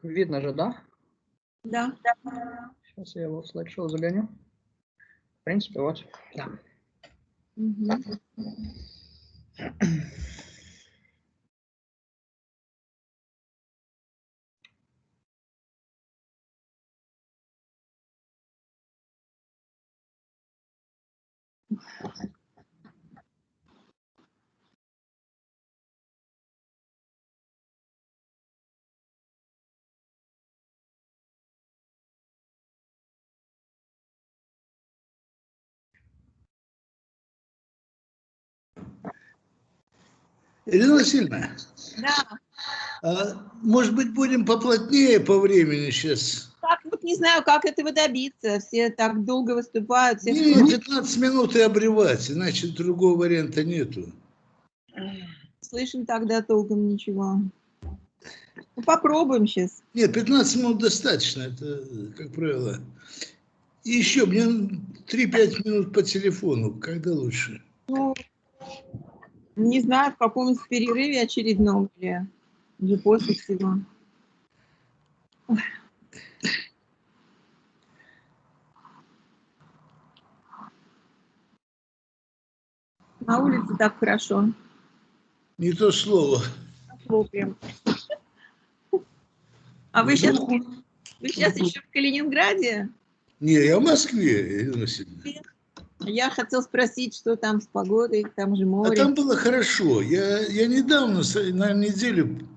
видно же, да? Да. Сейчас я его в слайд-шоу загоню. В принципе, вот, да. Ирина Васильевна, Да. Может быть, будем поплотнее по времени сейчас? Так, вот не знаю, как этого добиться. Все так долго выступают. Все Не, 15 минут и обревать, иначе другого варианта нету. слышим тогда толком ничего. Ну, попробуем сейчас. Нет, 15 минут достаточно, это, как правило. И еще мне 3-5 минут по телефону, когда лучше? Ну, не знаю, в каком-нибудь перерыве очередном или уже после всего. На улице так хорошо. Не то слово. Прям. А вы сейчас еще в Калининграде? Не, я в Москве, Ирина Васильевна. Я хотел спросить, что там с погодой, там же море. А там было хорошо. Я недавно, на неделю,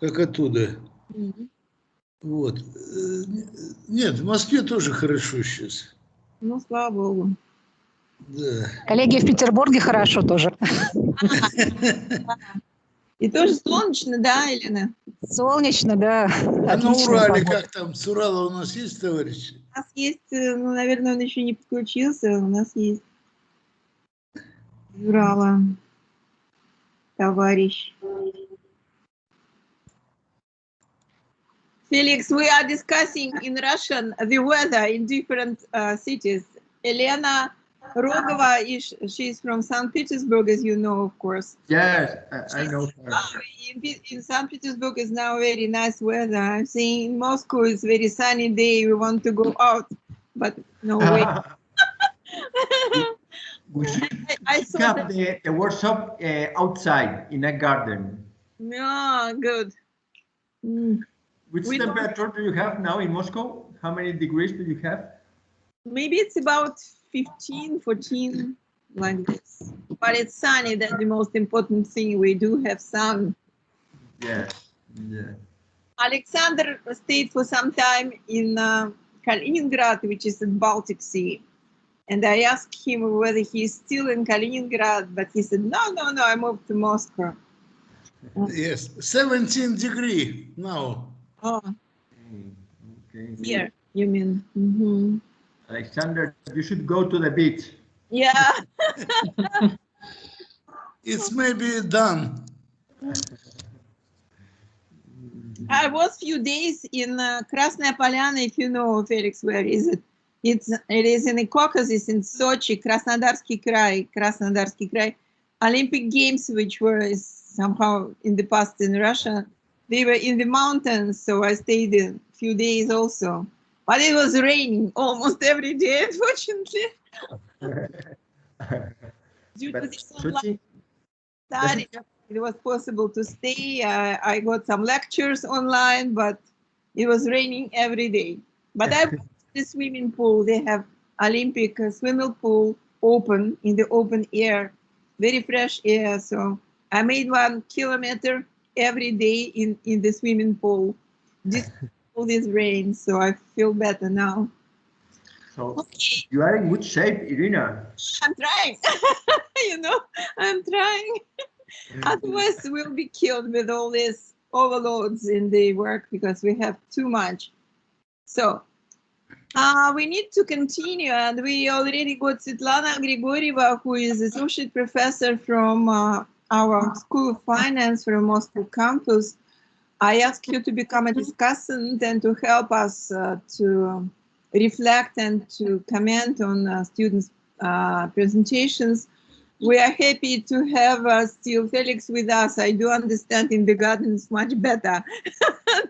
как оттуда. Вот. Нет, в Москве тоже хорошо сейчас. Ну, слава богу. Да. Коллеги, в Петербурге хорошо тоже. И тоже солнечно, да, Елена? Солнечно, да. А на Отличная Урале, погода. как там? С Урала у нас есть товарищи? У нас есть, ну, наверное, он еще не подключился, у нас есть Урала товарищ. Felix, we are discussing in Russian the weather in different cities. Elena Rogova, she's from St. Petersburg, as you know, of course. Yes, I know her. In St. Petersburg is now very nice weather. I'm saying in Moscow it's very sunny day. We want to go out, but no way. We should I saw have the workshop outside in a garden. Yeah, good. Which temperature do you have now in Moscow? How many degrees do you have? Maybe it's about 15, 14, like this. But it's sunny. That's the most important thing. We do have sun. Yes. Yeah. Alexander stayed for some time in Kaliningrad, which is in Baltic Sea. And I asked him whether he's still in Kaliningrad, but he said, no, I moved to Moscow. Yes, 17 degrees now. Oh, Okay. here, you mean? Alexander, you should go to the beach. Yeah. It's maybe done. I was few days in Krasnaya Polyana, if you know, Felix, where is it? It is in the Caucasus, in Sochi, Krasnodarsky Krai. Olympic Games, which were somehow in the past in Russia, they were in the mountains, so I stayed a few days also. But it was raining almost every day, unfortunately. Due to this online study, it was possible to stay. I got some lectures online, but it was raining every day. But I went to the swimming pool. They have Olympic swimming pool open in the open air, very fresh air. So I made 1 kilometer every day in the swimming pool. All this rain, so I feel better now. So you are in good shape, Irina. I'm trying. I'm trying. Otherwise, we'll be killed with all these overloads in the work because we have too much. So we need to continue, and we already got Svetlana Grigorieva, who is associate professor from our School of Finance from Moscow campus. I asked you to become a discussant and to help us to reflect and to comment on students' presentations. We are happy to have still Felix with us. I do understand in the garden is much better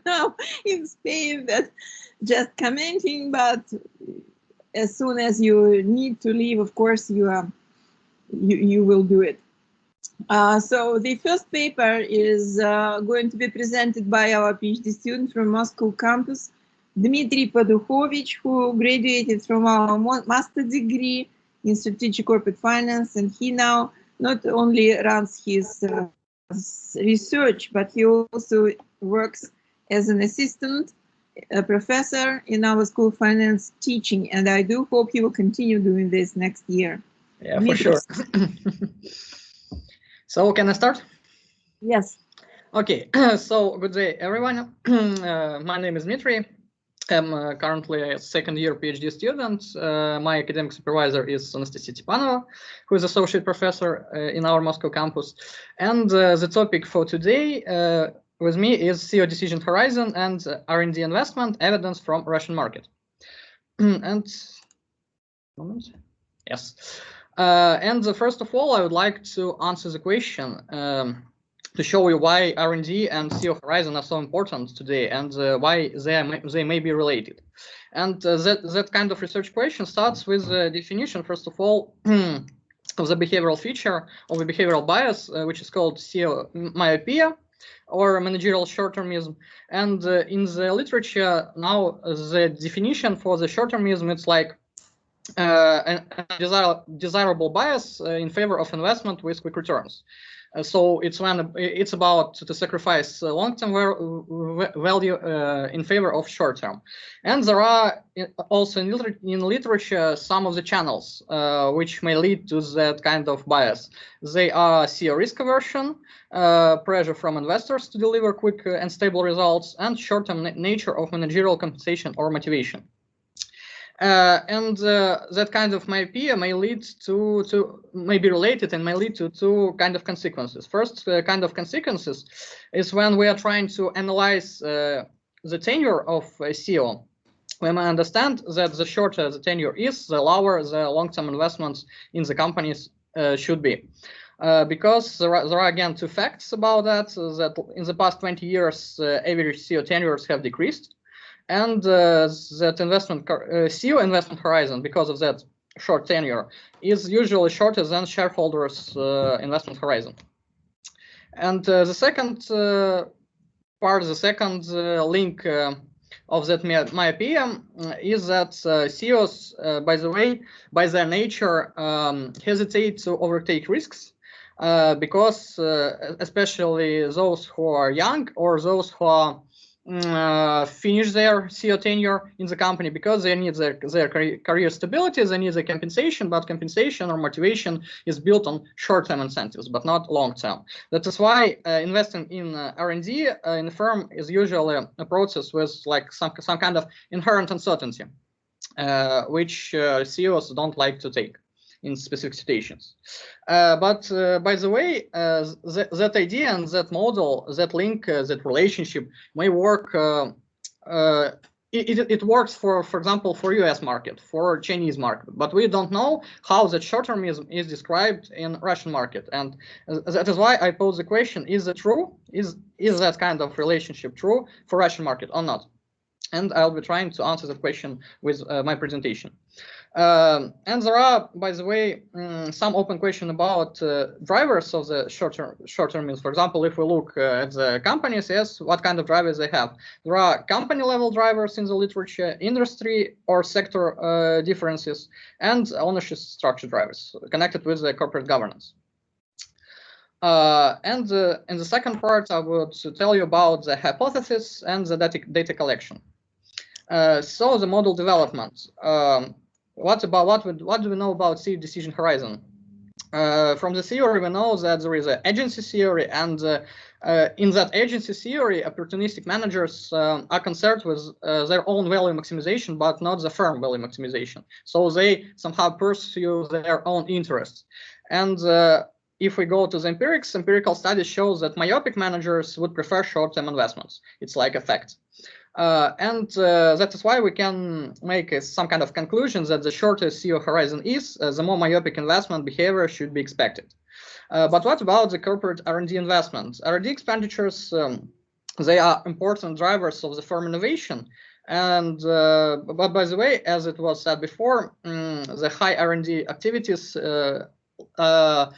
now in Spain that just commenting, but as soon as you need to leave, of course, you will do it. So the first paper is going to be presented by our PhD student from Moscow campus, Dmitry Podukhovich, who graduated from our master degree in strategic corporate finance, and he now not only runs his research, but he also works as an assistant professor in our school of finance teaching, and I do hope he will continue doing this next year. Yeah, for sure. So can I start? Yes. Okay, so good day, everyone. My name is Dmitry. I'm currently a second-year PhD student. My academic supervisor is Anastasia Stepanova, who is associate professor in our Moscow campus. And the topic for today with me is CEO decision horizon and R&D investment evidence from Russian market. And yes. And first of all, I would like to answer the question to show you why R&D and CEO horizon are so important today, and why they may be related. And that kind of research question starts with the definition, first of all, of the behavioral feature of the behavioral bias, which is called CEO myopia, or managerial short-termism. And in the literature now, the definition for the short-termism, it's like a desirable bias in favor of investment with quick returns. So it's about to sacrifice long-term value in favor of short-term. And there are also in literature some of the channels which may lead to that kind of bias. They are CEO risk aversion, pressure from investors to deliver quick and stable results, and short-term nature of managerial compensation or motivation. And that kind of myopia may lead may be related and may lead to two kind of consequences. First kind of consequences is when we are trying to analyze the tenure of a CEO. We may understand that the shorter the tenure is, the lower the long-term investments in the companies should be. Because there are again two facts about that, that in the past 20 years, average CEO tenures have decreased. And that CEO investment horizon, because of that short tenure, is usually shorter than shareholders' investment horizon. And the second part, the second link of that myopia is that CEOs, by the way, by their nature, hesitate to overtake risks because especially those who are young or those who are finish their CEO tenure in the company, because they need their career stability, they need the compensation, but compensation or motivation is built on short-term incentives, but not long-term. That is why investing in R&D in a firm is usually a process with like some kind of inherent uncertainty, which CEOs don't like to take in specific situations. But by the way, that idea and that model, that link, that relationship may work. It works for example, for US market, for Chinese market, but we don't know how that short-termism is described in Russian market. And that is why I pose the question, is it true? Is that kind of relationship true for Russian market or not? And I'll be trying to answer that question with my presentation. And there are, by the way, some open question about drivers of the short-termism. For example, if we look at the companies, yes, what kind of drivers they have? There are company-level drivers in the literature, industry or sector differences, and ownership structure drivers connected with the corporate governance. And in the second part, I would tell you about the hypothesis and the data collection. So the model development. What do we know about CEO decision horizon? From the theory, we know that there is an agency theory, and in that agency theory, opportunistic managers are concerned with their own value maximization, but not the firm value maximization. So they somehow pursue their own interests. And if we go to the empirical studies shows that myopic managers would prefer short-term investments. It's like a fact. That is why we can make some kind of conclusion that the shorter CEO horizon is, the more myopic investment behavior should be expected. But what about the corporate R&D investments? R&D expenditures, they are important drivers of the firm innovation. And but by the way, as it was said before, the high R&D activities they're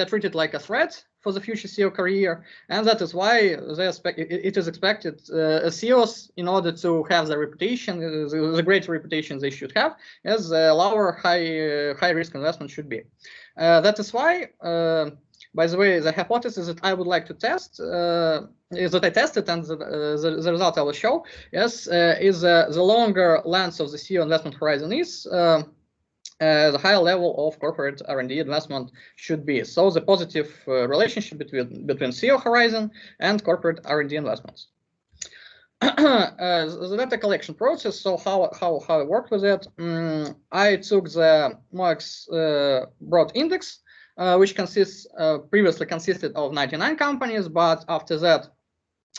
treated like a threat for the future CEO career, and that is why it is expected CEOs, in order to have the reputation, the great reputation they should have, as lower high risk investment should be. That is why, by the way, the hypothesis that I would like to test is that I tested, and the result I will show, yes, is the longer length of the CEO investment horizon is, the higher level of corporate R&D investment should be. So the positive relationship between CEO horizon and corporate R&D investments. The data collection process. So how I worked with it? I took the MOEX broad index, which previously consisted of 99 companies, but after that,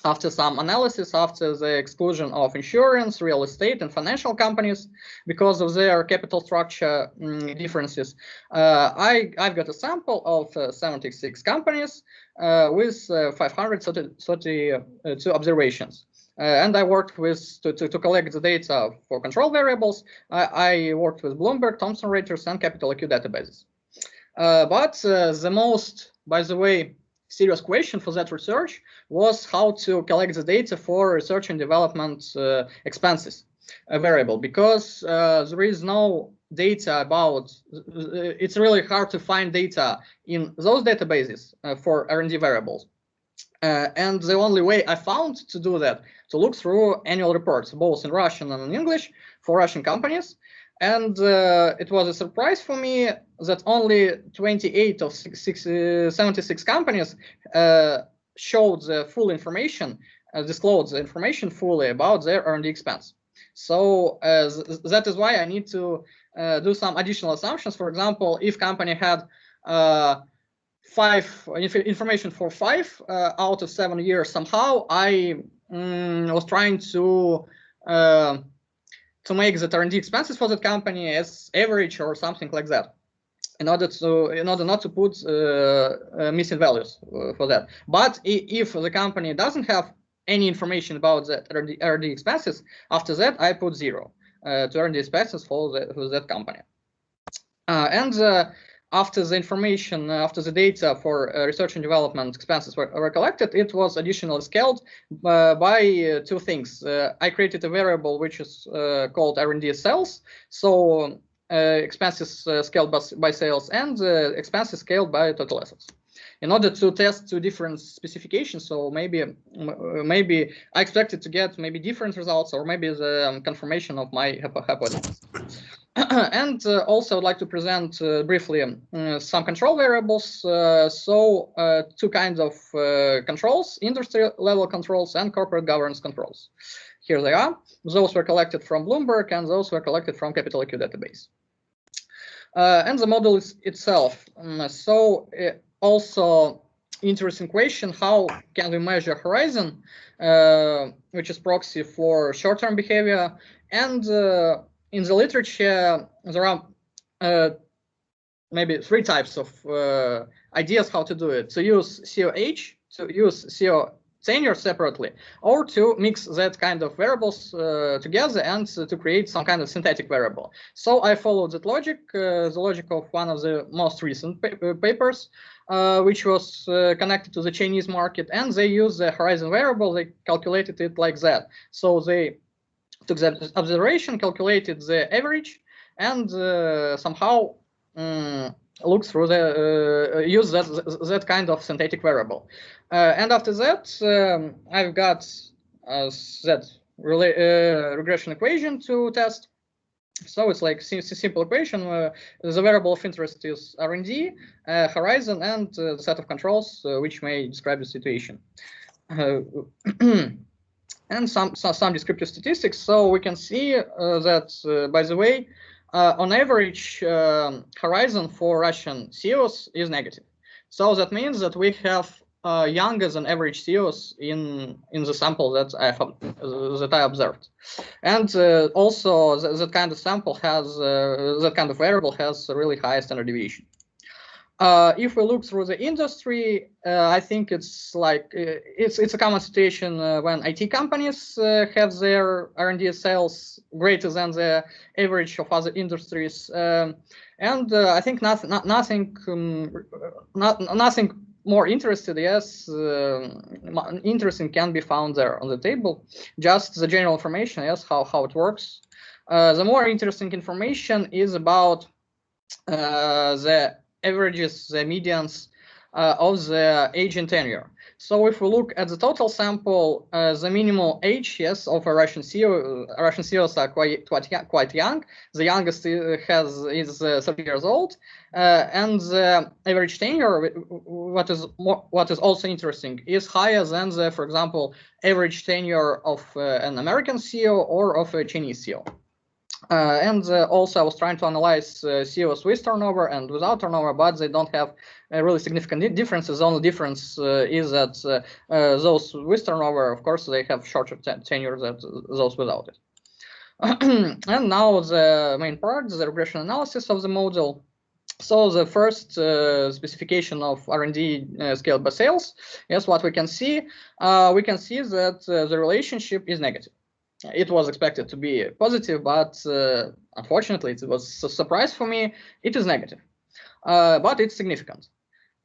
after some analysis, after the exclusion of insurance, real estate, and financial companies because of their capital structure differences, I've got a sample of 76 companies with 532 observations. And I worked with to collect the data for control variables. I worked with Bloomberg, Thomson Reuters, and Capital IQ databases. But the most, by the way, serious question for that research was how to collect the data for research and development expenses variable, because there is no data about, it's really hard to find data in those databases for R&D variables. And the only way I found to do that, to look through annual reports, both in Russian and in English, for Russian companies. And it was a surprise for me that only 28 of 76 companies showed the full information, disclosed the information fully about their R&D expense. So that is why I need to do some additional assumptions. For example, if company had information for 5 out of 7 years, somehow I was trying to make the R&D expenses for that company as average or something like that, in order not to put missing values for that. But if the company doesn't have any information about the R&D expenses, after that I put 0 to R&D expenses for that company. After the information, after the data for research and development expenses were collected, it was additionally scaled by 2 things. I created a variable which is called R&D sales, so expenses scaled by sales, and expenses scaled by total assets, in order to test 2 different specifications. So maybe I expected to get maybe different results, or maybe the confirmation of my hypothesis. And also I'd like to present briefly some control variables. 2 kinds of controls: industry level controls and corporate governance controls. Here they are. Those were collected from Bloomberg, and those were collected from Capital IQ database. And the model itself. Also interesting question: how can we measure horizon, which is proxy for short-term behavior? And in the literature, there are maybe 3 types of ideas how to do it: to use CEO age, to use CEO tenure separately, or to mix that kind of variables together and to create some kind of synthetic variable. So I followed that logic, the logic of one of the most recent papers, which was connected to the Chinese market, and they used the horizon variable. They calculated it like that. So they took the observation, calculated the average, and somehow look through the use that kind of synthetic variable. And after that, I've got that regression equation to test. So it's like a simple equation. The variable of interest is R&D, horizon, and the set of controls which may describe the situation. And some descriptive statistics. So we can see that, by the way, on average, horizon for Russian CEOs is negative. So that means that we have younger than average CEOs in the sample that I observed, and also that kind of sample has that kind of variable has a really high standard deviation. If we look through the industry, I think it's like it's a common situation when IT companies have their R&D sales greater than the average of other industries, and I think nothing more interested, yes, interesting can be found there on the table. Just the general information, yes, how it works. The more interesting information is about the averages, the medians of the age and tenure. So if we look at the total sample, the minimal age, yes, of a Russian CEOs are quite young. The youngest is 30 years old, and the average tenure, what is also interesting, is higher than the, for example, average tenure of an American CEO or of a Chinese CEO. And also I was trying to analyze CEOs with turnover and without turnover, but they don't have really significant differences. The only difference is that those with turnover, of course, they have shorter tenure than those without it. And now the main part, the regression analysis of the model. So the first specification of R&D scaled by sales, yes, what we can see that the relationship is negative. It was expected to be positive, but unfortunately, it was a surprise for me. It is negative, but it's significant.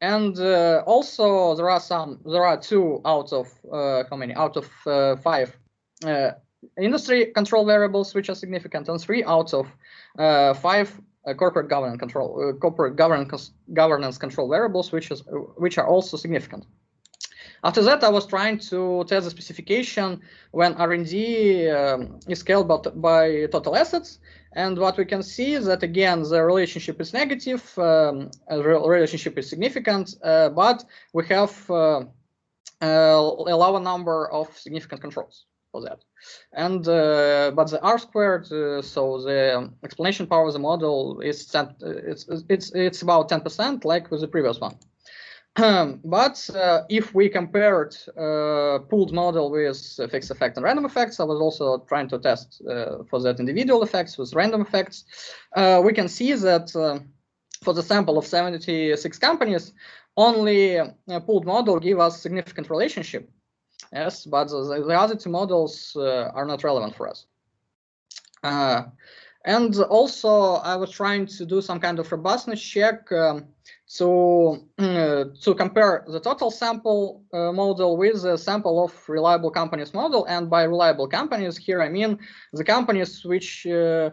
And also, there are 2 out of how many? Out of 5 industry control variables which are significant, and 3 out of 5 corporate governance control variables which are also significant. After that, I was trying to test the specification when R&D is scaled by total assets. And what we can see is that, again, the relationship is negative, relationship is significant, but we have a lower number of significant controls for that. And but the R squared, so the explanation power of the model is it's about 10%, like with the previous one. But if we compared pooled model with fixed effect and random effects, I was also trying to test for that individual effects with random effects. We can see that for the sample of 76 companies, only a pooled model give us significant relationship. Yes, but the other 2 models are not relevant for us. And also, I was trying to do some kind of robustness check to compare the total sample model with the sample of reliable companies model. And by reliable companies, here I mean the companies which in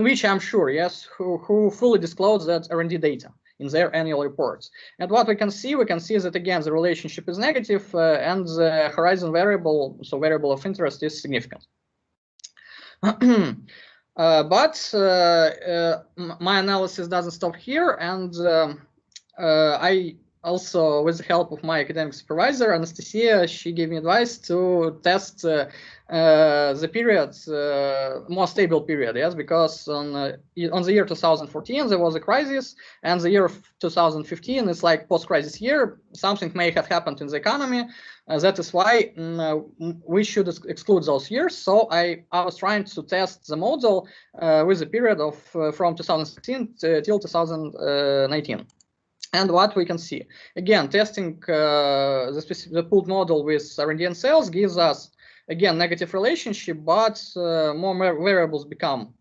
which I'm sure, yes, who fully disclose that R&D data in their annual reports. And what we can see that, again, the relationship is negative and the horizon variable, so variable of interest, is significant. But my analysis doesn't stop here, and I also, with the help of my academic supervisor, Anastasia, she gave me advice to test the period, more stable period, yes, because on the year 2014 there was a crisis, and the year of 2015 is like post-crisis year. Something may have happened in the economy. That is why we should exclude those years. So I was trying to test the model with a period of from 2016 till 2019. And what we can see, again, testing the pooled model with R&D and sales gives us, again, negative relationship, but more variables become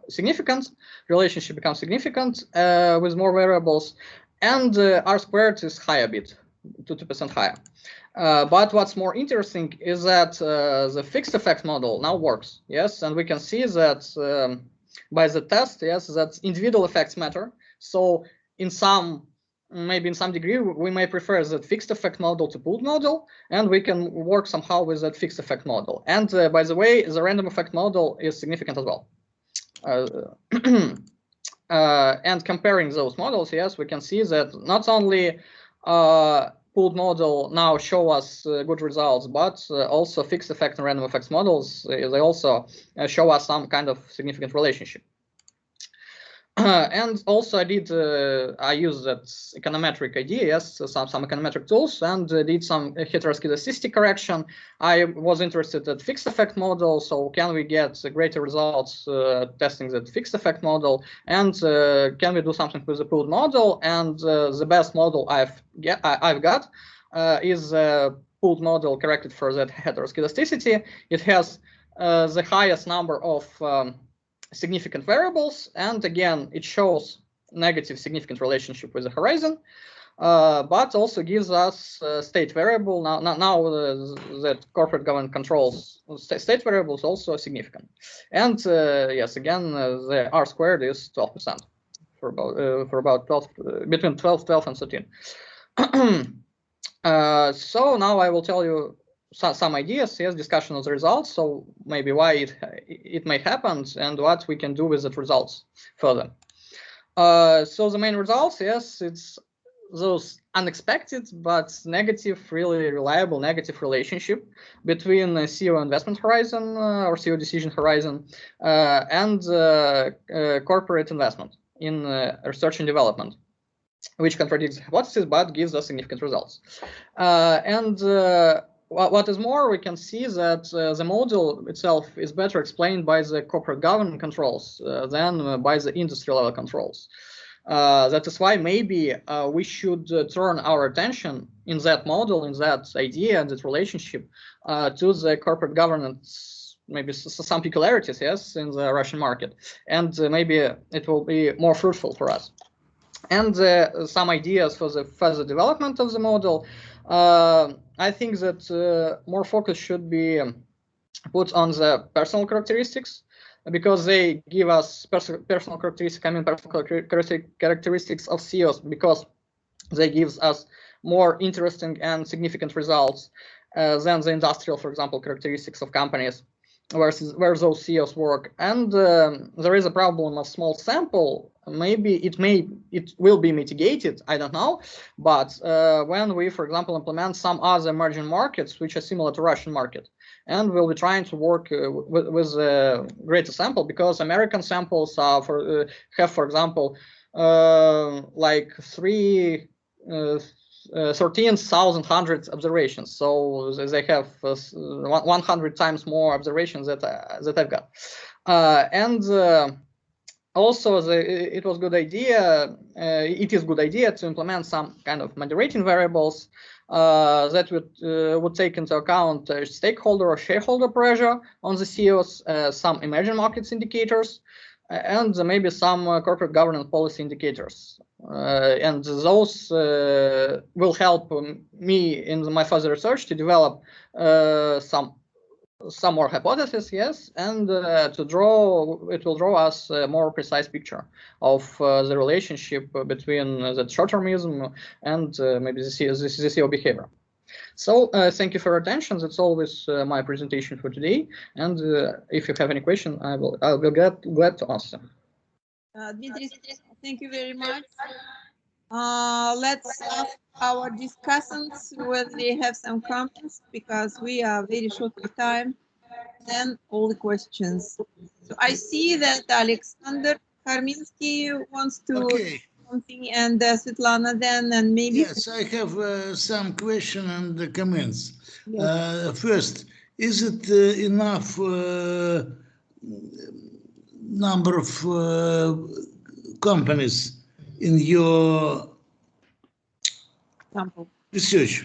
significant. Relationship becomes significant with more variables, and R squared is high a bit, 2% higher. But what's more interesting is that the fixed effect model now works, yes, and we can see that by the test, yes, that individual effects matter. So maybe in some degree, we may prefer that fixed effect model to pooled model, and we can work somehow with that fixed effect model. And by the way, the random effect model is significant as well. And comparing those models, yes, we can see that not only pooled model now show us good results, but also fixed effect and random effects models, they also show us some kind of significant relationship. And also I used that econometric idea, yes, some econometric tools, and did some heteroscedasticity correction. I was interested in fixed effect model, so can we get greater results testing that fixed effect model, and can we do something with the pooled model? And the best model I've got is a pooled model corrected for that heteroscedasticity. It has the highest number of significant variables, and again it shows negative significant relationship with the horizon, but also gives us state variable. Now that corporate government controls state variables also significant, and yes, again the R squared is 12% for about 12 between 12 and 13. So now I will tell you some ideas, yes, discussion of the results, so maybe why it may happen and what we can do with the results further. So the main results, yes, it's those unexpected but negative, really reliable negative relationship between CEO investment horizon or CEO decision horizon and corporate investment in research and development, which contradicts the hypothesis but gives us significant results. What is more, we can see that the model itself is better explained by the corporate governance controls than by the industry level controls. That is why maybe we should turn our attention in that model, in that idea, and that relationship to the corporate governance, maybe some peculiarities, yes, in the Russian market, and maybe it will be more fruitful for us. And some ideas for the further development of the model. I think that more focus should be put on the personal characteristics, because they give us personal characteristics. I mean, personal characteristics of CEOs, because they give us more interesting and significant results than the industrial, for example, characteristics of companies where those CEOs work. And there is a problem of small sample. Maybe it will be mitigated, I don't know, but when we, for example, implement some other emerging markets which are similar to Russian market, and we'll be trying to work with a greater sample, because American samples are have, for example, like 13,100 observations, so they have 100 times more observations that I've got, and also it was good idea. It is good idea to implement some kind of moderating variables that would take into account stakeholder or shareholder pressure on the CEOs, some emerging markets indicators, and maybe some corporate governance policy indicators. And those will help me in my further research to develop some more hypotheses, yes, and it will draw us a more precise picture of the relationship between the short-termism and maybe the CEO behavior. So thank you for your attention. That's always my presentation for today. And if you have any question, I'll be glad to answer. Dmitry, thank you very much. Let's ask our discussants whether they have some comments, because we are very short of time, and all the questions. So I see that Alexander Karminsky wants to say something, and Svetlana then, and maybe. Yes, I have some questions and comments. Yes. First, is it enough number of companies in your sample research?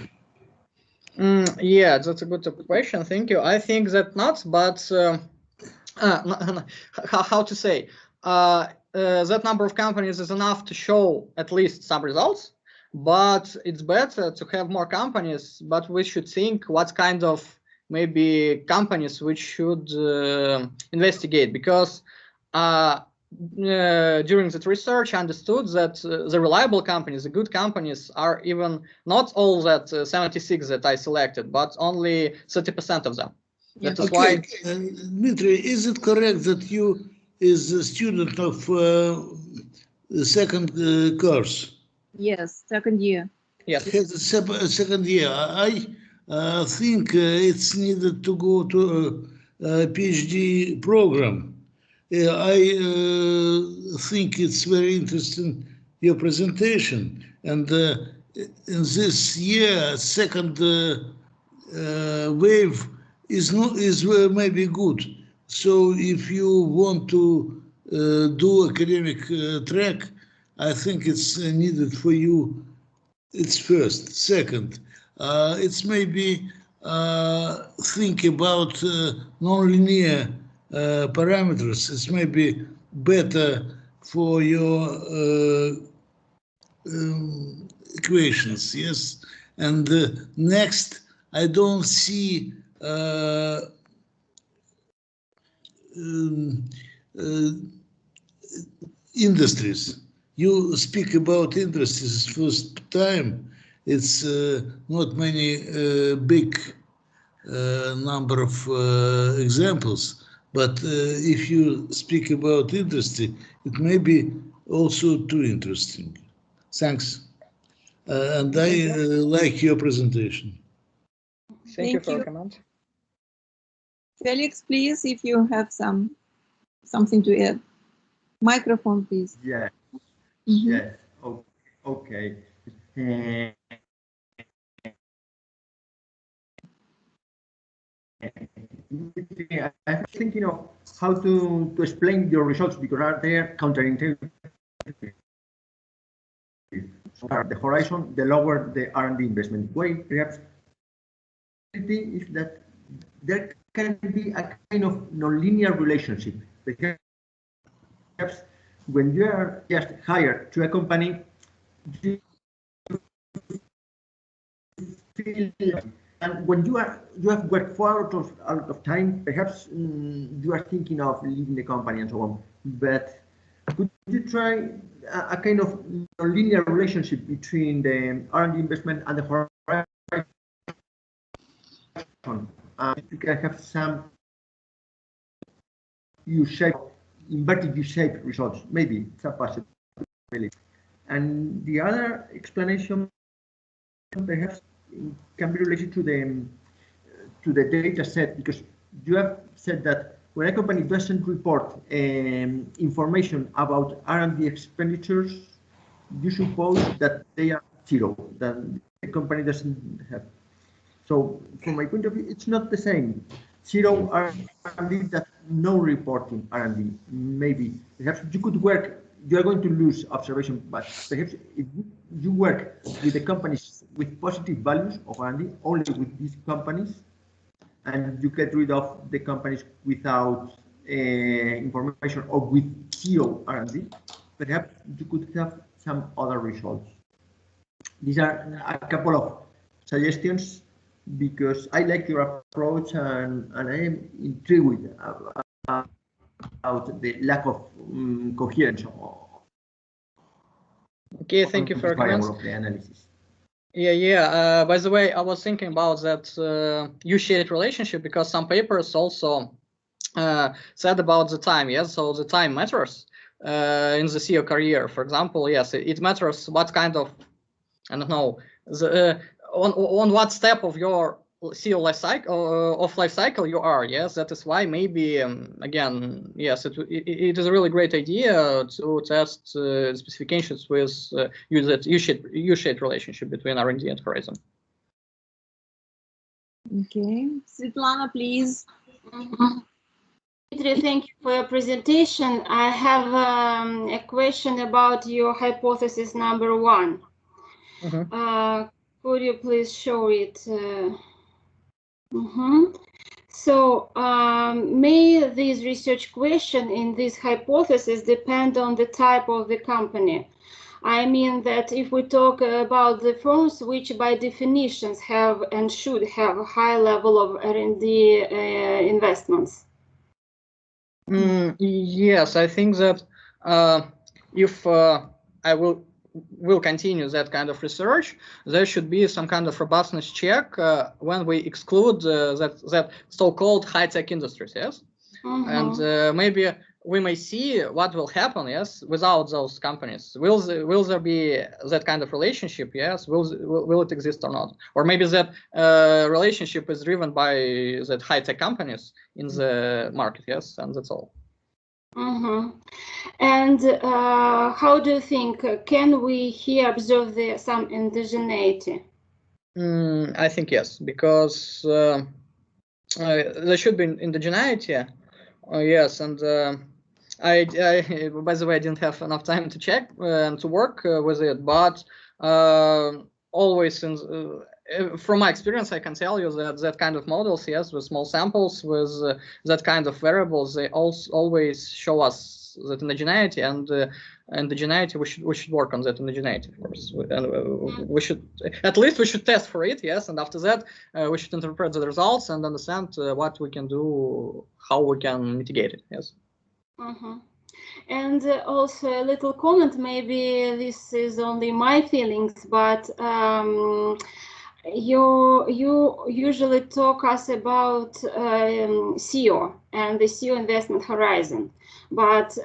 Yeah, that's a good question. Thank you. I think that not, but how to say? That number of companies is enough to show at least some results, but it's better to have more companies. But we should think what kind of maybe companies we should investigate, because during that research, I understood that the reliable companies, the good companies, are even not all that 76 that I selected, but only 30% of them. That is why. Dmitry, is it correct that you is a student of the second course? Yes, second year. Yes. Second year. I think it's needed to go to a PhD program. I think it's very interesting, your presentation. And in this year, second wave is maybe good. So if you want to do academic track, I think it's needed for you. It's first. Second, it's maybe think about non-linear parameters. It's maybe better for your equations, yes. And next, I don't see industries. You speak about industries first time. It's not many big number of examples, but if you speak about industry, it may be also too interesting. Thanks. And I like your presentation. Thank you for your comment. Felix, please, if you have something to add. Microphone, please. Yeah. Mm-hmm. Yes. Okay. I'm thinking of how to explain your results because they are counterintuitive. So the horizon, the lower the R&D investment. Why perhaps is that there can be a kind of nonlinear relationship. Perhaps when you are just hired to a company, you feel, and when you have worked for out of time, perhaps you are thinking of leaving the company and so on. But could you try a kind of linear relationship between the R&D investment and the horizon? You can have some inverted U-shaped results. Maybe it's a possibility. And the other explanation perhaps can be related to the data set, because you have said that when a company doesn't report information about R&D expenditures, you suppose that they are zero, that the company doesn't have. So from my point of view, it's not the same. Zero R&D, that no reporting R&D. Maybe perhaps you could work, you are going to lose observation, but perhaps if you work with the companies with positive values of R&D, only with these companies, and you get rid of the companies without information or with zero R&D, perhaps you could have some other results. These are a couple of suggestions because I like your approach and I am intrigued about the lack of coherence. Okay, thank you for your comments. Of the analysis. Yeah. By the way, I was thinking about that U-shaped relationship because some papers also said about the time. Yes, so the time matters in the CEO career. For example, yes, it matters what kind of, I don't know, on what step of your CEO life cycle you are. Yes, that is why maybe again, yes, it is a really great idea to test specifications with that U-shaped relationship between R&D and horizon. Okay, Svetlana, please. Thank you for your presentation. I have a question about your hypothesis number 1. Could you please show it? So, may this research question in this hypothesis depend on the type of the company? I mean that if we talk about the firms which by definitions have and should have a high level of R&D investments. Yes, I think that if I will continue that kind of research, there should be some kind of robustness check when we exclude that so-called high-tech industries, yes? And maybe we may see what will happen, yes, without those companies. Will there be that kind of relationship? Yes. Will it exist or not? Or maybe that relationship is driven by that high-tech companies in the market. Yes, and that's all. And how do you think, can we here observe some indigeneity? I think yes, because there should be indigeneity. Yes, and I, by the way, I didn't have enough time to check and to work with it, but always, from my experience, I can tell you that kind of models, yes, with small samples, with that kind of variables, they always show us that indigeneity, and indigeneity, we should work on that indigeneity, of course, and we should, at least we should test for it, yes, and after that we should interpret the results and understand what we can do, how we can mitigate it, yes. And also a little comment, maybe this is only my feelings, but you usually talk us about CEO and the CEO investment horizon, but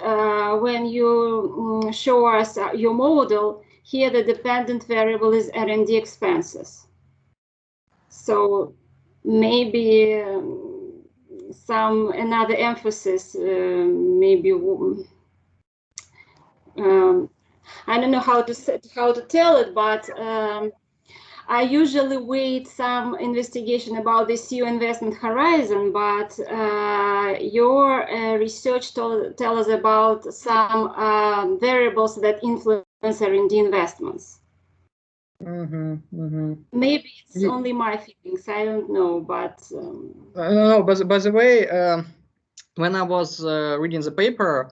when you show us your model, here the dependent variable is R&D expenses. So maybe some another emphasis, maybe I don't know how to tell it, but I usually wait some investigation about the CEO investment horizon, but your research tell us about some variables that influence R&D investments. Maybe it's only my feelings, I don't know, but no, by the way, when I was reading the paper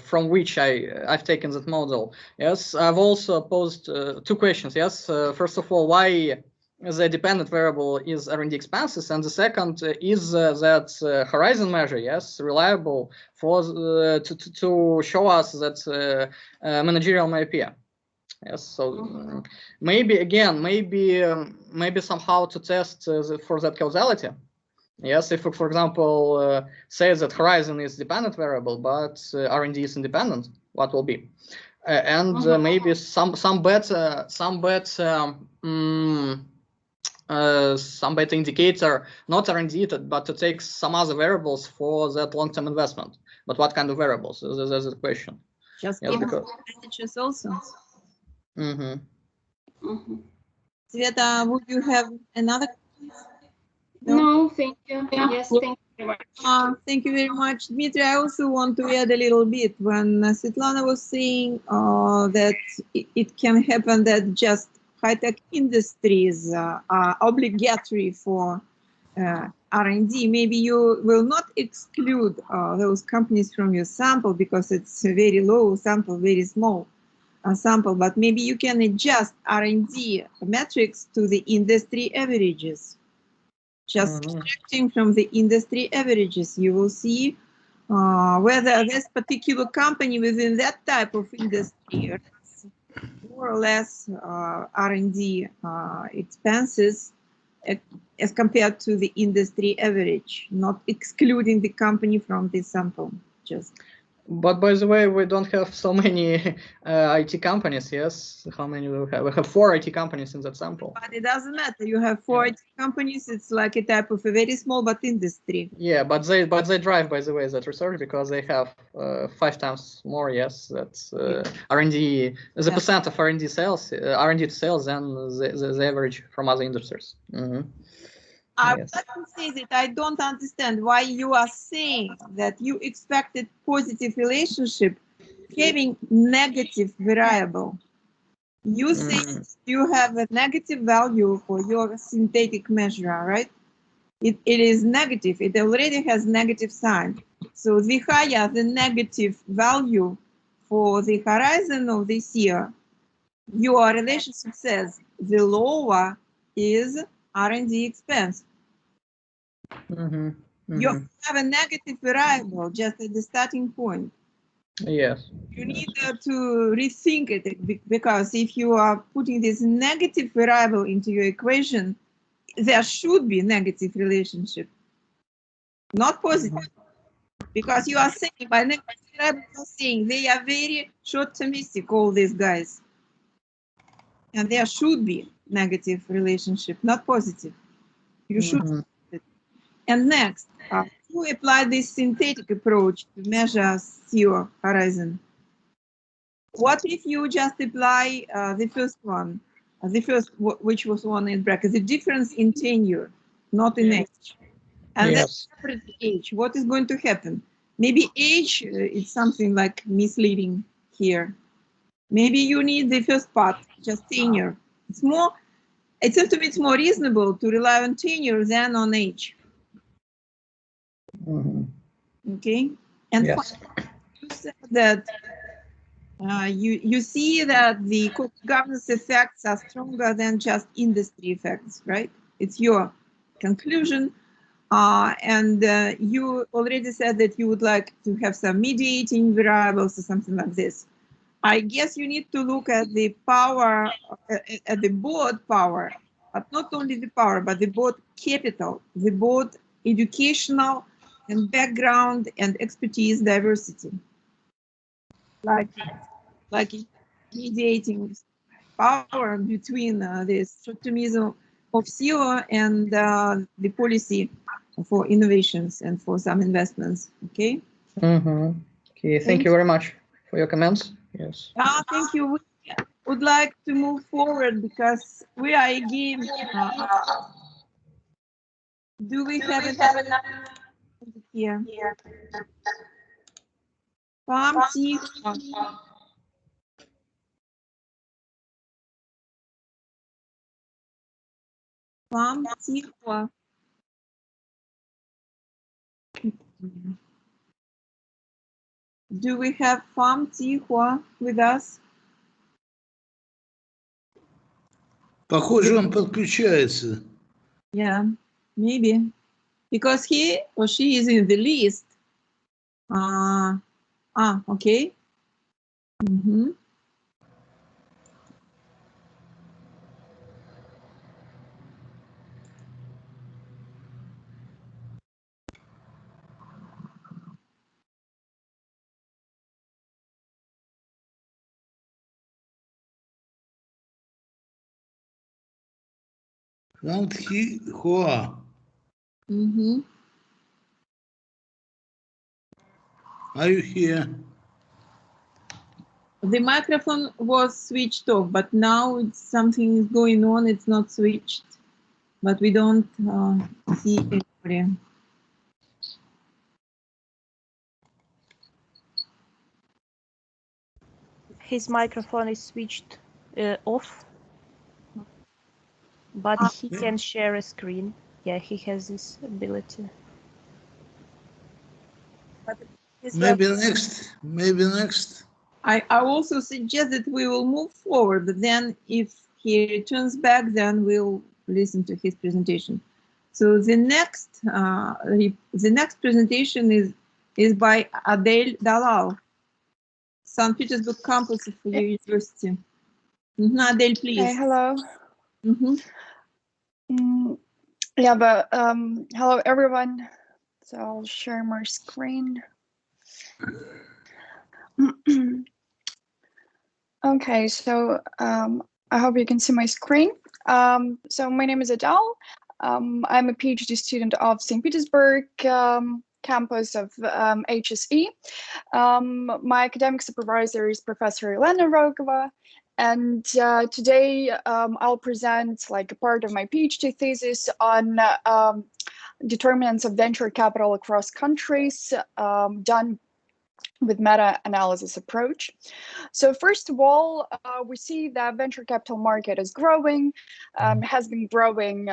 from which I've taken that model, yes, I've also posed two questions. Yes, first of all, why the dependent variable is R&D expenses, and the second is that horizon measure, yes, reliable for to show us that managerial myopia. Yes, so maybe again, maybe somehow to test for that causality. Yes, if we, for example, say that horizon is dependent variable, but R&D is independent, what will be? And maybe some better indicator, not R&D, but to take some other variables for that long-term investment. But what kind of variables? That's the question. Just expenditures also. Sveta, would you have another? No, thank you. Yes, thank you very much. Thank you very much. Dmitry, I also want to add a little bit. When Svetlana was saying that it can happen that just high-tech industries are obligatory for R&D, maybe you will not exclude those companies from your sample because it's a very low sample, very small sample, but maybe you can adjust R&D metrics to the industry averages. Just extracting from the industry averages, you will see whether this particular company within that type of industry has more or less R&D expenses as compared to the industry average, not excluding the company from the sample. Just. But by the way, we don't have so many IT companies, yes? How many do we have? We have 4 IT companies in that sample. But it doesn't matter. You have 4 IT companies. It's like a type of a very small but industry. Yeah, but they drive, by the way, that research because they have 5 times more. Yes, that's R&D. The percent of R&D sales, R&D to sales, than the average from other industries. I would like to say that I don't understand why you are saying that you expected positive relationship having negative variable. You say you have a negative value for your synthetic measure, right? It is negative. It already has negative sign. So the higher the negative value for the horizon of this year, your relationship says the lower is R&D expense. You have a negative variable just at the starting point. Yes. You need to rethink it, because if you are putting this negative variable into your equation, there should be negative relationship, not positive. Because you are saying, by next step, you're saying they are very short-termistic, all these guys. And there should be negative relationship, not positive. You should. And next, to apply this synthetic approach to measure CO horizon. What if you just apply the first one, which was one in bracket, the difference in tenure, not in age, and that's separate age? What is going to happen? Maybe age is something like misleading here. Maybe you need the first part, just tenure. It's more. It seems to me it's more reasonable to rely on tenure than on age. Okay, and Yes. you said that you see that the corporate governance effects are stronger than just industry effects, right? It's your conclusion, and you already said that you would like to have some mediating variables or something like this. I guess you need to look at the power, at the board power, but not only the power, but the board capital, the board educational and background and expertise diversity. Like mediating power between this short-termism of CEO and the policy for innovations and for some investments. Okay. Okay. Thank you very much for your comments. Yes. Thank you. We would like to move forward because we are again. Do we have enough here? Вам тихо. Вам тихо. Do we have Вам тихо with us? Похоже, он подключается. Yeah, maybe. Because he or she is in the list. Okay. Вам тихо. Are you here? The microphone was switched off, but now it's something is going on. It's not switched, but we don't see anybody. His microphone is switched off, but he can share a screen. Yeah, he has this ability. Maybe next. Maybe next. I also suggest that we will move forward, but then if he returns back, then we'll listen to his presentation. So the next presentation is by Adel Dalal, St. Petersburg campus of your university. Adel, please. Hey, hello. Yeah, but hello everyone. So I'll share my screen. Okay, so I hope you can see my screen. So my name is Adele. I'm a PhD student of St. Petersburg campus of HSE. My academic supervisor is Professor Elena Rogova. And today I'll present like a part of my PhD thesis on determinants of venture capital across countries done with meta-analysis approach. So first of all, we see that venture capital market is growing, has been growing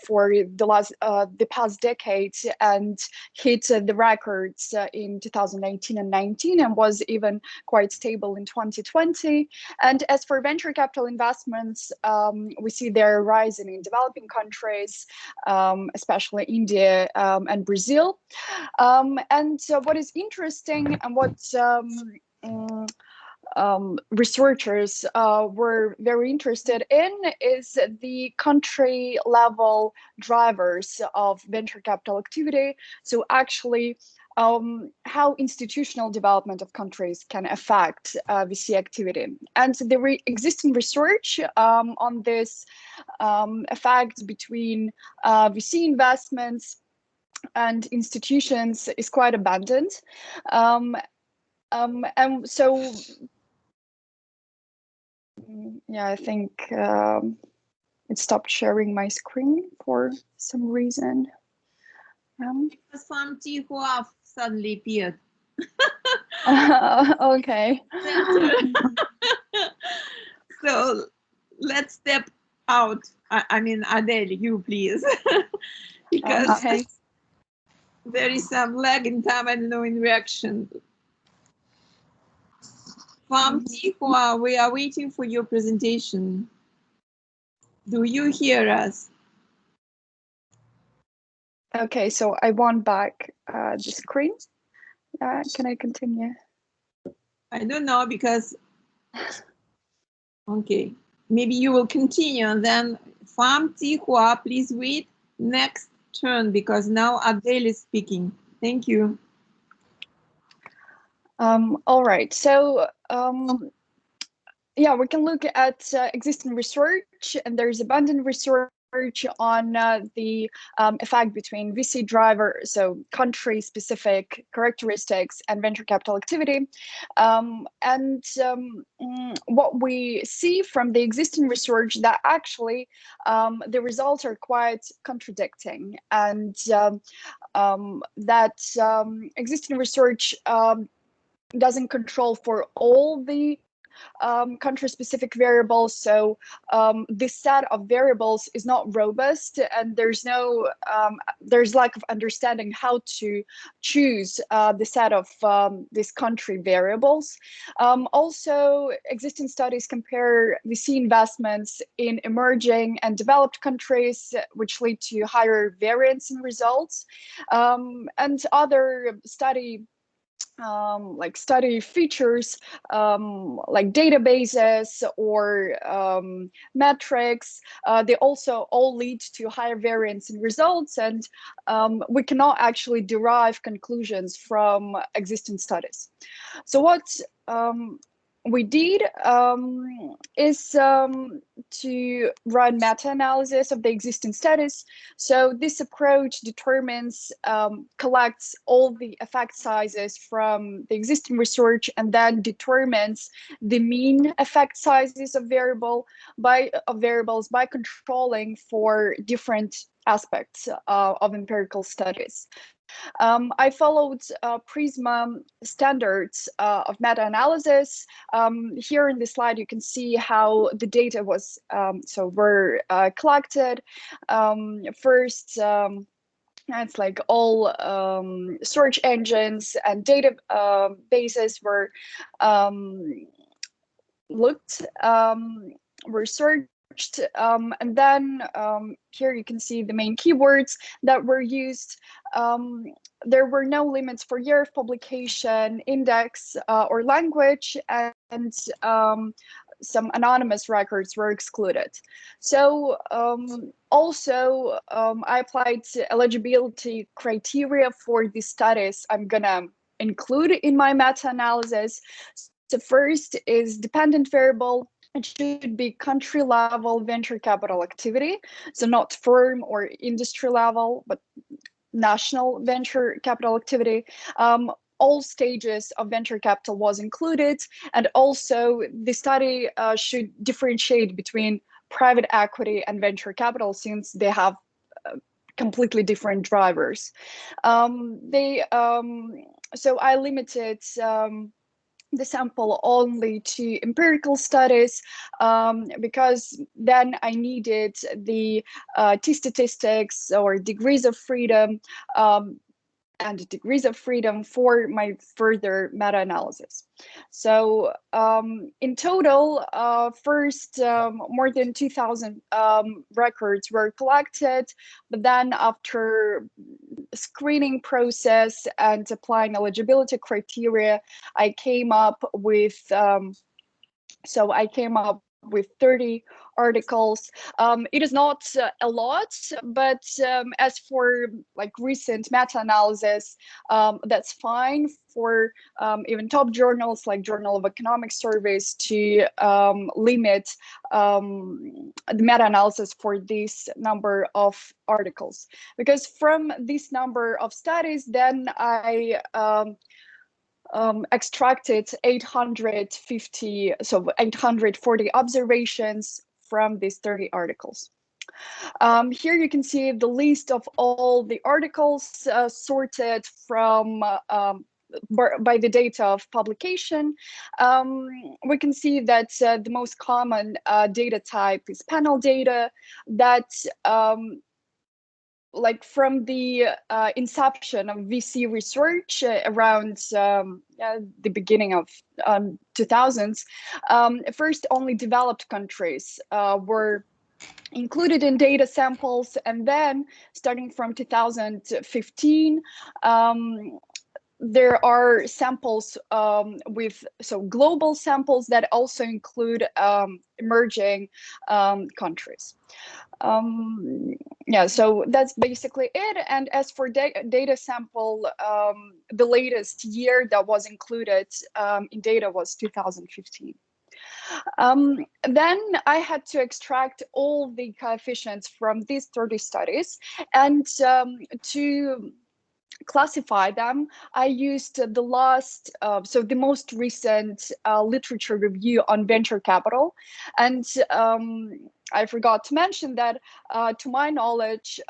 for the past decades and hit the records in 2018 and 19 and was even quite stable in 2020. And as for venture capital investments, we see they're rising in developing countries, especially India and Brazil. And what is interesting and what researchers were very interested in is the country level drivers of venture capital activity. So actually how institutional development of countries can affect VC activity. And the existing research on this effect between VC investments and institutions is quite abundant. And so, yeah, I think it stopped sharing my screen for some reason. Some tea who suddenly appeared. Okay. So let's step out. I mean, Adele, you please, because Okay. there is some lag in time. I don't know, in reaction. Pham Thi Hoa, we are waiting for your presentation. Do you hear us? Okay, so I want back the screen. Can I continue? I don't know, because, okay, maybe you will continue, and then Pham Thi Hoa, please wait next turn, because now Adele is speaking. Thank you. All right, so yeah, we can look at existing research, and there's abundant research on the effect between VC drivers, so country-specific characteristics, and venture capital activity. What we see from the existing research, that actually the results are quite contradicting, and that existing research doesn't control for all the country-specific variables, so this set of variables is not robust, and there's lack of understanding how to choose the set of these country variables. Also, existing studies compare VC investments in emerging and developed countries, which lead to higher variance in results, and other study features like databases or metrics. They also all lead to higher variance in results, and we cannot actually derive conclusions from existing studies. So what we did is to run meta-analysis of the existing studies. So this approach determines, collects all the effect sizes from the existing research, and then determines the mean effect sizes of variables by controlling for different aspects of empirical studies. I followed PRISMA standards of meta-analysis. Here in this slide, you can see how the data was were collected. First, it's like all search engines and data bases were searched, and then here you can see the main keywords that were used. There were no limits for year of publication, index, or language, and some anonymous records were excluded. So also, I applied eligibility criteria for the studies I'm gonna include in my meta-analysis. So first is dependent variable. It should be country level venture capital activity. So not firm or industry level, but national venture capital activity. All stages of venture capital was included. And also the study should differentiate between private equity and venture capital, since they have completely different drivers. So I limited the sample only to empirical studies, because then I needed the t-statistics or degrees of freedom and degrees of freedom for my further meta-analysis. So in total, first more than 2,000 records were collected, but then after screening process and applying eligibility criteria, I came up with 30 articles. It is not a lot, but as for like recent meta-analysis, that's fine for even top journals like Journal of Economic Surveys to limit the meta-analysis for this number of articles. Because from this number of studies, then I extracted 840 observations from these 30 articles. Here you can see the list of all the articles sorted from by the data of publication. We can see that the most common data type is panel data, that like from the inception of VC research around the beginning of 2000s, first only developed countries were included in data samples, and then starting from 2015, there are samples with global samples that also include emerging countries. Yeah, so that's basically it. And as for data sample, the latest year that was included in data was 2015. Then I had to extract all the coefficients from these 30 studies, and to classify them, I used the last, the most recent literature review on venture capital. And I forgot to mention that, to my knowledge,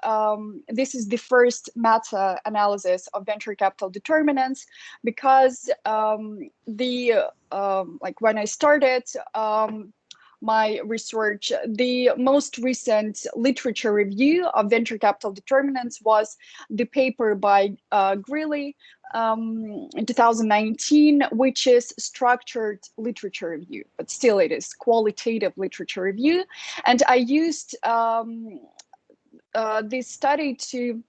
this is the first meta-analysis of venture capital determinants, because when I started my research, the most recent literature review of venture capital determinants was the paper by Greeley in 2019, which is structured literature review, but still it is qualitative literature review. And I used this study to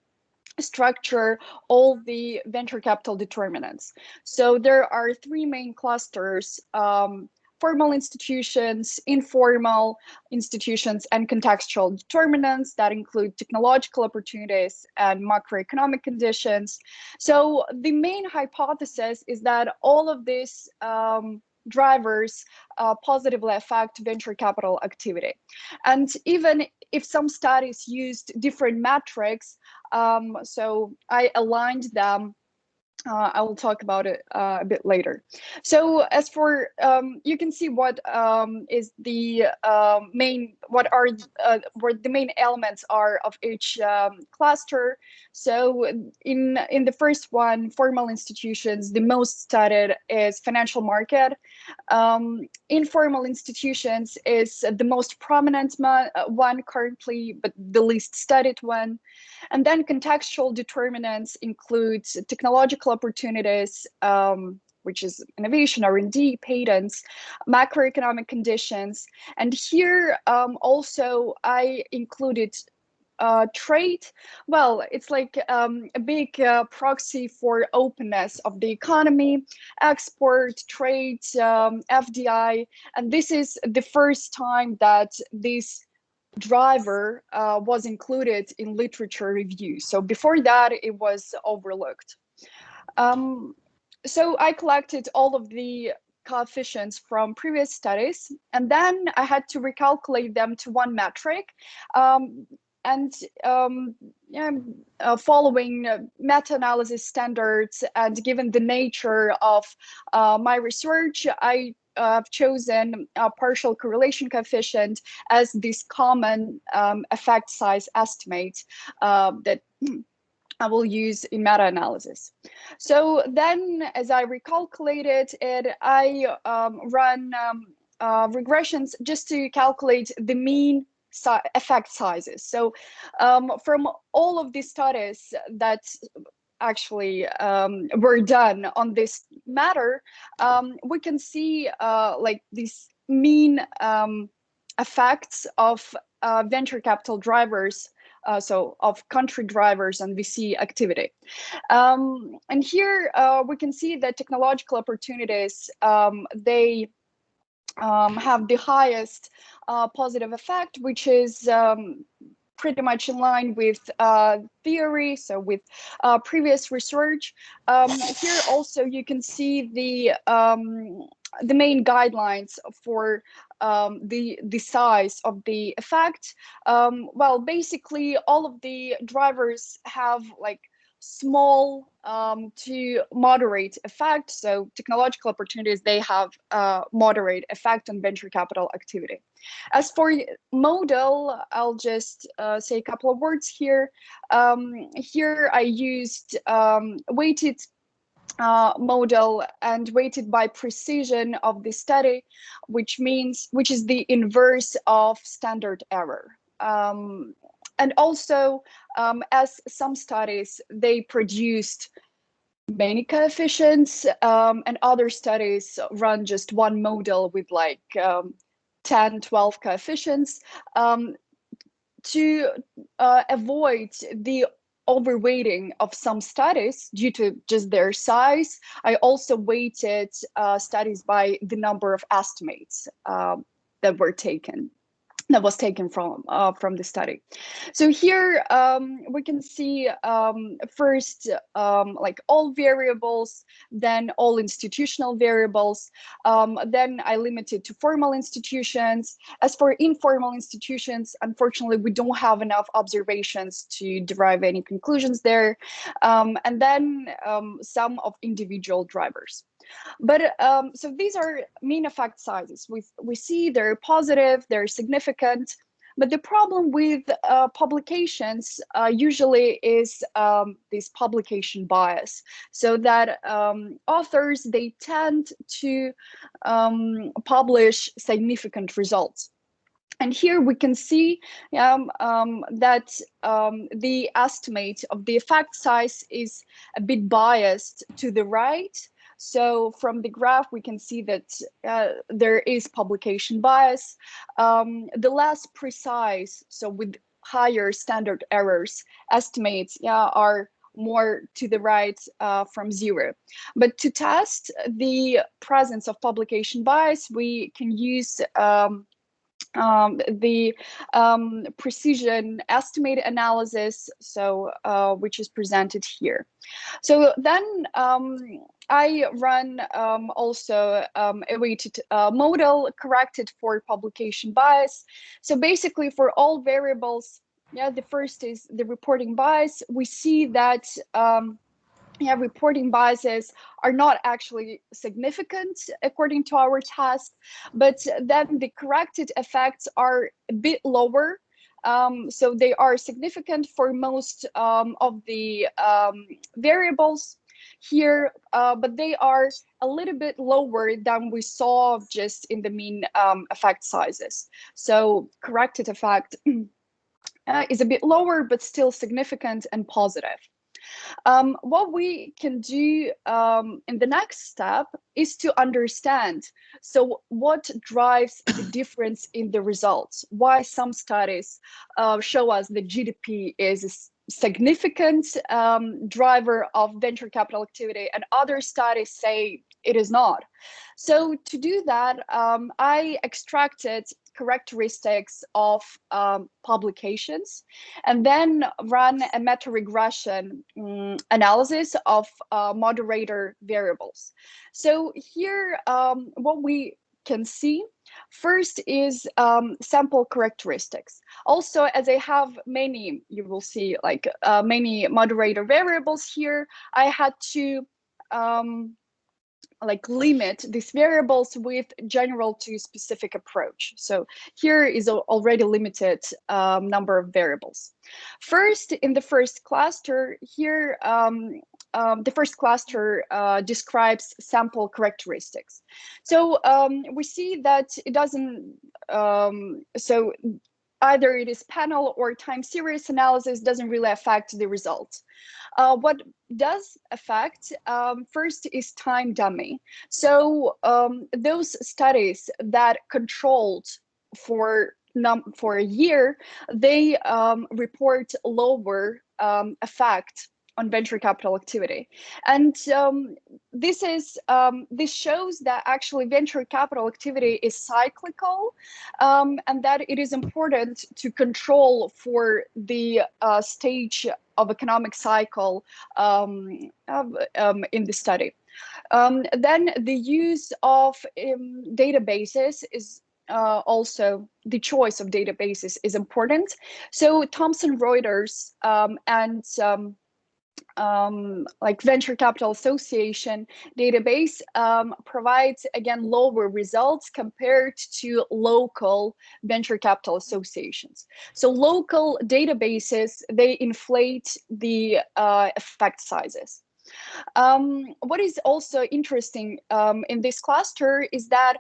structure all the venture capital determinants. So there are three main clusters: formal institutions, informal institutions, and contextual determinants that include technological opportunities and macroeconomic conditions. So the main hypothesis is that all of these drivers positively affect venture capital activity. And even if some studies used different metrics, so I aligned them. I will talk about it a bit later. So as for, you can see what is the what the main elements are of each cluster. So in the first one, formal institutions, the most studied is financial market. Informal institutions is the most prominent one currently, but the least studied one. And then contextual determinants include technological opportunities, which is innovation, R&D, patents, macroeconomic conditions. And here also I included trade. Well, it's like a big proxy for openness of the economy, export, trade, FDI. And this is the first time that this driver was included in literature review. So before that, it was overlooked. So I collected all of the coefficients from previous studies, and then I had to recalculate them to one metric. Following meta-analysis standards, and given the nature of my research, I've chosen a partial correlation coefficient as this common effect size estimate that I will use in meta-analysis. So then, as I recalculated it, I run regressions just to calculate the mean effect sizes. So from all of these studies that actually were done on this matter, we can see like these mean effects of venture capital drivers, so of country drivers and VC activity. And here we can see that technological opportunities, they have the highest positive effect, which is pretty much in line with theory, so with previous research. Here also you can see the main guidelines for the size of the effect. Well, basically all of the drivers have like small to moderate effect. So technological opportunities, they have moderate effect on venture capital activity. As for model, I'll just say a couple of words here. Here I used weighted model and weighted by precision of the study, which is the inverse of standard error. And also, as some studies, they produced many coefficients, and other studies run just one model with like 10, 12 coefficients. To avoid the overweighting of some studies due to just their size, I also weighted studies by the number of estimates that was taken from the study. So here we can see first like all variables, then all institutional variables. Then I limited to formal institutions. As for informal institutions, unfortunately, we don't have enough observations to derive any conclusions there. And then some of individual drivers. But so these are mean effect sizes. We see they're positive, they're significant, but the problem with publications usually is this publication bias. So that authors, they tend to publish significant results. And here we can see that the estimate of the effect size is a bit biased to the right. So from the graph, we can see that there is publication bias. The less precise, so with higher standard errors, estimates are more to the right from 0. But to test the presence of publication bias, we can use the precision estimate analysis, so which is presented here. So then I run also a weighted model corrected for publication bias. So basically for all variables, the first is the reporting bias. We see that reporting biases are not actually significant according to our test, but then the corrected effects are a bit lower. So they are significant for most of the variables here, but they are a little bit lower than we saw just in the mean effect sizes. So corrected effect is a bit lower, but still significant and positive. What we can do in the next step is to understand, so what drives the difference in the results? Why some studies show us that GDP is a significant driver of venture capital activity and other studies say it is not. So to do that, I extracted characteristics of publications and then run a meta-regression analysis of moderator variables. So here what we can see first is sample characteristics. Also, as I have many, you will see like many moderator variables here, I had to like limit these variables with general to specific approach. So here is already limited number of variables. First, in the first cluster here, the first cluster describes sample characteristics. So we see that it doesn't, so either it is panel or time series analysis doesn't really affect the results. What does affect first is time dummy. So those studies that controlled for a year, they report lower effect on venture capital activity. And this shows that actually venture capital activity is cyclical, and that it is important to control for the stage of economic cycle in the study. Then the use of databases is also, the choice of databases is important. So Thomson Reuters and like Venture Capital Association database provides, again, lower results compared to local venture capital associations. So local databases, they inflate the effect sizes. What is also interesting in this cluster is that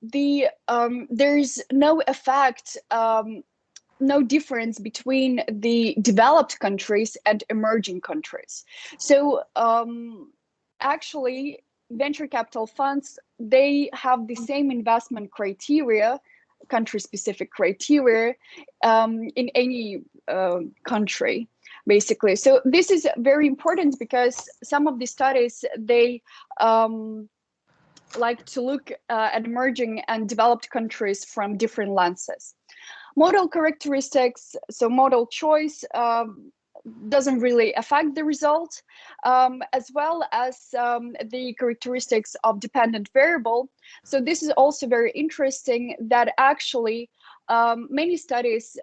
there's no effect, no difference between the developed countries and emerging countries. So actually, venture capital funds, they have the same investment criteria, country-specific criteria, in any country, basically. So this is very important because some of the studies, they like to look at emerging and developed countries from different lenses. Model characteristics, so model choice doesn't really affect the result, as well as the characteristics of dependent variable. So this is also very interesting that actually many studies,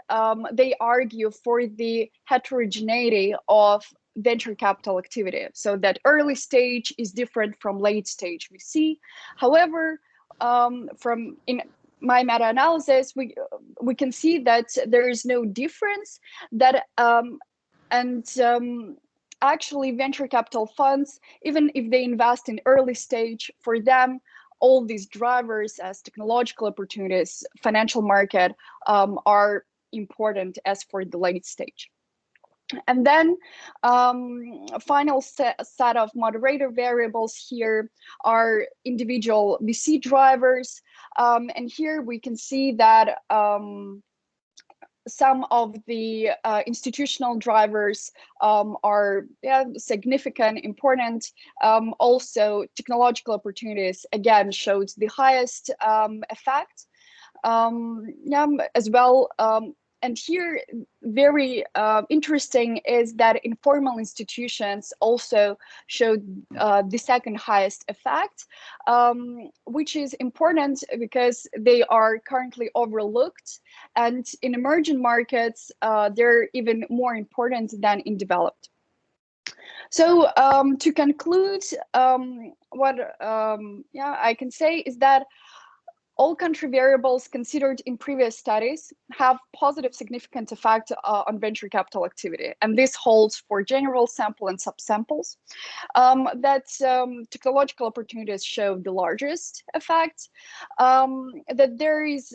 they argue for the heterogeneity of venture capital activity, so that early stage is different from late stage we see. However, in my meta-analysis, we can see that there is no difference, that actually venture capital funds, even if they invest in early stage, for them all these drivers as technological opportunities, financial market, are important as for the late stage. And then final set of moderator variables here are individual VC drivers. And here we can see that some of the institutional drivers are significant, important. Also, technological opportunities, again, showed the highest effect as well. And here, very interesting is that informal institutions also showed the second highest effect, which is important because they are currently overlooked. And in emerging markets, they're even more important than in developed. So to conclude, what I can say is that all country variables considered in previous studies have positive significant effect on venture capital activity. And this holds for general sample and subsamples. That technological opportunities show the largest effect, that there is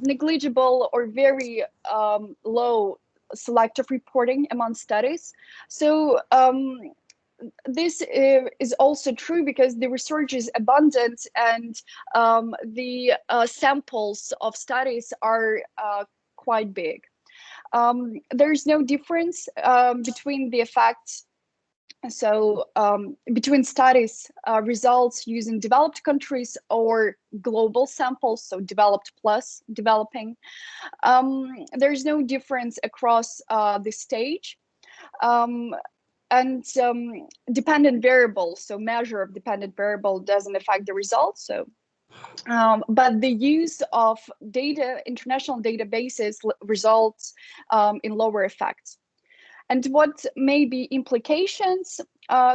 negligible or very low selective reporting among studies. So this is also true because the research is abundant and the samples of studies are quite big. There's no difference between the effects. So between studies results using developed countries or global samples, so developed plus developing. There's no difference across the stage. And dependent variables, so measure of dependent variable doesn't affect the results. So, but the use of data, international databases results in lower effects. And what may be implications?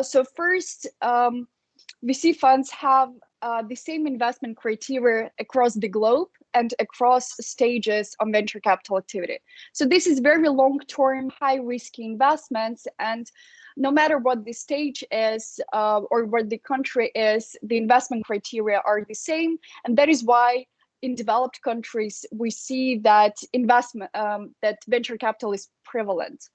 So first, VC funds have the same investment criteria across the globe and across stages of venture capital activity. So this is very long-term, high-risky investments, and no matter what the stage is or what the country is, the investment criteria are the same, and that is why in developed countries we see that investment, that venture capital is prevalent.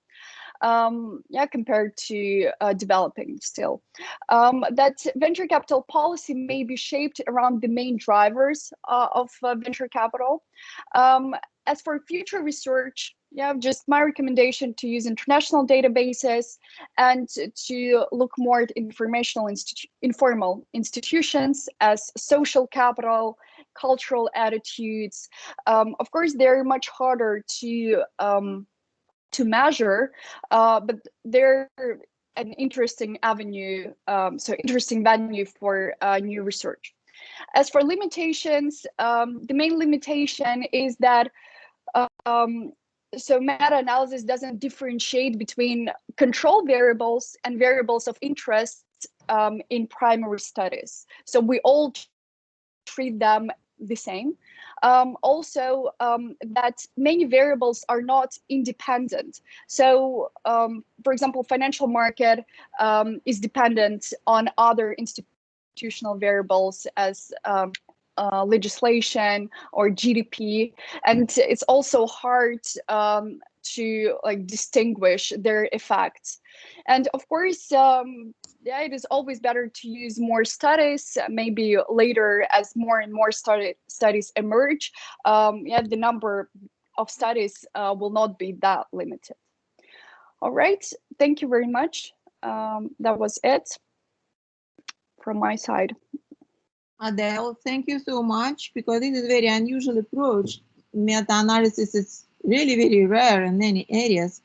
yeah, compared to developing still. That venture capital policy may be shaped around the main drivers of venture capital. As for future research, yeah, just my recommendation to use international databases and to look more at informal institutions as social capital, cultural attitudes. Of course, they're much harder to measure, but they're an interesting avenue, so interesting venue for new research. As for limitations, the main limitation is that so meta-analysis doesn't differentiate between control variables and variables of interest in primary studies. So we all treat them the same. Also, that many variables are not independent. So, for example, financial market is dependent on other institutional variables as legislation or GDP, and it's also hard to like distinguish their effects. And of course, yeah, it is always better to use more studies. Maybe later, as more and more studies emerge, yeah, the number of studies will not be that limited. All right, thank you very much. That was it from my side. Adele, thank you so much, because this is a very unusual approach. Meta-analysis is really very rare in many areas.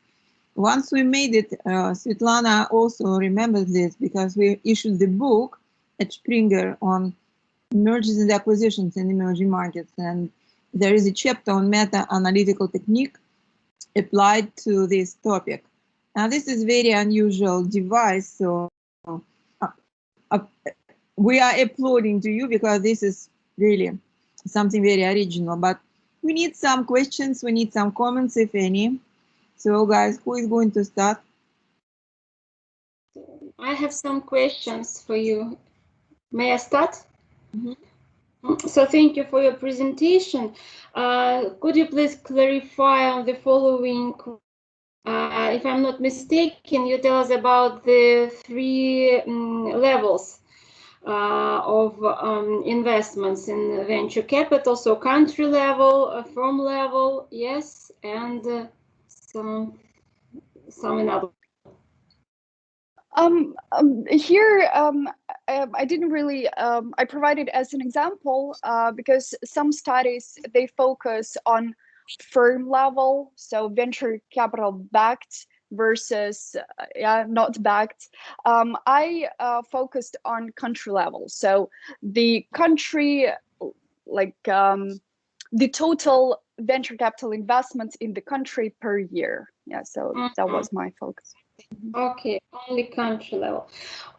Once we made it, Svetlana also remembers this, because we issued the book at Springer on mergers and acquisitions in emerging markets, and there is a chapter on meta-analytical technique applied to this topic. Now, this is very unusual device, so we are applauding to you, because this is really something very original. But we need some questions, we need some comments, if any. So guys, who is going to start? I have some questions for you. May I start? Mm-hmm. So thank you for your presentation. Could you please clarify on the following? If I'm not mistaken, you tell us about the three levels of investments in venture capital. So country level, firm level, yes, and some another. Here, I didn't really, I provided as an example because some studies, they focus on firm level, so venture capital backed versus not backed. I focused on country level, so the country, like the total venture capital investments in the country per year. Yeah, so that was my focus. Okay, only country level.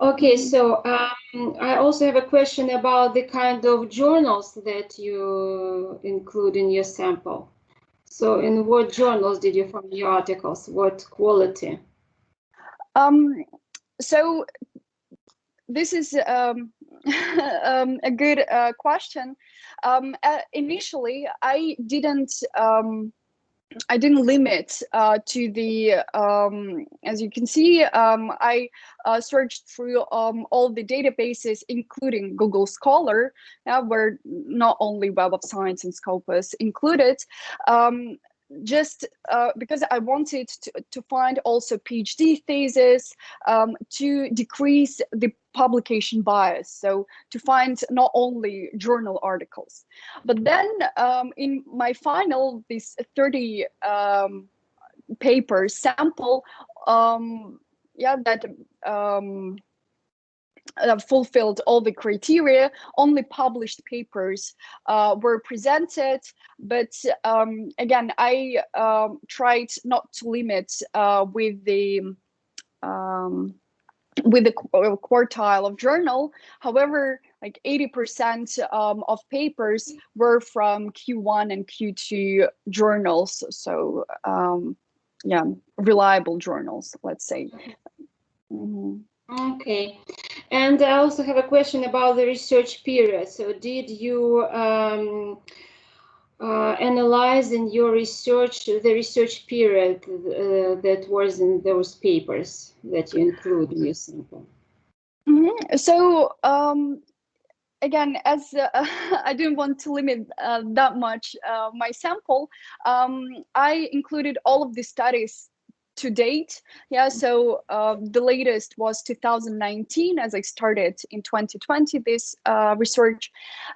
Okay, so I also have a question about the kind of journals that you include in your sample. So in what journals did you find your articles? What quality? So this is a good question. Initially, I didn't limit to the, as you can see, I searched through all the databases, including Google Scholar, where not only Web of Science and Scopus included, just because I wanted to find also PhD thesis to decrease the publication bias, so to find not only journal articles. But then in my final, this 30 paper sample, that fulfilled all the criteria, only published papers were presented. But again, I tried not to limit with the quartile of journal. However, like 80% of papers were from Q1 and Q2 journals. So yeah, reliable journals, let's say. Okay, and I also have a question about the research period. So did you analyze in your research the research period that was in those papers that you include in your sample? So again, as I didn't want to limit that much my sample, I included all of the studies to date. Yeah, so the latest was 2019, as I started in 2020 this research,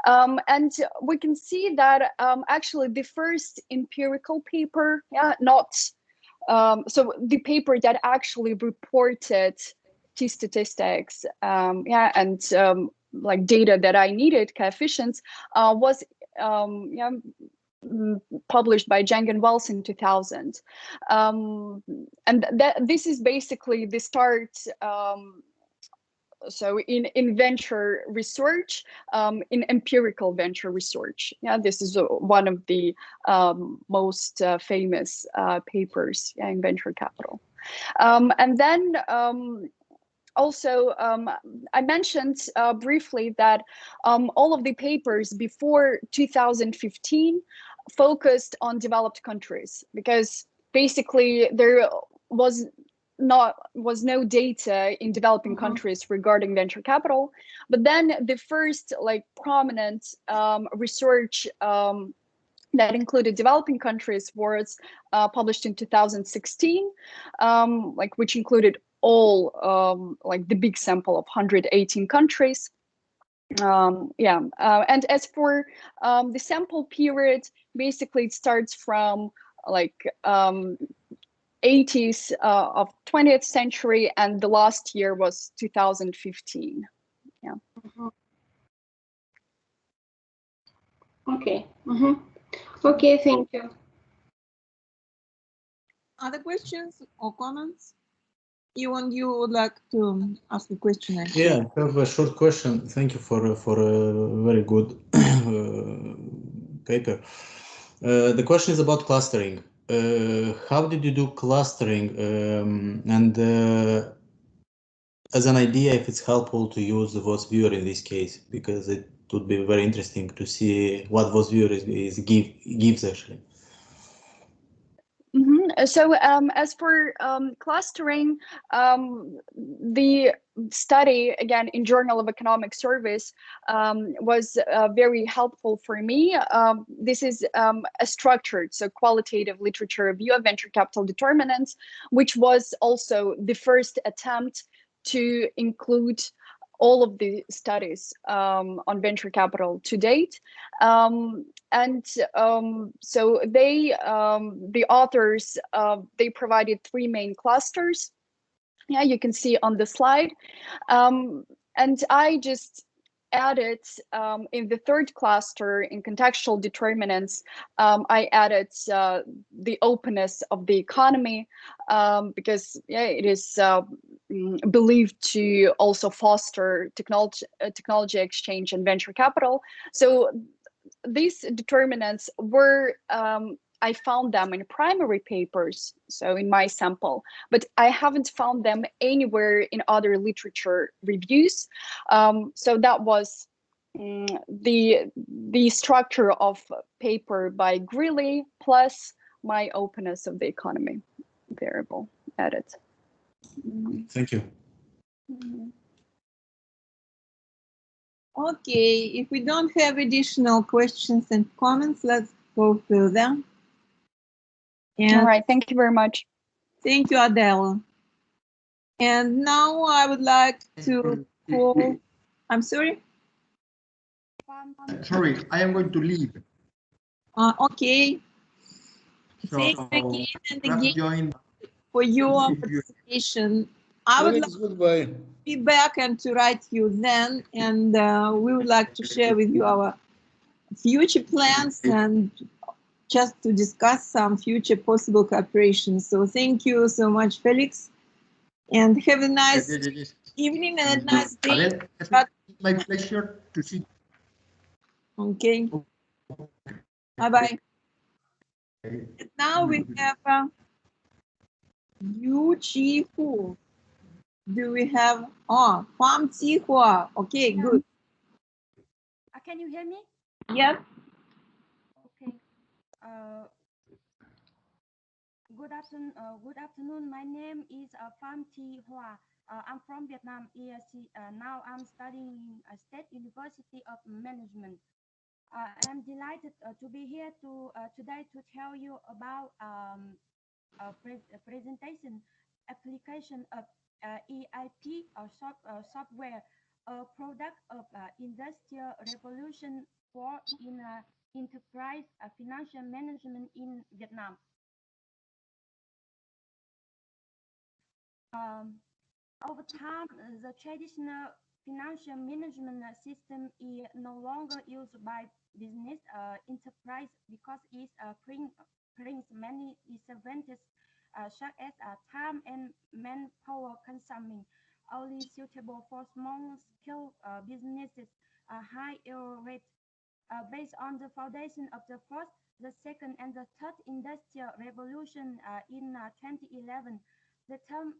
and we can see that actually the first empirical paper, yeah, not so the paper that actually reported T statistics, yeah, and like data that I needed, coefficients, was yeah, published by Zhang and Wells in 2000, and this is basically the start. So in venture research, in empirical venture research, yeah, this is one of the most famous papers, yeah, in venture capital, and then. Also, I mentioned briefly that all of the papers before 2015 focused on developed countries, because basically there was no data in developing countries regarding venture capital. But then the first like prominent research that included developing countries was published in 2016, like which included all like the big sample of 118 countries. Yeah, and as for the sample period, basically it starts from like 80s of 20th century, and the last year was 2015. Yeah. Okay. Okay, thank you. Other questions or comments? Ivan, you would like to ask a question? Yeah, I have a short question. Thank you for a very good paper. The question is about clustering. How did you do clustering? And as an idea, if it's helpful to use the voice viewer in this case, because it would be very interesting to see what voice viewer gives actually. So as for clustering, the study, again, in Journal of Economic Service was very helpful for me. This is a structured, so qualitative literature review of venture capital determinants, which was also the first attempt to include all of the studies on venture capital to date. So they, the authors, they provided three main clusters. Yeah, you can see on the slide. And I just added in the third cluster, in contextual determinants, I added the openness of the economy, because yeah, it is believed to also foster technology exchange and venture capital. So these determinants were, I found them in primary papers, so in my sample, but I haven't found them anywhere in other literature reviews. So that was the structure of paper by Greeley plus my openness of the economy variable added. Thank you. Okay, if we don't have additional questions and comments, let's go through them. And all right, thank you very much. Thank you, Adele. And now I would like to call, I'm sorry? Sorry, I am going to leave. Okay. So, Thanks again and again join for your participation. I would like to be back and to write you then, and we would like to share with you our future plans and just to discuss some future possible cooperation. So thank you so much, Felix, and have a nice evening and a nice day. It's my pleasure to see you. Okay. Bye-bye. And now we have Yu Chi Hu. Do we have, oh, Huang Qihua. Okay, good. Can you hear me? Yep. Okay. Good afternoon. My name is Pham Thi Hoa. I'm from Vietnam. Now I'm studying at State University of Management. I'm delighted to be here today to tell you about a presentation application of EIP or software, a product of Industrial Revolution 4 in enterprise financial management in Vietnam. Over time, the traditional financial management system is no longer used by business enterprise because it brings many disadvantages such as time and manpower consuming, only suitable for small-scale businesses, high error rate. Based on the foundation of the first, the second, and the third industrial revolution in 2011, the term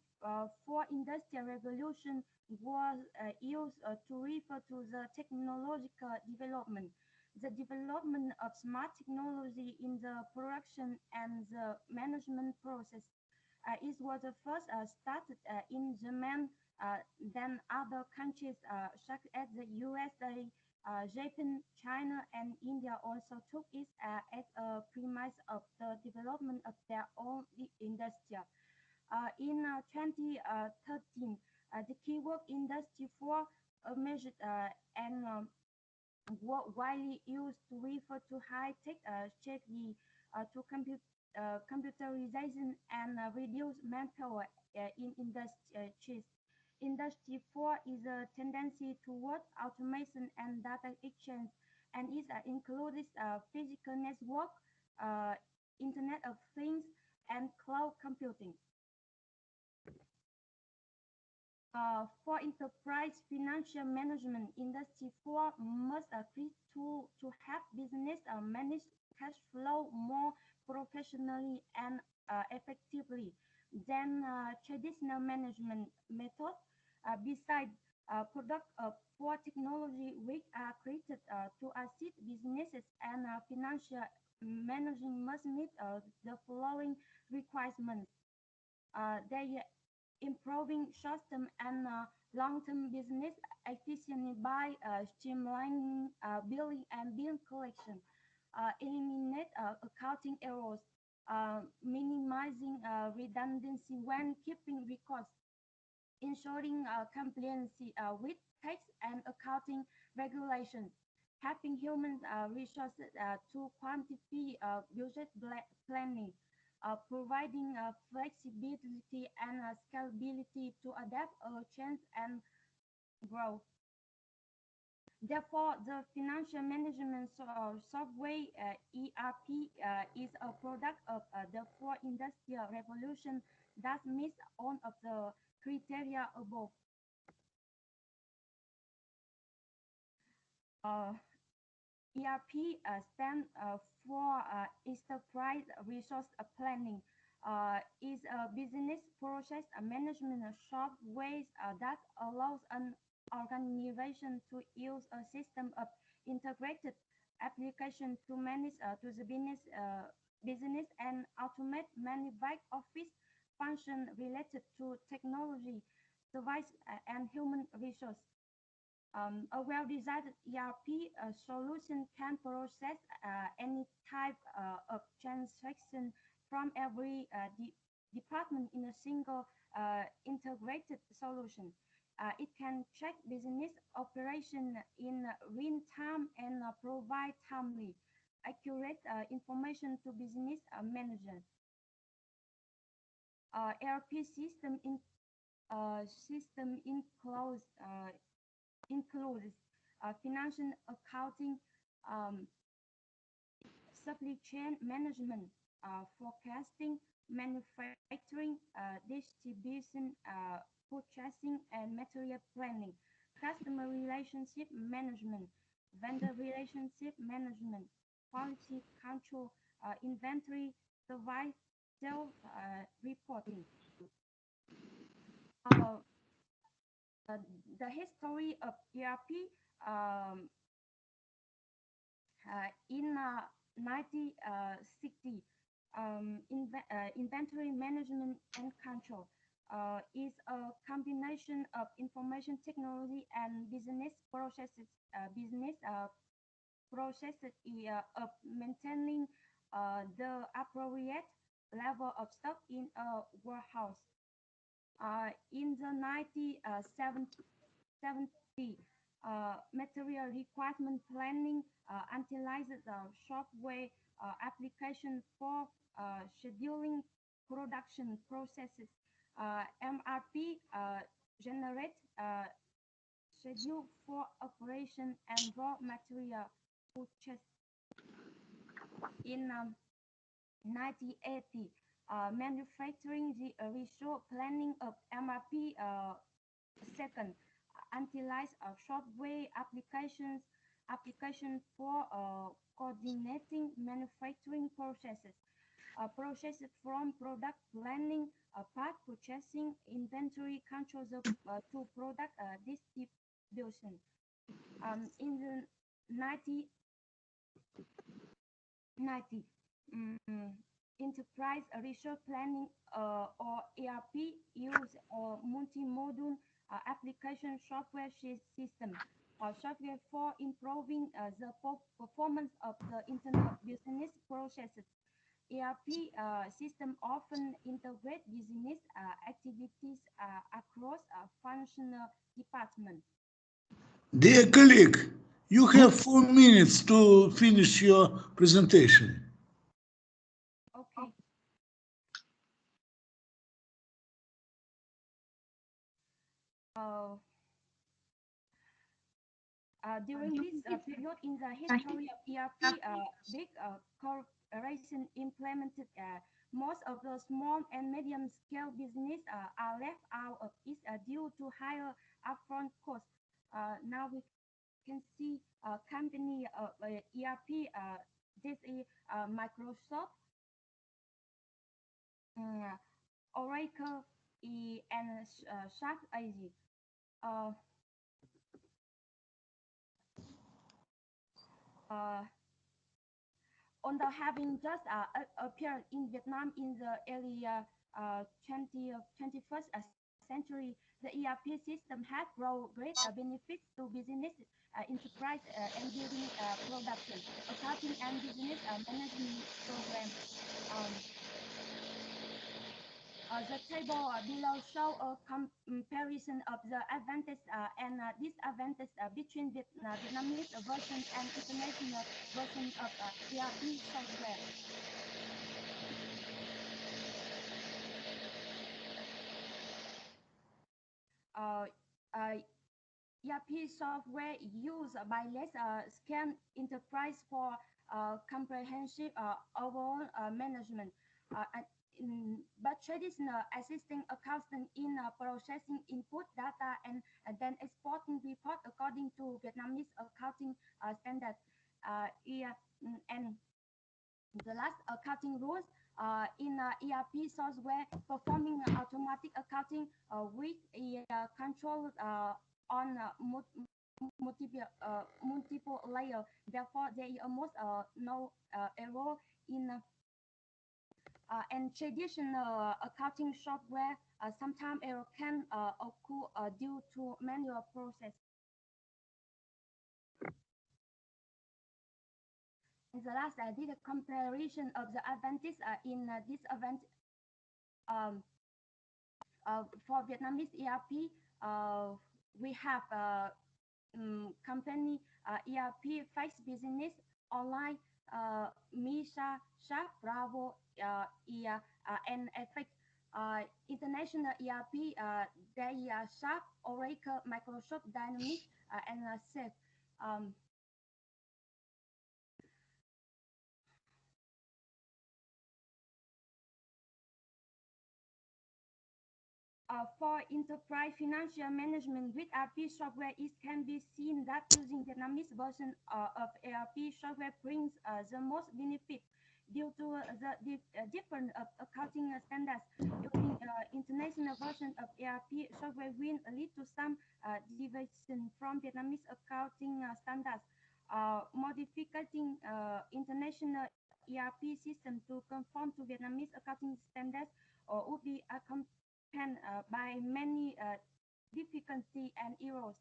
for industrial revolution was used to refer to the technological development. The development of smart technology in the production and the management process. It was the first started in Japan, then other countries such as the USA, Japan, China, and India also took it as a premise of the development of their own industry. In 2013, the keyword Industry 4 measured and widely used to refer to high-tech strategy to computerization and reduce manpower in industries. Industry 4 is a tendency toward automation and data exchange, and it includes physical network, Internet of Things, and cloud computing. For enterprise financial management, Industry 4 must create tools to help business manage cash flow more professionally and effectively than traditional management methods. Besides, products for technology which are created to assist businesses and financial managing must meet the following requirements. They improving short-term and long-term business efficiency by streamlining billing and bill collection, eliminate accounting errors, minimizing redundancy when keeping records, ensuring compliance with tax and accounting regulations, having human resources to quantify budget planning, providing flexibility and scalability to adapt change and growth. Therefore, the financial management software ERP is a product of the fourth industrial revolution that meets all of the criteria above. ERP stands for Enterprise Resource Planning. Is a business process management software that allows an organization to use a system of integrated application to manage to the business and automate many back office functions related to technology, device, and human resource. A well-designed ERP solution can process any type of transaction from every department in a single integrated solution. It can track business operation in real time and provide timely, accurate information to business managers. ERP system includes financial accounting, supply chain management, forecasting, manufacturing, distribution, purchasing, and material planning, customer relationship management, vendor relationship management, quality control, inventory, service, sales reporting. The history of ERP in 9060. Inventory management and control is a combination of information technology and business processes. Of maintaining the appropriate level of stock in a warehouse. In the 1970, material requirement planning analyzes software application for scheduling production processes. MRP generate schedule for operation and raw material purchase. In 1980, manufacturing the resource planning of MRP second analyze software application for coordinating manufacturing processes. Processes from product planning, part purchasing, inventory controls to product distribution. In the 1990, enterprise resource planning or ERP use multi-module application software system software for improving the performance of the internal business processes. ERP system often integrate business activities across functional departments. Dear colleague, you have 4 minutes to finish your presentation. Okay. During this period in the history of ERP, big corporations implemented most of the small and medium-scale business are left out of it due to higher upfront costs. Now we can see company ERP. This is Microsoft, Oracle, and SAP AG. Although having just appeared in Vietnam in the early 21st century, the ERP system has brought great benefits to business, enterprise, and building production, accounting, and business management programs. The table below shows a comparison of the advantages and disadvantages between Vietnamese version and international version of ERP software. ERP software used by less scale enterprise for comprehensive overall management. But traditional assisting accountant in processing input data and then exporting report according to Vietnamese accounting standards. And the last accounting rules in ERP software performing automatic accounting with a control on multiple layers. Therefore, there is almost no error in and traditional accounting software. Sometimes error can occur due to manual process. In the last, I did a comparison of the advantage in this event. For Vietnamese ERP, we have company ERP face business online, Misa, Sharp, Bravo, and Effect. International ERP, they are Sharp, Oracle, Microsoft Dynamics, and SAP. For enterprise financial management with ERP software, it can be seen that using Vietnamese version of ERP software brings the most benefit due to the different accounting standards. Using international version of ERP software will lead to some deviation from Vietnamese accounting standards. modifying international ERP system to conform to Vietnamese accounting standards would be accompanied by many difficulties and errors.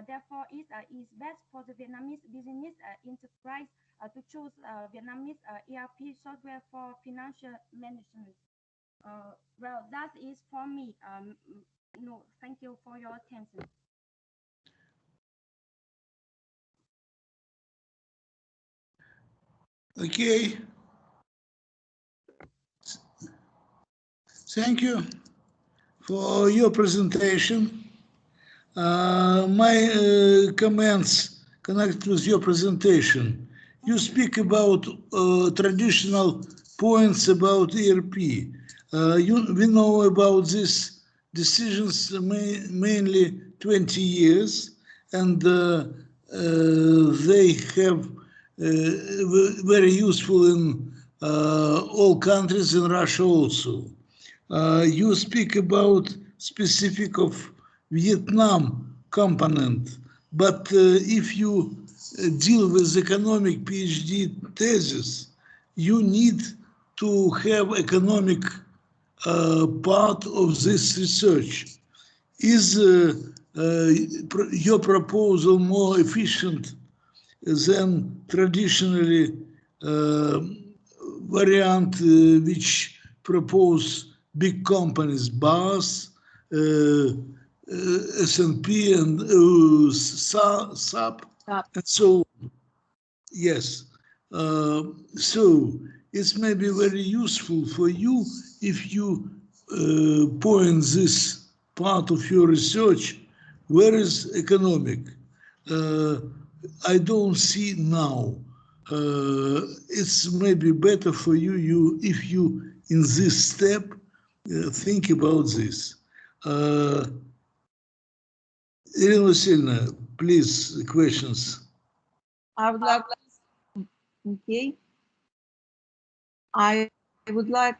Therefore, it is best for the Vietnamese business enterprise to choose Vietnamese ERP software for financial management. Well, that is for me. No, thank you for your attention. Okay. Thank you for your presentation. My comments connected with your presentation. You speak about traditional points about ERP. We know about these decisions mainly 20 years, and they have very useful in all countries, in Russia also. You speak about specific of Vietnam component, but if you deal with economic PhD thesis, you need to have economic part of this research. Is your proposal more efficient than traditionally variant which propose big companies, BAS, S&P and SAP, and so on? Yes. So it may be very useful for you if you point this part of your research, where is economic? I don't see now. It's maybe better for you if you in this step think about this. Irina Vasilevna, please, questions. I would like, okay. I would like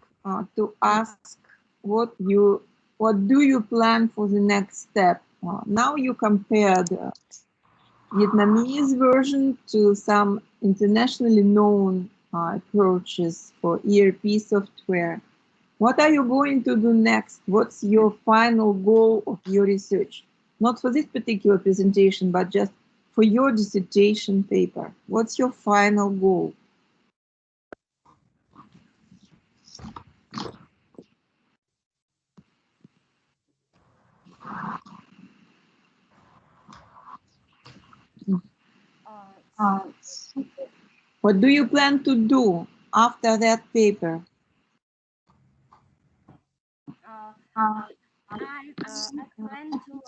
to ask what do you plan for the next step? Now you compared Vietnamese version to some internationally known approaches for ERP software. What are you going to do next? What's your final goal of your research? Not for this particular presentation, but just for your dissertation paper. What's your final goal? What do you plan to do after that paper? I plan to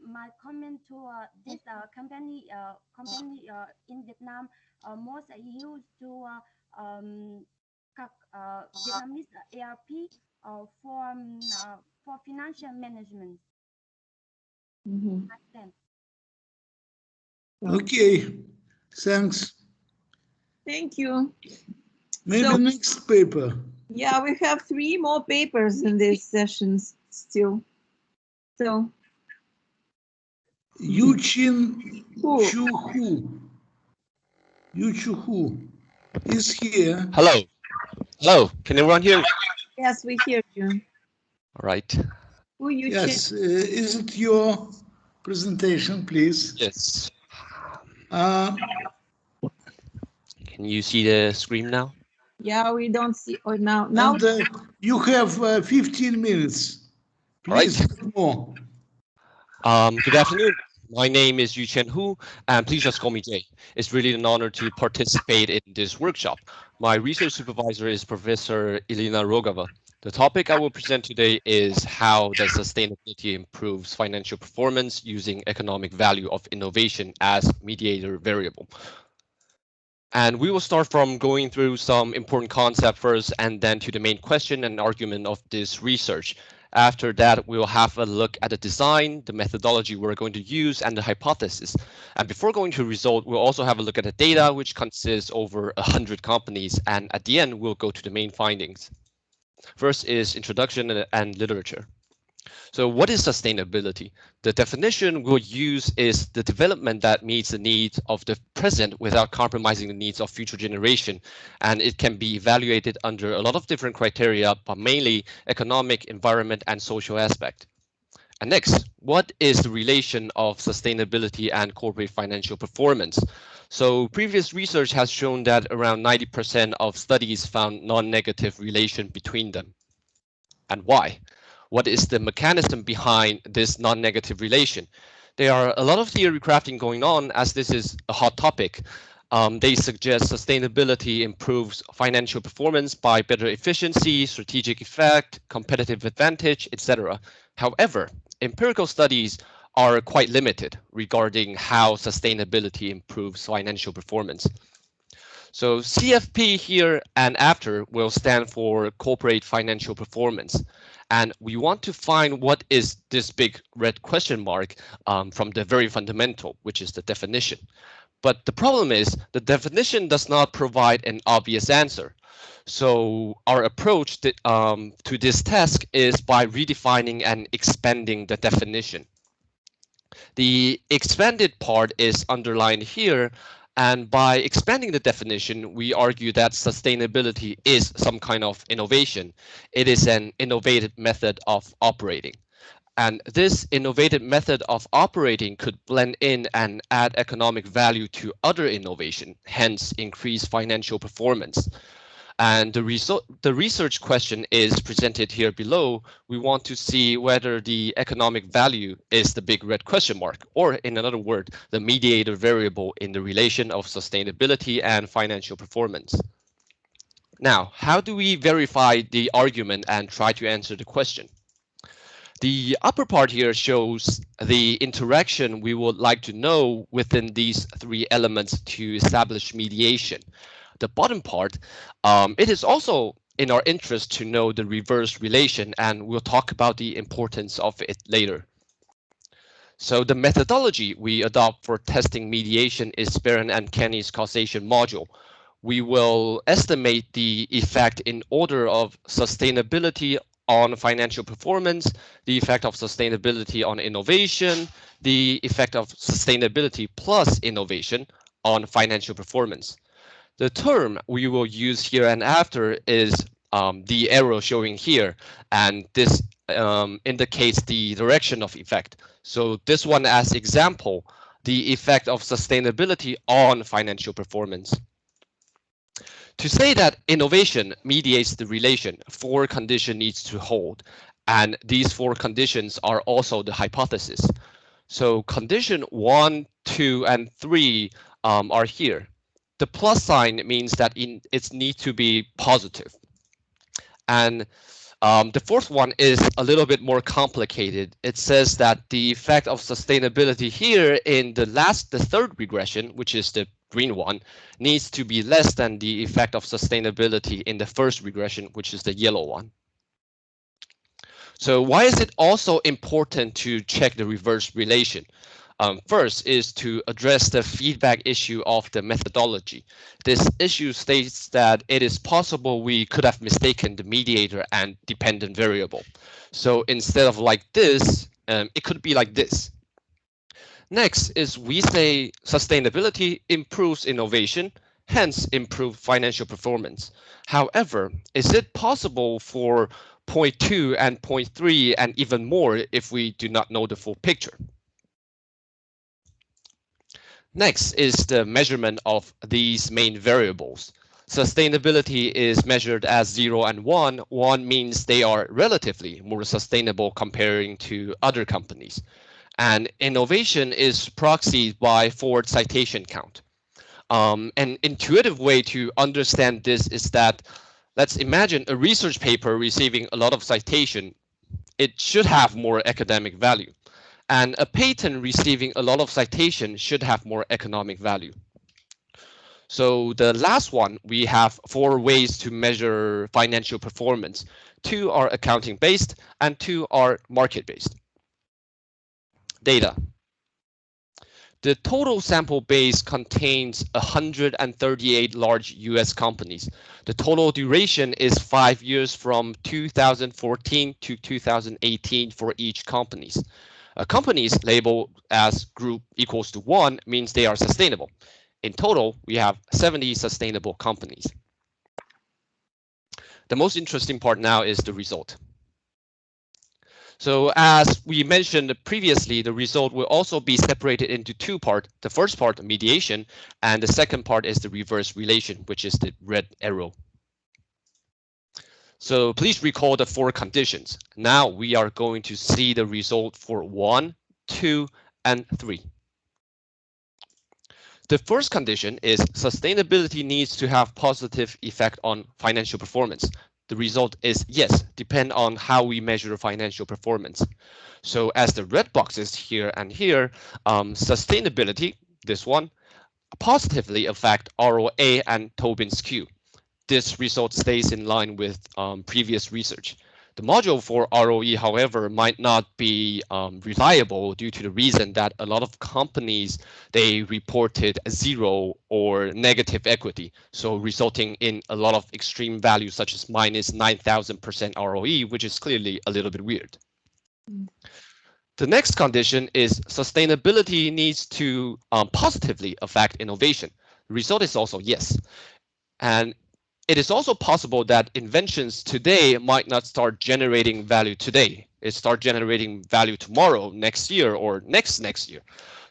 my comment to this company in Vietnam most used to Vietnamese ERP for financial management. Okay, thanks. Thank you. Maybe So, next paper. Yeah, we have 3 more papers in these sessions still. So, Yuchin Chu is here. Hello. Hello. Can everyone hear me? Yes, we hear you. All right. Who you? Yes. Is it your presentation, please? Yes. Can you see the screen now? Yeah, we don't see. Or now. And you have 15 minutes. Please, right. more. Good afternoon. My name is Yu Chen Hu, and please just call me Jay. It's really an honor to participate in this workshop. My research supervisor is Professor Elena Rogova. The topic I will present today is how does sustainability improves financial performance using economic value of innovation as mediator variable. And we will start from going through some important concept first and then to the main question and argument of this research. After that, we'll have a look at the design, the methodology we're going to use, and the hypothesis. And before going to the result, we'll also have a look at the data, which consists over 100 companies. And at the end, we'll go to the main findings. First is introduction and literature. So what is sustainability? The definition we'll use is the development that meets the needs of the present without compromising the needs of future generation. And it can be evaluated under a lot of different criteria, but mainly economic, environment, and social aspect. And next, what is the relation of sustainability and corporate financial performance? So previous research has shown that around 90% of studies found non-negative relation between them. And why? What is the mechanism behind this non-negative relation? There are a lot of theory crafting going on as this is a hot topic. They suggest sustainability improves financial performance by better efficiency, strategic effect, competitive advantage, etc. However, empirical studies are quite limited regarding how sustainability improves financial performance. So CFP here and after will stand for corporate financial performance. And we want to find what is this big red question mark from the very fundamental, which is the definition. But the problem is the definition does not provide an obvious answer. So our approach to this task is by redefining and expanding the definition. The expanded part is underlined here. And by expanding the definition, we argue that sustainability is some kind of innovation. It is an innovative method of operating. And this innovative method of operating could blend in and add economic value to other innovation, hence increase financial performance. And the research question is presented here below. We want to see whether the economic value is the big red question mark, or in another word, the mediator variable in the relation of sustainability and financial performance. Now, how do we verify the argument and try to answer the question? The upper part here shows the interaction we would like to know within these three elements to establish mediation. The bottom part, it is also in our interest to know the reverse relation, and we'll talk about the importance of it later. So the methodology we adopt for testing mediation is Barron and Kenny's causation module. We will estimate the effect in order of sustainability on financial performance, the effect of sustainability on innovation, the effect of sustainability plus innovation on financial performance. The term we will use here and after is the arrow showing here, and this indicates the direction of effect. So this one as example, the effect of sustainability on financial performance. To say that innovation mediates the relation, 4 conditions needs to hold, and these 4 conditions are also the hypothesis. So condition 1, 2, and 3 are here. The plus sign means that it needs to be positive. And the fourth one is a little bit more complicated. It says that the effect of sustainability here in the third regression, which is the green one, needs to be less than the effect of sustainability in the first regression, which is the yellow one. So why is it also important to check the reverse relation? First is to address the feedback issue of the methodology. This issue states that it is possible we could have mistaken the mediator and dependent variable. So instead of like this, it could be like this. Next is we say sustainability improves innovation, hence improve financial performance. However, is it possible for 0.2 and 0.3 and even more if we do not know the full picture? Next is the measurement of these main variables. Sustainability is measured as 0 and 1. 1 means they are relatively more sustainable comparing to other companies. And innovation is proxied by forward citation count. An intuitive way to understand this is that let's imagine a research paper receiving a lot of citation. It should have more academic value. And a patent receiving a lot of citation should have more economic value. So the last one, we have 4 ways to measure financial performance. 2 are accounting based and 2 are market based. Data. The total sample base contains 138 large US companies. The total duration is 5 years from 2014 to 2018 for each companies. Companies labeled as group equals to 1 means they are sustainable. In total, we have 70 sustainable companies. The most interesting part now is the result. So as we mentioned previously, the result will also be separated into two parts. The first part, mediation, and the second part is the reverse relation, which is the red arrow. So please recall the 4 conditions. Now we are going to see the result for 1, 2, and 3. The first condition is sustainability needs to have positive effect on financial performance. The result is yes, depend on how we measure financial performance. So as the red boxes here and here, sustainability, this one, positively affect ROA and Tobin's Q. This result stays in line with previous research. The module for ROE, however, might not be reliable due to the reason that a lot of companies, they reported 0 or negative equity, so resulting in a lot of extreme values such as minus 9,000% ROE, which is clearly a little bit weird. The next condition is sustainability needs to positively affect innovation. The result is also yes. And it is also possible that inventions today might not start generating value today. It start generating value tomorrow, next year, or next year.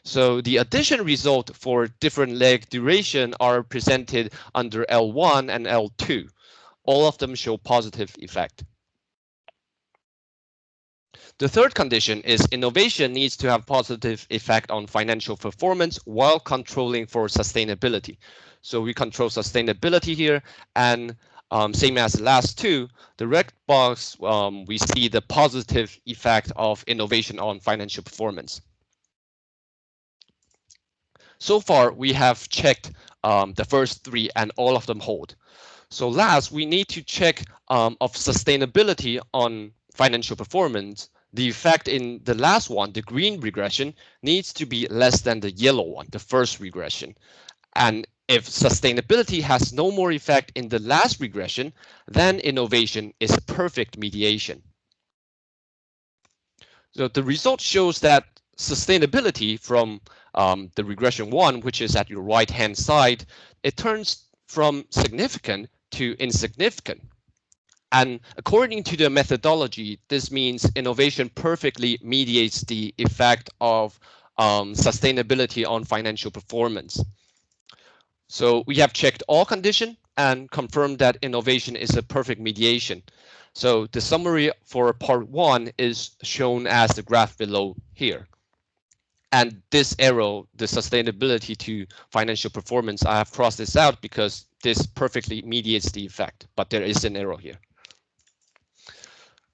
So the addition result for different leg duration are presented under L1 and L2. All of them show positive effect. The third condition is innovation needs to have positive effect on financial performance while controlling for sustainability. So we control sustainability here, and same as the last two, the red box, we see the positive effect of innovation on financial performance. So far, we have checked the first 3 and all of them hold. So last, we need to check of sustainability on financial performance. The effect in the last one, the green regression, needs to be less than the yellow one, the first regression. And if sustainability has no more effect in the last regression, then innovation is a perfect mediation. So the result shows that sustainability from the regression 1, which is at your right-hand side, it turns from significant to insignificant. And according to the methodology, this means innovation perfectly mediates the effect of sustainability on financial performance. So we have checked all conditions and confirmed that innovation is a perfect mediation. So the summary for part 1 is shown as the graph below here. And this arrow, the sustainability to financial performance, I have crossed this out because this perfectly mediates the effect, but there is an arrow here.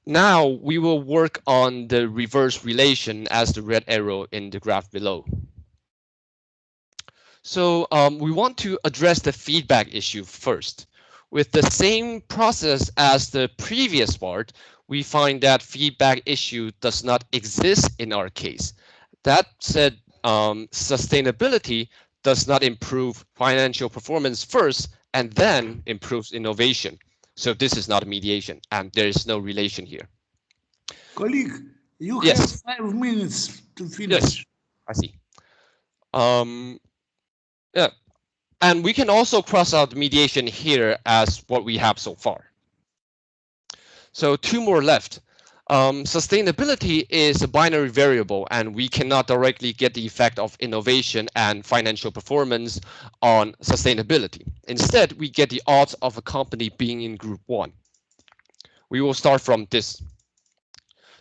Now we will work on the reverse relation as the red arrow in the graph below. So we want to address the feedback issue first. With the same process as the previous part, we find that feedback issue does not exist in our case. That said, sustainability does not improve financial performance first and then improves innovation. So this is not a mediation and there is no relation here. Colleague, you Yes. have 5 minutes to finish. Yes, I see. Yeah, and we can also cross out mediation here as what we have so far. So 2 more left. Sustainability is a binary variable, and we cannot directly get the effect of innovation and financial performance on sustainability. Instead, we get the odds of a company being in group 1. We will start from this.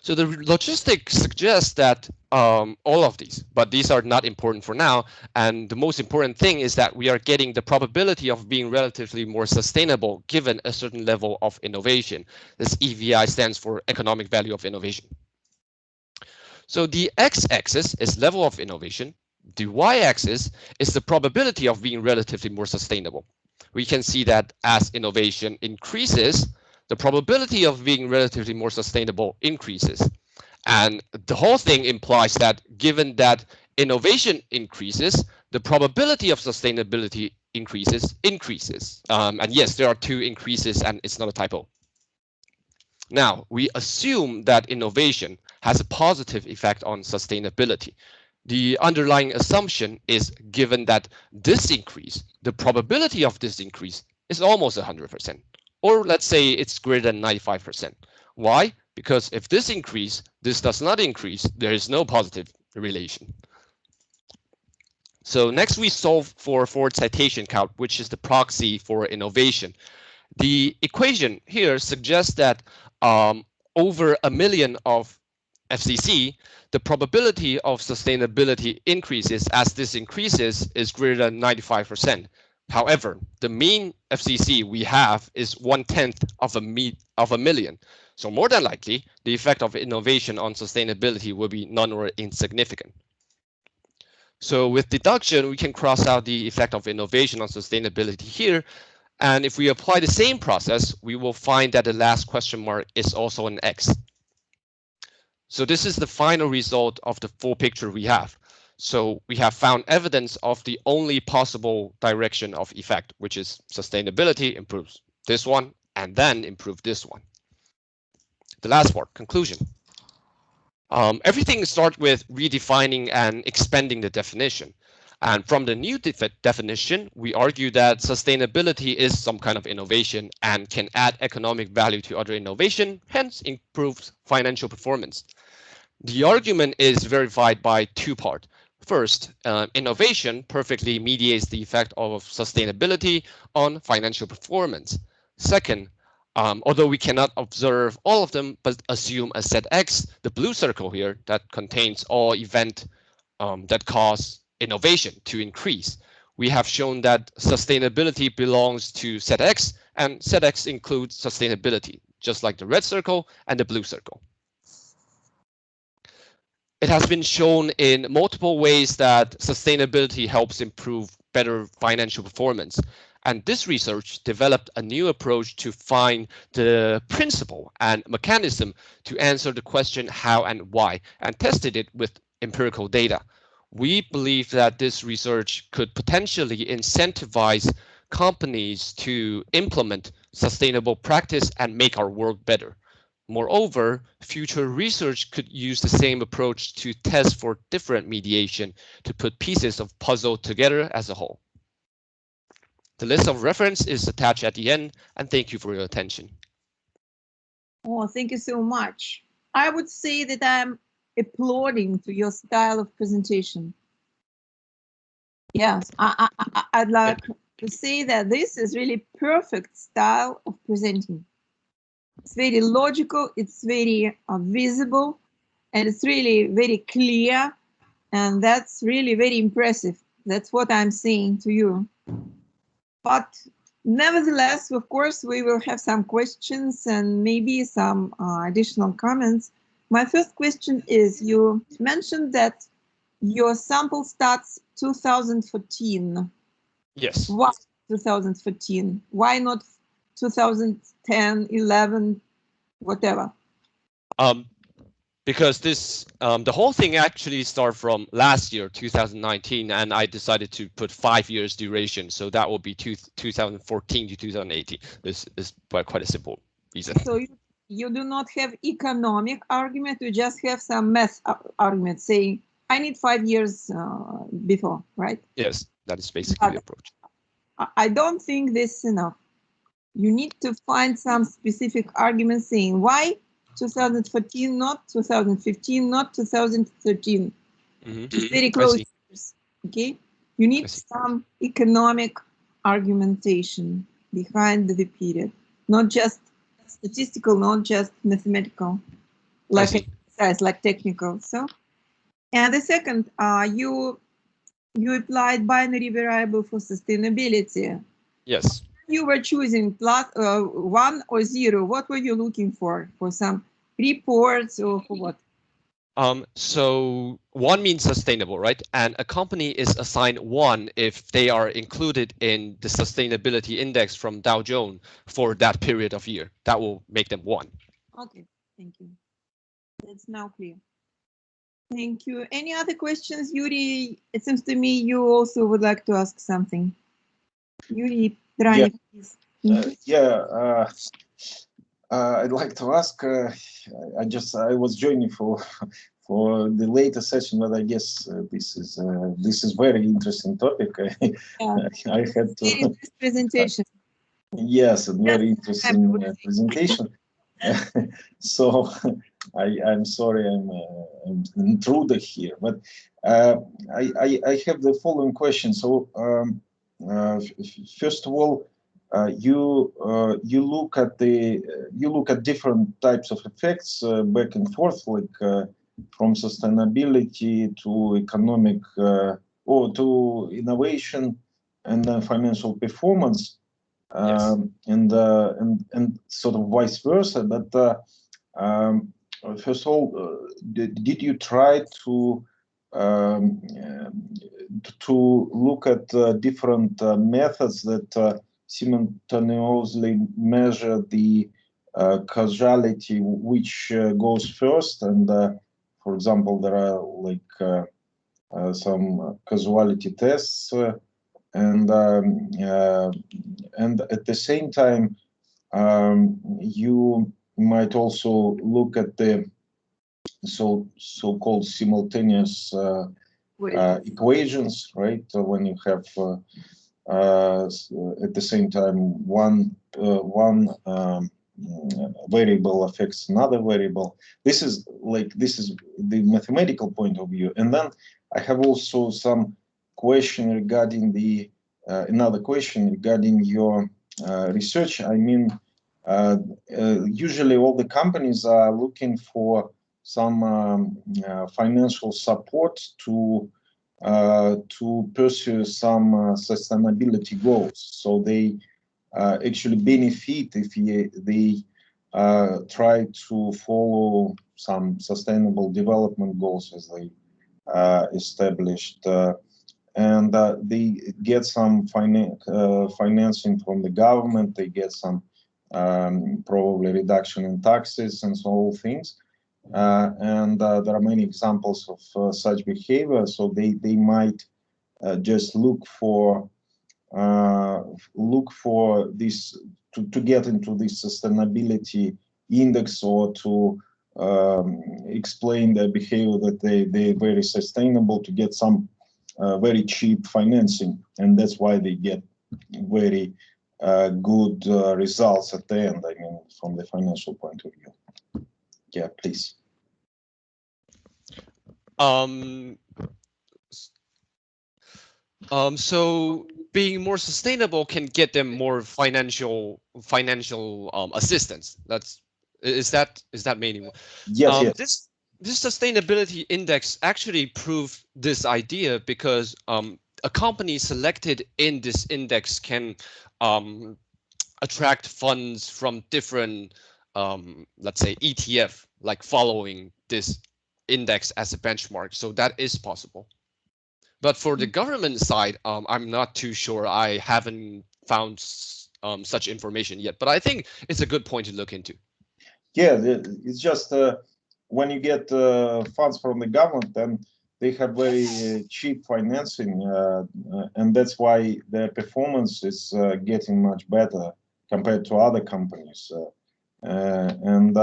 So the logistics suggests that all of these, but these are not important for now. And the most important thing is that we are getting the probability of being relatively more sustainable given a certain level of innovation. This EVI stands for economic value of innovation. So the x-axis is level of innovation. The y-axis is the probability of being relatively more sustainable. We can see that as innovation increases, the probability of being relatively more sustainable increases. And the whole thing implies that given that innovation increases, the probability of sustainability increases. And yes, there are two increases and it's not a typo. Now, we assume that innovation has a positive effect on sustainability. The underlying assumption is given that this increase, the probability of this increase is almost 100%, or let's say it's greater than 95%. Why? Because if this increase, this does not increase, there is no positive relation. So next we solve for forward citation count, which is the proxy for innovation. The equation here suggests that over 1 million of FCC, the probability of sustainability increases as this increases is greater than 95%. However, the mean FCC we have is 1/10 of a million. So more than likely, the effect of innovation on sustainability will be none or insignificant. So with deduction, we can cross out the effect of innovation on sustainability here. And if we apply the same process, we will find that the last question mark is also an X. So this is the final result of the full picture we have. So we have found evidence of the only possible direction of effect, which is sustainability improves this one and then improve this one. The last part, conclusion. Everything starts with redefining and expanding the definition. And from the new definition, we argue that sustainability is some kind of innovation and can add economic value to other innovation, hence improves financial performance. The argument is verified by two parts. First, innovation perfectly mediates the effect of sustainability on financial performance. Second, although we cannot observe all of them, but assume a set X, the blue circle here that contains all events that cause innovation to increase. We have shown that sustainability belongs to set X, and set X includes sustainability, just like the red circle and the blue circle. It has been shown in multiple ways that sustainability helps improve better financial performance. And this research developed a new approach to find the principle and mechanism to answer the question how and why, and tested it with empirical data. We believe that this research could potentially incentivize companies to implement sustainable practice and make our world better. Moreover, future research could use the same approach to test for different mediation to put pieces of puzzle together as a whole. The list of reference is attached at the end, and thank you for your attention. Oh, thank you so much. I would say that I'm applauding to your style of presentation. Yes, I'd like to say that this is really perfect style of presenting. It's very logical, it's very visible, and it's really very clear, and that's really very impressive. That's what I'm saying to you. But nevertheless, of course, we will have some questions and maybe some additional comments. My first question is, you mentioned that your sample starts 2014. Yes. Why 2014? Why not 2010, 11, whatever? Because this, the whole thing actually started from last year, 2019, and I decided to put 5 years duration. So that will be 2014 to 2018. This is quite a simple reason. So you do not have economic argument, you just have some math argument saying, I need 5 years before, right? Yes, that is basically the approach. I don't think this is enough. You need to find some specific argument saying why 2014, not 2015, not 2013. Just very close. Okay, you need some economic argumentation behind the period, not just statistical, not just mathematical, like exercise, like technical. So, and the second, you applied binary variable for sustainability. Yes. You were choosing plus 1 or 0. What were you looking for? For some reports or for what? So 1 means sustainable, right? And a company is assigned 1 if they are included in the sustainability index from Dow Jones for that period of year. That will make them 1. Okay, thank you. That's now clear. Thank you. Any other questions, Yuri? It seems to me you also would like to ask something. Yuri, Yeah. please. I'd like to ask. I was joining for the later session, but I guess this is very interesting topic. I had to presentation. Yes, a very interesting presentation. So I'm sorry I'm an intruder here, but I have the following question. So first of all, you look at different types of effects back and forth, like from sustainability to economic or to innovation and financial performance. Yes. And sort of vice versa. But first of all, did you try to look at different methods that simultaneously measure the causality which goes first? And for example, there are like some causality tests. And at the same time, you might also look at the so-called simultaneous equations, right? When you have at the same time one variable affects another variable. This is the mathematical point of view, and then I have also some question regarding the another question regarding your research. I mean, usually all the companies are looking for some financial support to pursue some sustainability goals. So they actually benefit if they try to follow some sustainable development goals as they established. And they get some financing from the government. They get some probably reduction in taxes and so all things. And there are many examples of such behavior. So they might just look for this to get into this sustainability index, or to explain their behavior that they're very sustainable, to get some very cheap financing, and that's why they get very good results at the end. I mean, from the financial point of view. Yeah, please. So being more sustainable can get them more financial assistance. Is that meaning? Yes, yes. This sustainability index actually proved this idea because a company selected in this index can attract funds from different, let's say, ETF, like following this index as a benchmark. So that is possible. But for the government side, I'm not too sure. I haven't found such information yet, but I think it's a good point to look into. Yeah, it's just when you get funds from the government, then they have very cheap financing, and that's why their performance is getting much better compared to other companies. And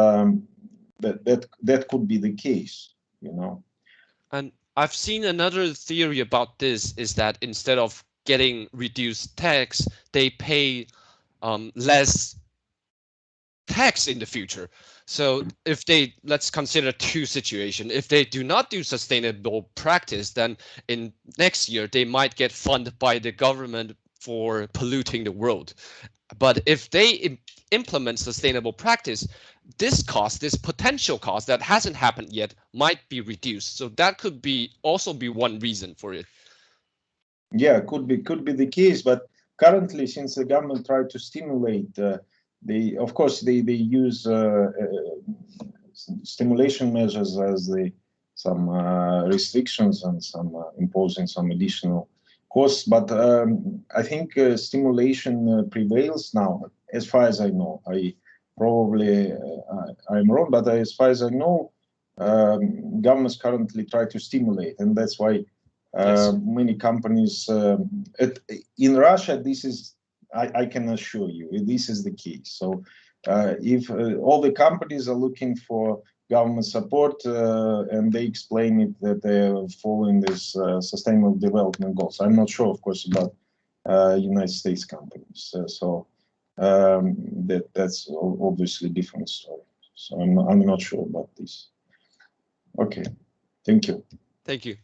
that could be the case, you know. And I've seen another theory about this is that instead of getting reduced tax, they pay less tax in the future. So if let's consider two situations. If they do not do sustainable practice, then in next year, they might get funded by the government for polluting the world. But if they implement sustainable practice, this potential cost that hasn't happened yet might be reduced. So that could also be one reason for it. Yeah, could be the case. But currently, since the government tried to stimulate, of course they use stimulation measures as some restrictions and some imposing some additional costs. But I think stimulation prevails now, as far as I know. I'm wrong, but as far as I know, governments currently try to stimulate, and that's why many companies in Russia, this is, I can assure you, this is the key. So if all the companies are looking for government support and they explain it that they're following this sustainable development goals. I'm not sure, of course, about United States companies. That's obviously a different story. So I'm not sure about this. Okay, thank you. Thank you.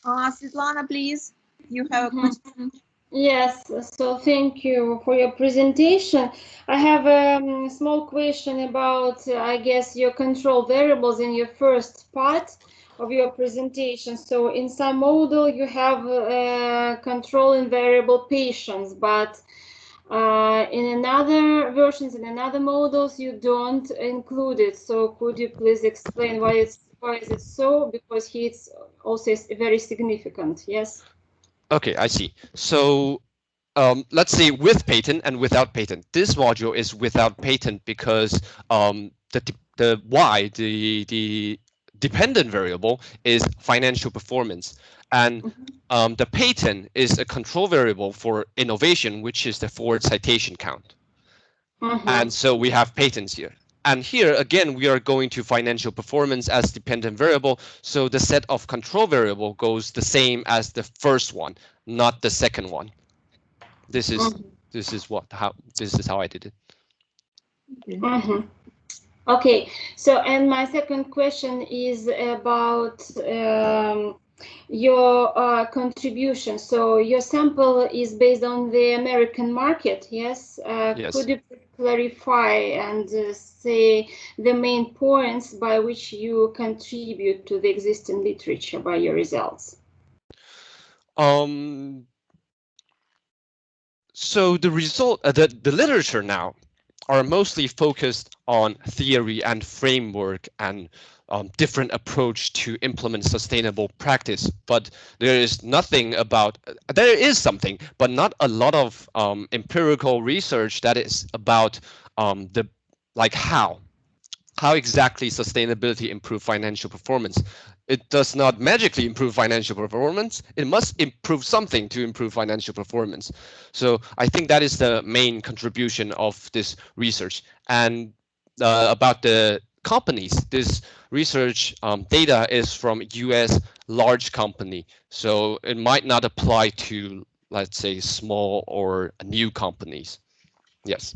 Svetlana, please. You have a question. Yes, so thank you for your presentation. I have a small question about, I guess, your control variables in your first part of your presentation. So in some model, you have controlling variable patients, but in another versions, in another models, you don't include it. So could you please explain why is it so? Because it's also very significant, yes? Okay, I see. So let's say with patent and without patent. This module is without patent because the dependent variable is financial performance, and the patent is a control variable for innovation, which is the forward citation count. And so we have patents here. And here, again, we are going to financial performance as dependent variable. So the set of control variable goes the same as the first one, not the second one. This is how I did it. Okay. So, and my second question is about your contribution. So your sample is based on the American market, yes? Yes. Could you clarify and say the main points by which you contribute to the existing literature by your results? So the result, the literature now are mostly focused on theory and framework and different approach to implement sustainable practice. But there is something, but not a lot of empirical research that is about how exactly sustainability improve financial performance. It does not magically improve financial performance. It must improve something to improve financial performance. So I think that is the main contribution of this research. And about the companies, this research data is from US large company. So it might not apply to, let's say, small or new companies. Yes.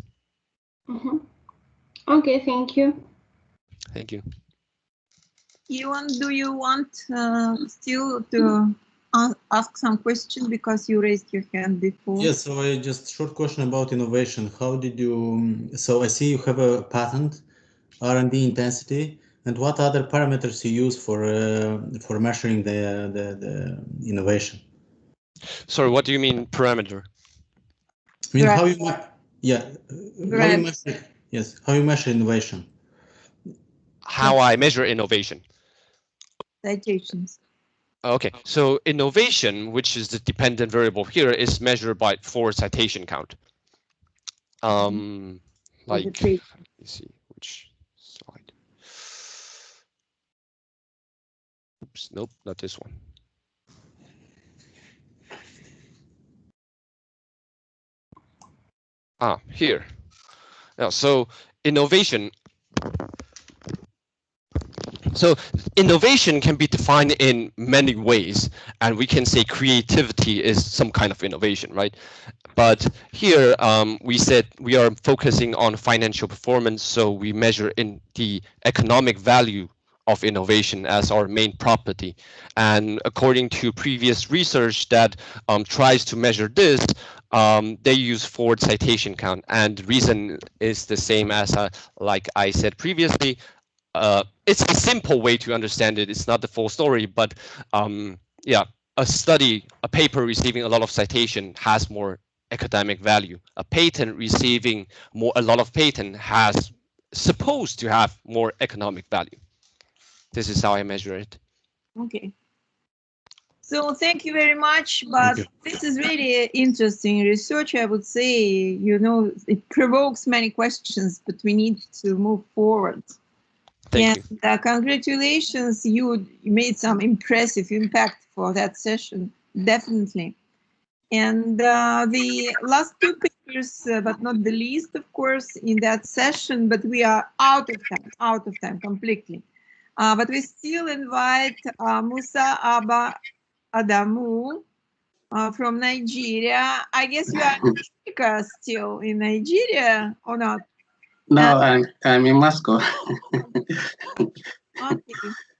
Okay, thank you. Thank you. Ivan, do you want still to ask some question because you raised your hand before? Yes, so I just short question about innovation. How did you, so I see you have a patent, R&D intensity, and what other parameters you use for measuring the innovation? Sorry, what do you mean parameter? I mean, how you measure, yes, how you measure innovation? How I measure innovation. Citations. Okay, so innovation, which is the dependent variable here, is measured by forward citation count. Let me see which slide. Oops, nope, not this one. Here. Now, so innovation. So innovation can be defined in many ways, and we can say creativity is some kind of innovation, right? But here we said we are focusing on financial performance, so we measure in the economic value of innovation as our main property. And according to previous research that tries to measure this, they use forward citation count, and the reason is the same as like I said previously. It's a simple way to understand it. It's not the full story, but yeah, a paper receiving a lot of citation has more academic value. A patent receiving a lot of patent has supposed to have more economic value. This is how I measure it. Okay. So thank you very much, but this is really interesting research, I would say. You know, it provokes many questions, but we need to move forward. Thank you. Congratulations, you made some impressive impact for that session, definitely. And the last two papers, but not the least, of course, in that session, but we are out of time completely. But we still invite Musa Abba Adamu from Nigeria. I guess you are in Africa still, in Nigeria, or not? No, I'm in Moscow. Okay,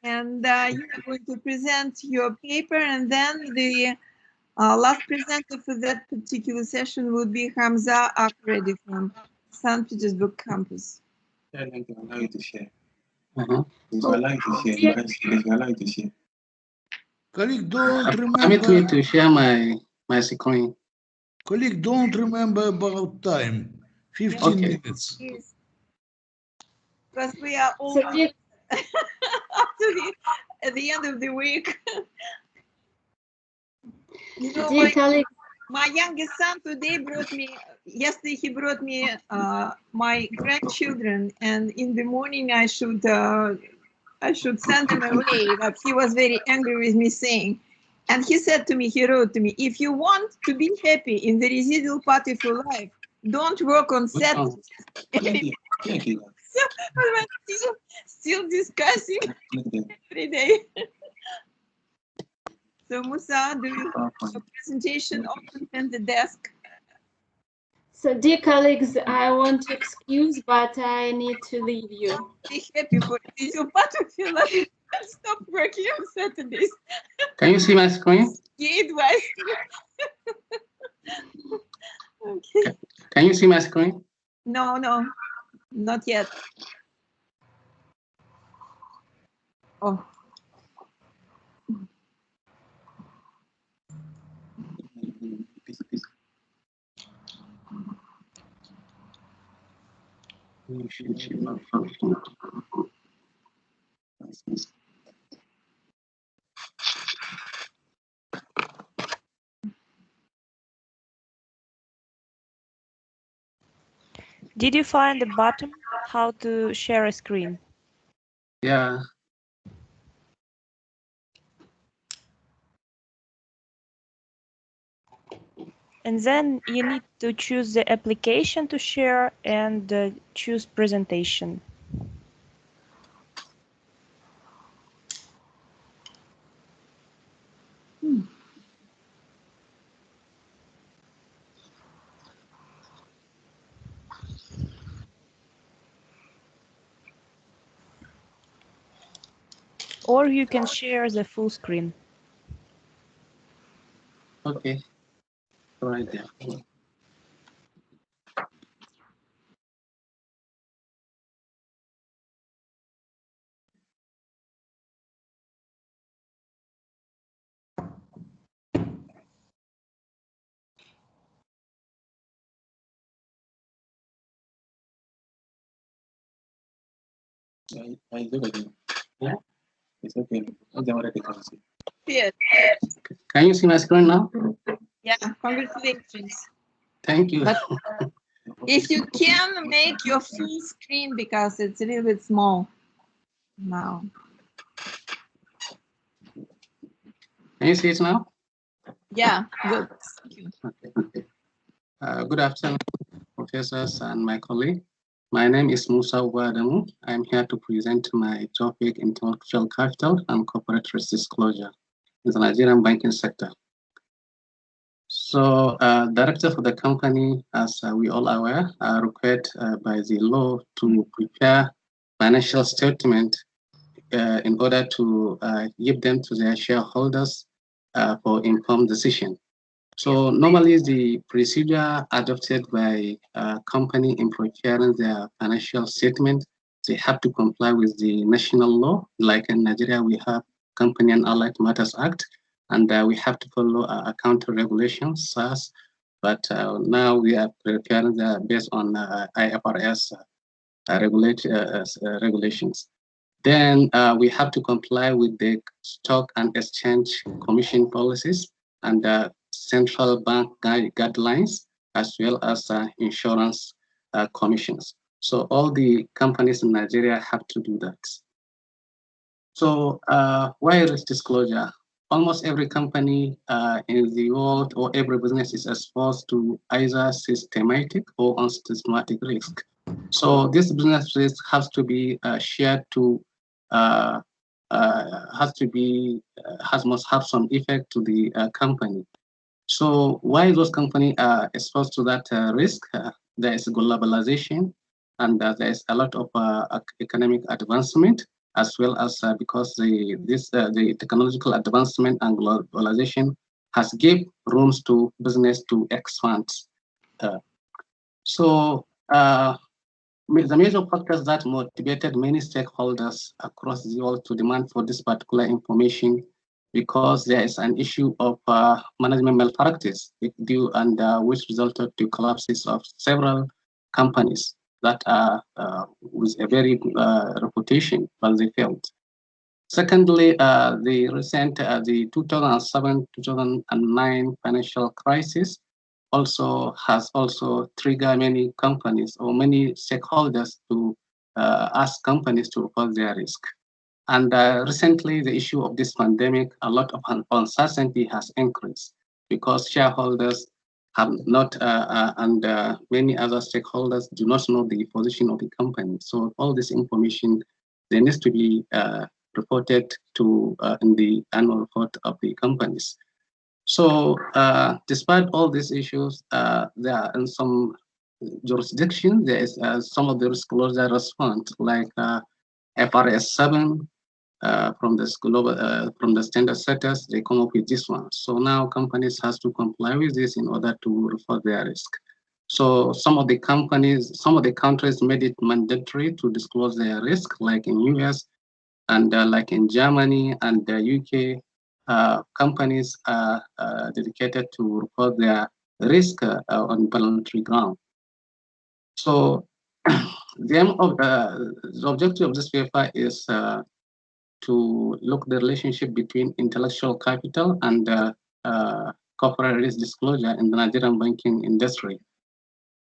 and you are going to present your paper, and then the last presenter for that particular session would be Hamza Akredi from St. Petersburg campus. Yeah, thank you. I'd like to share. I'd like to share. I'd like to share. Colleague, don't remember. Permit me to share my screen. Colleague, don't remember about time. 15 minutes. Yes. Because we are almost at the end of the week. You know, my youngest son today yesterday he brought me my grandchildren, and in the morning I should send them away, but he was very angry with me saying, and he said to me, he wrote to me, if you want to be happy in the residual part of your life, don't work on Saturdays. So we're still discussing every day. So Musa, do you have a presentation open at the desk? So dear colleagues, I want to excuse, but I need to leave you. Be happy for your part of your life. Stop working on Saturdays. Can you see my screen? Yeah, advice. Okay. Can you see my screen? No, not yet. Oh. Did you find the button how to share a screen? Yeah. And then you need to choose the application to share and choose presentation. Or you can share the full screen. Okay. Right there. I look at you. Yeah, it's okay. Yes. Can you see my screen now? Yeah, congratulations. Thank you. But if you can make your full screen because it's a little bit small now. Can you see it now? Yeah, good. Thank you. Okay. Good afternoon, professors and my colleague. My name is Musa Adamu. I'm here to present my topic, intellectual capital and corporate risk disclosure in the Nigerian banking sector. So, director for the company, as we all are aware, are required by the law to prepare financial statement in order to give them to their shareholders for informed decision. So normally the procedure adopted by a company in preparing their financial statement, they have to comply with the national law. Like in Nigeria, we have Company and Allied Matters Act, and we have to follow accounting regulations, SARS. But now we are preparing based on IFRS regulations. Then we have to comply with the Stock and Exchange Commission policies and central bank guidelines, as well as insurance commissions. So all the companies in Nigeria have to do that. So why risk disclosure? Almost every company in the world or every business is exposed to either systematic or unsystematic risk. So this business risk has to be shared to, must have some effect to the company. So why those companies are exposed to that risk? There is globalization, and there is a lot of economic advancement, as well as because the technological advancement and globalization has given rooms to business to expand. The major factors that motivated many stakeholders across the world to demand for this particular information, because there is an issue of management malpractice due and which resulted to collapses of several companies that are with a very reputation, but they failed. Secondly, the recent the 2007-2009 financial crisis has triggered many companies or many stakeholders to ask companies to report their risk. And recently, the issue of this pandemic, a lot of uncertainty has increased because shareholders have not, and many other stakeholders do not know the position of the company. So all this information, there needs to be reported to in the annual report of the companies. So despite all these issues, there are in some jurisdictions, there is some of the disclosure response, like FRS 7 from the standard setters, they come up with this one. So now companies has to comply with this in order to report their risk. So some of the countries made it mandatory to disclose their risk, like in US and like in Germany and the UK. Companies are dedicated to report their risk on voluntary ground. So the objective of this paper is to look the relationship between intellectual capital and corporate risk disclosure in the Nigerian banking industry.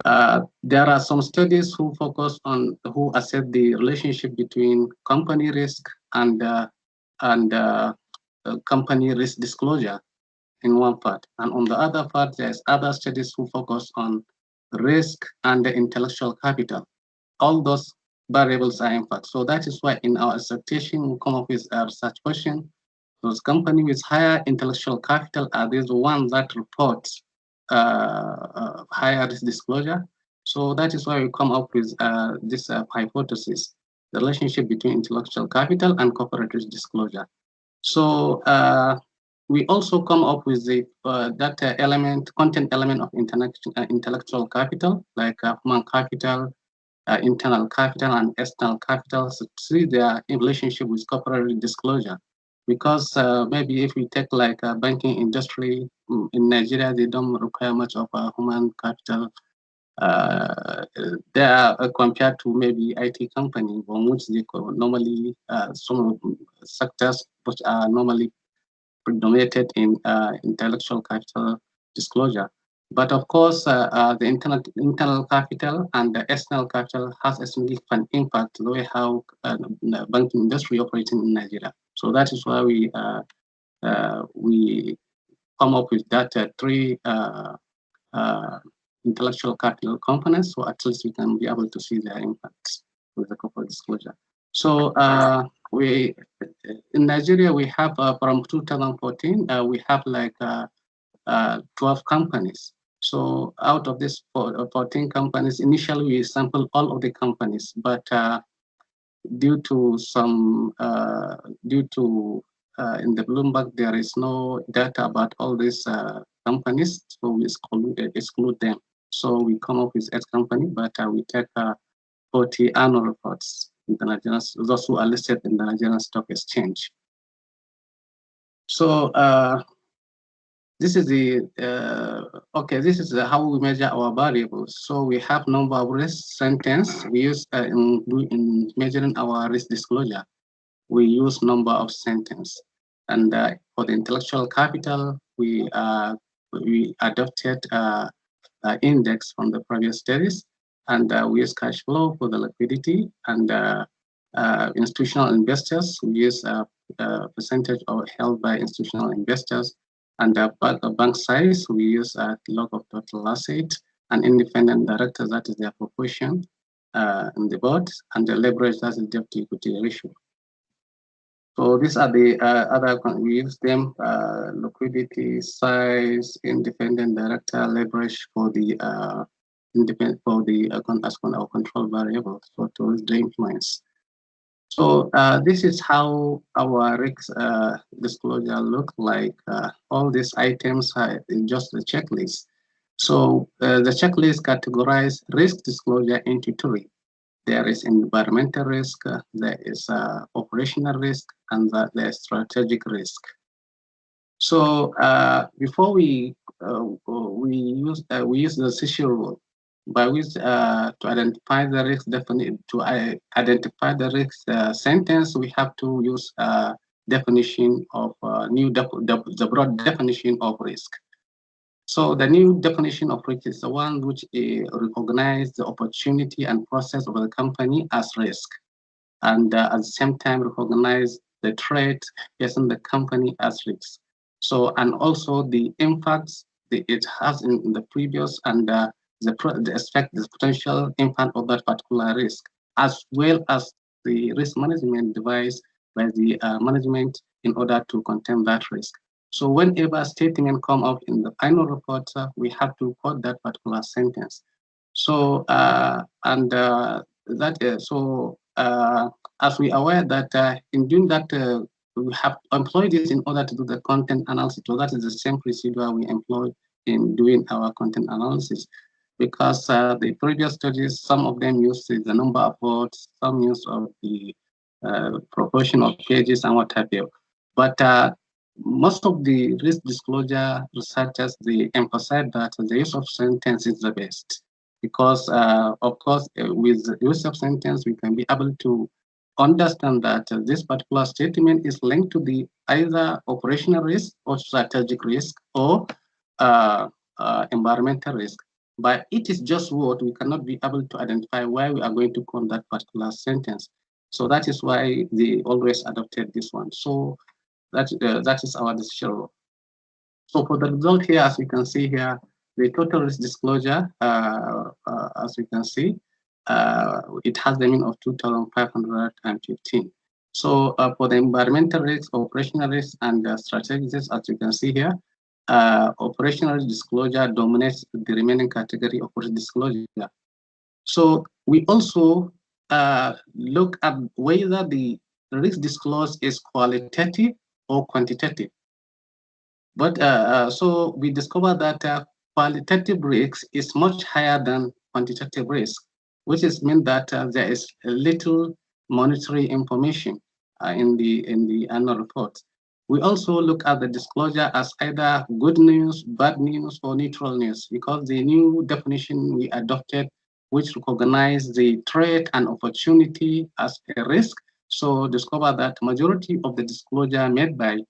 There are some studies who assess the relationship between company risk and company risk disclosure in one part. And on the other part, there's other studies who focus on risk and the intellectual capital. All those variables are in fact. So that is why in our dissertation, we come up with a research question. Those companies with higher intellectual capital, are these the ones that report higher risk disclosure? So that is why we come up with this hypothesis, the relationship between intellectual capital and corporate risk disclosure. So we also come up with the content element of intellectual capital, like human capital, internal capital, and external capital, to see their relationship with corporate disclosure. Because maybe if we take like a banking industry in Nigeria, they don't require much of a human capital. They are compared to maybe IT company, on which they normally some sectors which are normally predominated in intellectual capital disclosure. But of course, the internal capital and the external capital has a significant impact on the way how the banking industry operates in Nigeria. So that is why we come up with that three intellectual capital components, so at least we can be able to see their impacts with the corporate disclosure. So in Nigeria, we have from 2014, we have like 12 companies. So out of these 14 companies, initially we sampled all of the companies, but due to in the Bloomberg, there is no data about all these companies, so we exclude them. So we come up with 8 companies, but we take 40 annual reports in the Nigerian, those who are listed in the Nigerian Stock Exchange. So this is how we measure our variables. So we have number of risk sentence we use in measuring our risk disclosure. We use number of sentence, and for the intellectual capital, we adopted index from the previous studies. and we use cash flow for the liquidity, and institutional investors, we use a percentage held by institutional investors, and bank size, we use a log of total asset, and independent directors, that is their proportion in the board, and the leverage, that is debt to equity ratio. So these are the other, we use them, liquidity, size, independent director, leverage for the independent, for the our control variable, so to the influence. So this is how our risk disclosure look like. All these items are just the checklist. So the checklist categorizes risk disclosure into three. There is environmental risk, there is operational risk, and there is strategic risk. So before we use the CICI rule, by which to identify the risk identify the risk sentence, we have to use definition of the broad definition of risk. So the new definition of risk is the one which recognizes the opportunity and process of the company as risk, and at the same time recognize the threat facing the company as risk. So, and also the impacts it has in the previous, and the potential impact of that particular risk, as well as the risk management device by the management in order to contain that risk. So whenever a statement come up in the final report, we have to quote that particular sentence. So as we are aware that in doing that, we have employed this in order to do the content analysis. So that is the same procedure we employ in doing our content analysis, because the previous studies, some of them use the number of words, some use of the proportion of pages and what have you. But most of the risk disclosure researchers, they emphasize that the use of sentence is the best, because of course with the use of sentence we can be able to understand that this particular statement is linked to the either operational risk or strategic risk or environmental risk. But it is just what we cannot be able to identify why we are going to call that particular sentence. So that is why they always adopted this one. So that is our decision rule. So for the result here, as you can see here, the total risk disclosure, as you can see, it has the mean of 2,515. So for the environmental risk, operational risk, and strategic risk, as you can see here, operational risk disclosure dominates the remaining category of risk disclosure. So we also look at whether the risk disclosed is qualitative or quantitative. But so we discovered that qualitative risk is much higher than quantitative risk, which is mean that there is little monetary information in the annual report. We also look at the disclosure as either good news, bad news, or neutral news, because the new definition we adopted, which recognize the threat and opportunity as a risk. So discover that majority of the disclosure made by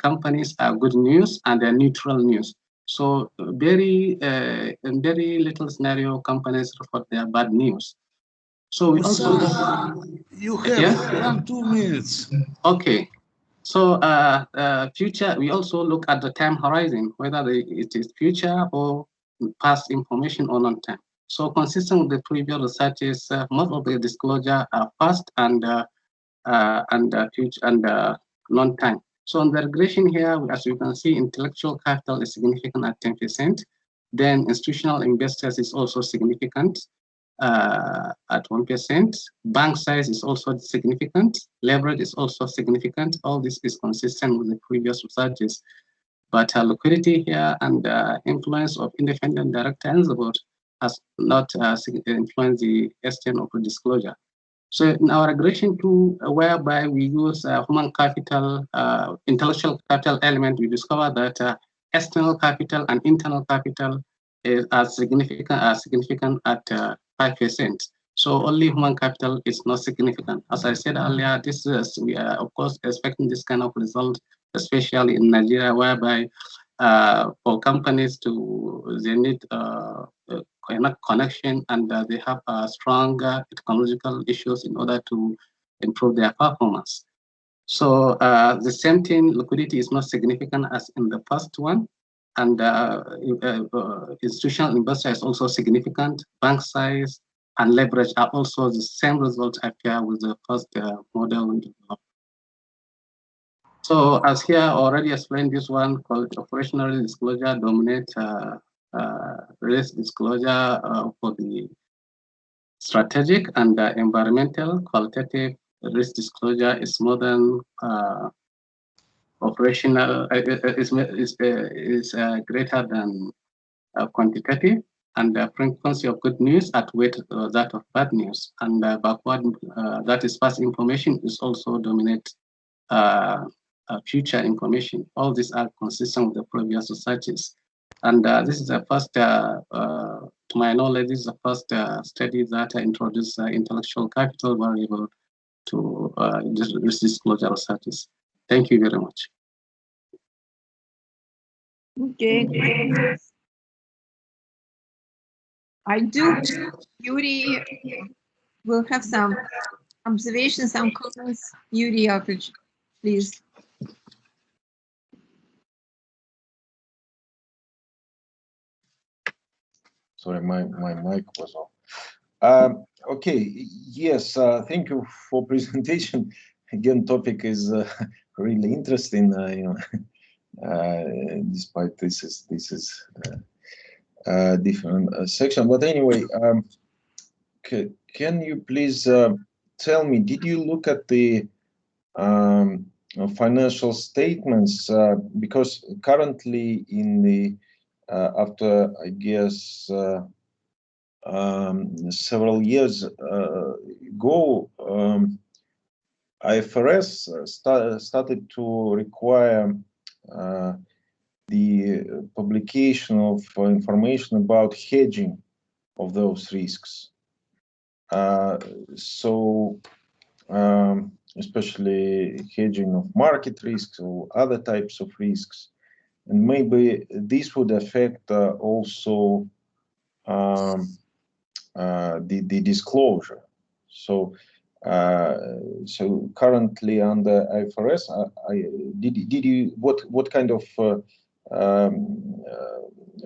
companies are good news and they're neutral news. So in very little scenario, companies report their bad news. So we also you have 2 minutes. Okay. So future, we also look at the time horizon, whether it is future or past information or non-time. So consistent with the previous researches, most of the disclosure are past and future and non-time. So on the regression here, as you can see, intellectual capital is significant at 10%. Then institutional investors is also significant at 1%. Bank size is also significant. Leverage is also significant. All this is consistent with the previous researches. But liquidity here and influence of independent director and the board has not influenced the extent of the disclosure. So in our regression tool, whereby we use human capital, intellectual capital element, we discover that external capital and internal capital are significant at 5%. So only human capital is not significant. As I said earlier, we are of course expecting this kind of result, especially in Nigeria, whereby for companies they need connection, and they have strong technological issues in order to improve their performance. So the same thing, liquidity is not significant as in the first one, and institutional investor is also significant. Bank size and leverage are also the same results appear with the first model. So as here already explained, this one called operational disclosure dominate risk disclosure for the strategic and environmental. Qualitative risk disclosure is more than operational, is greater than quantitative, and the frequency of good news outweighs that of bad news, and backward, that is past information, is also dominate future information. All these are consistent with the previous societies. And this is the first, to my knowledge, this is the first study that introduced intellectual capital variable to risk disclosure researches. Thank you very much. Okay. I do. Yuri will have some observations, some comments. Yuri, please. Sorry, my mic was off. Okay, yes, thank you for presentation. Again, topic is really interesting. Despite this is different section. But anyway, can you please tell me, did you look at the financial statements? Because currently in the after, I guess, several years ago, IFRS started to require the publication of information about hedging of those risks. Especially hedging of market risks or other types of risks. And maybe this would affect also the disclosure. So currently under IFRS, what kind of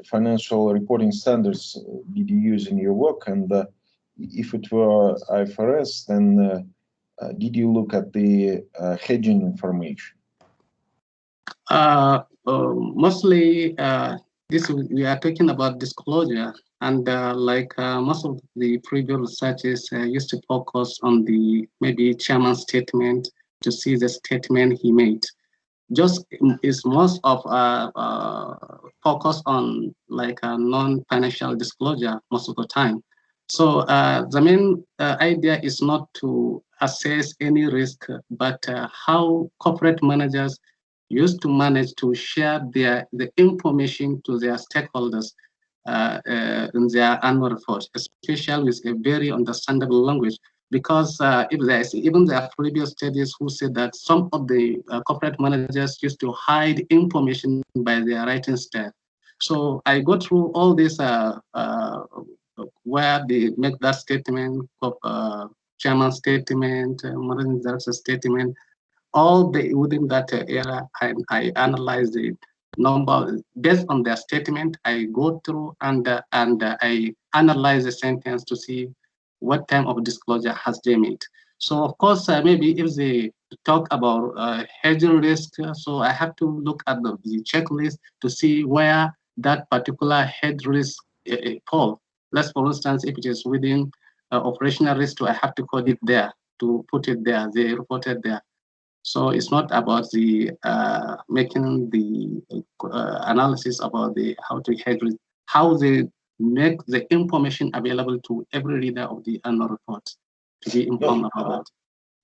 financial reporting standards did you use in your work? And if it were IFRS, then did you look at the hedging information? Mostly, we are talking about disclosure, and most of the previous researches used to focus on the maybe chairman's statement to see the statement he made. Just is most of focus on non-financial disclosure most of the time. So the main idea is not to assess any risk, but how corporate managers used to manage to share the information to their stakeholders in their annual report, especially with a very understandable language. Because if there is even there are previous studies who said that some of the corporate managers used to hide information by their writing style. So I go through all this where they make that statement, chairman statement, managing director statement, all within that era, I analyze the number based on their statement. I go through and I analyze the sentence to see what type of disclosure has they made. So of course, maybe if they talk about hedging risk, so I have to look at the checklist to see where that particular hedge risk fall. Let's, for instance, if it is within operational risk, so I have to code it there to put it there. They reported there. So it's not about the making the analysis about how to hedge risk, how they make the information available to every reader of the annual report to be informed about that.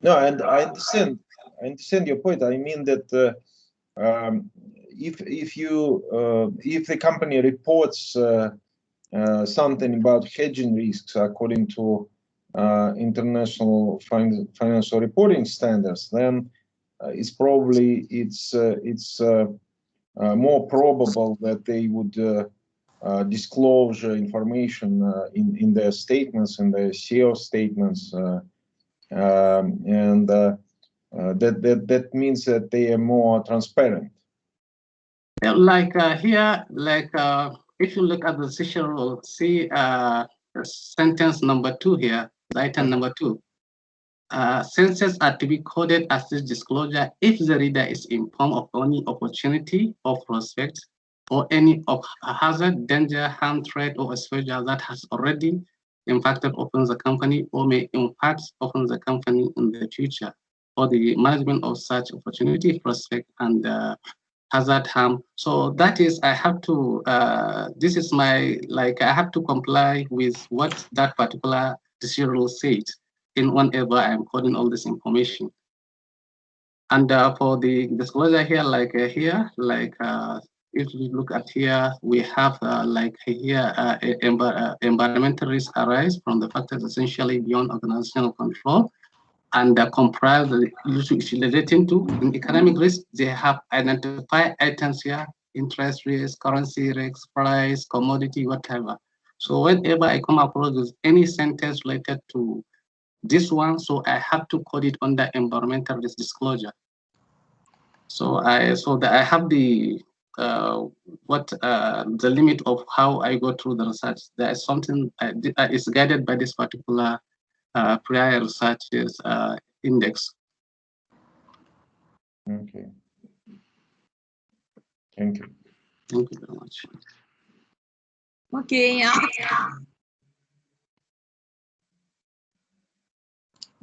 No, and I understand your point. I mean that if the company reports something about hedging risks according to international financial reporting standards, then it's probably more probable that they would disclose information in their statements, in their CEO statements, and that means that they are more transparent. Like here, like if you look at the decision rule, see sentence number 2 here, item number 2. Sentences are to be coded as this disclosure if the reader is informed of any opportunity or prospect or any of hazard, danger, harm, threat, or exposure that has already impacted upon the company or may impact upon the company in the future, or the management of such opportunity, prospect, and hazard, harm. So that is, I have to, this is my, like, I have to comply with what that particular decision rule says in whenever I'm coding all this information. And for the disclosure here, like here, like if you look at here, we have like here, environmental risks arise from the factors essentially beyond organizational control and comprise the issues relating to economic risk. They have identified items here, interest risk, currency risk, price, commodity, whatever. So whenever I come across with any sentence related to this one, so I have to code it under environmental risk disclosure. So I have the the limit of how I go through the research. There is something is guided by this particular prior research index. Okay. Thank you. Thank you very much. Okay.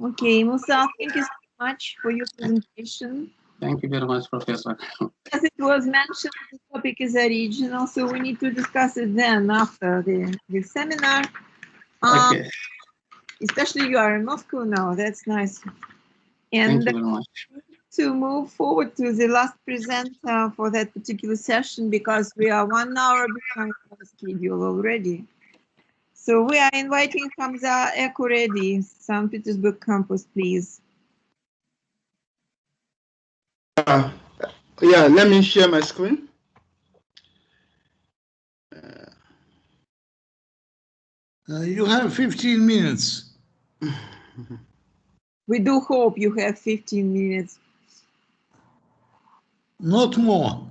Okay, Musa, thank you so much for your presentation. Thank you very much, Professor. As it was mentioned, the topic is a regional, so we need to discuss it then after the seminar. Okay. Especially you are in Moscow now, that's nice. And thank you very much. To move forward to the last presenter for that particular session, because we are 1 hour behind the schedule already. So we are inviting Hamza Ekuredi, St. Petersburg campus, please. Yeah, let me share my screen. You have 15 minutes. We do hope you have 15 minutes. Not more.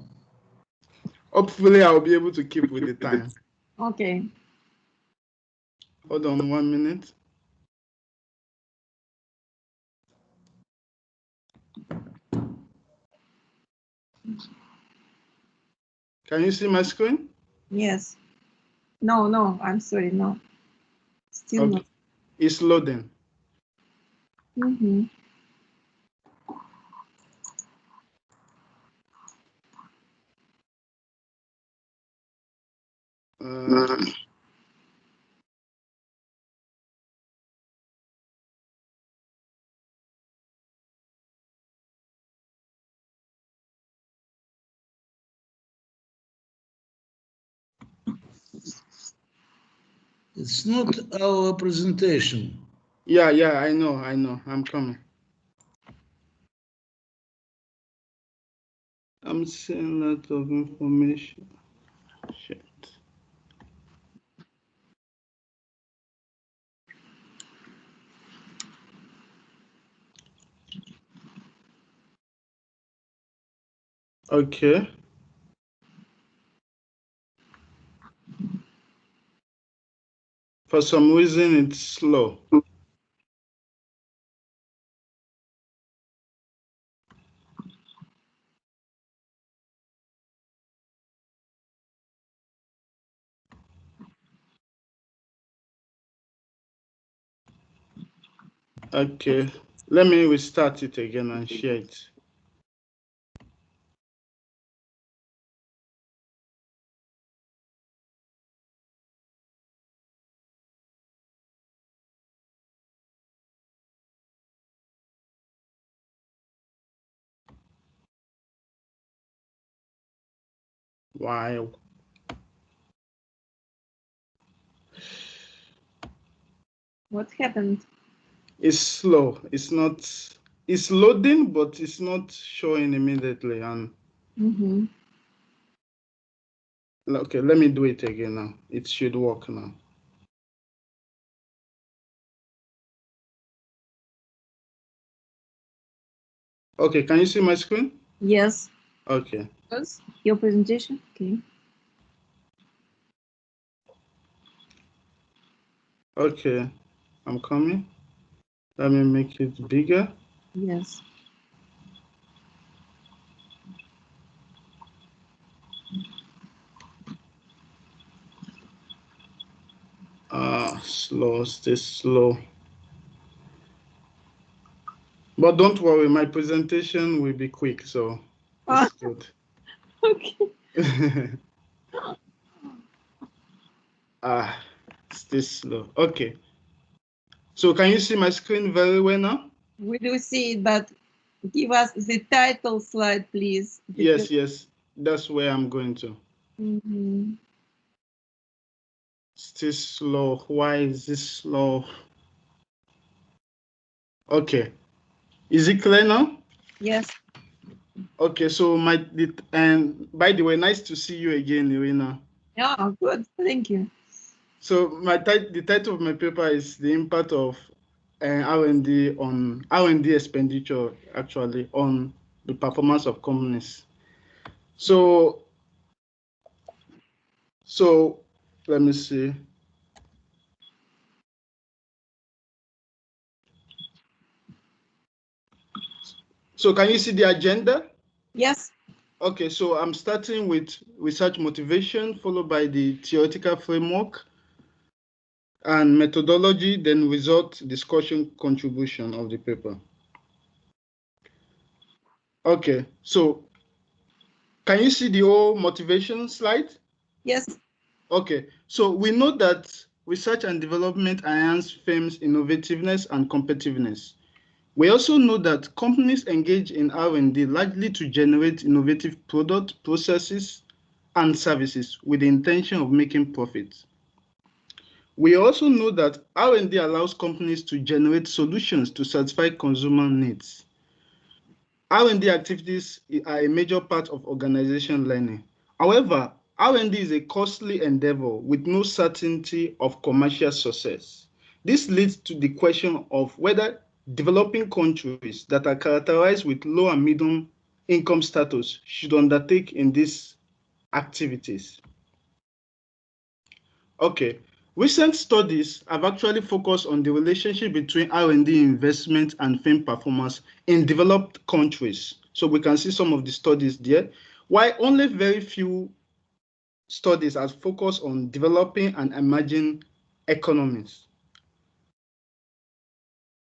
Hopefully, I'll be able to keep with the time. Okay. Hold on 1 minute. Can you see my screen? Yes. No, I'm sorry, no. Still okay. not. It's loading. Mm-hmm. It's not our presentation. Yeah, I know. I'm coming. I'm seeing a lot of information. Shit. Okay. For some reason, it's slow. Okay, let me restart it again and share it. Wow. What happened? It's slow. It's loading, but it's not showing immediately. And mm-hmm. Okay, let me do it again now. It should work now. Okay, can you see my screen? Yes. Okay. Your presentation. Okay. Okay, I'm coming. Let me make it bigger. Yes. Slow, stay slow. But don't worry, my presentation will be quick, so it's good. Okay. Stay slow. Okay. So can you see my screen very well now? We do see it, but give us the title slide, please. Yes, yes. That's where I'm going to. Mm-hmm. Stay slow. Why is this slow? Okay. Is it clear now? Yes. Okay, so and by the way, nice to see you again, Irina. Yeah, good. Thank you. So the title of my paper is the impact of R&D expenditure actually on the performance of companies. So let me see. So can you see the agenda? Yes. Okay, so I'm starting with research motivation, followed by the theoretical framework and methodology, then result, discussion, contribution of the paper. Okay, so can you see the whole motivation slide? Yes. Okay, so we know that research and development enhance firms' innovativeness and competitiveness. We also know that companies engage in R&D largely to generate innovative products, processes, and services with the intention of making profits. We also know that R&D allows companies to generate solutions to satisfy consumer needs. R&D activities are a major part of organization learning. However, R&D is a costly endeavor with no certainty of commercial success. This leads to the question of whether developing countries that are characterized with low and medium income status should undertake in these activities. Okay, recent studies have actually focused on the relationship between R&D investment and firm performance in developed countries. So we can see some of the studies there, while only very few studies have focused on developing and emerging economies.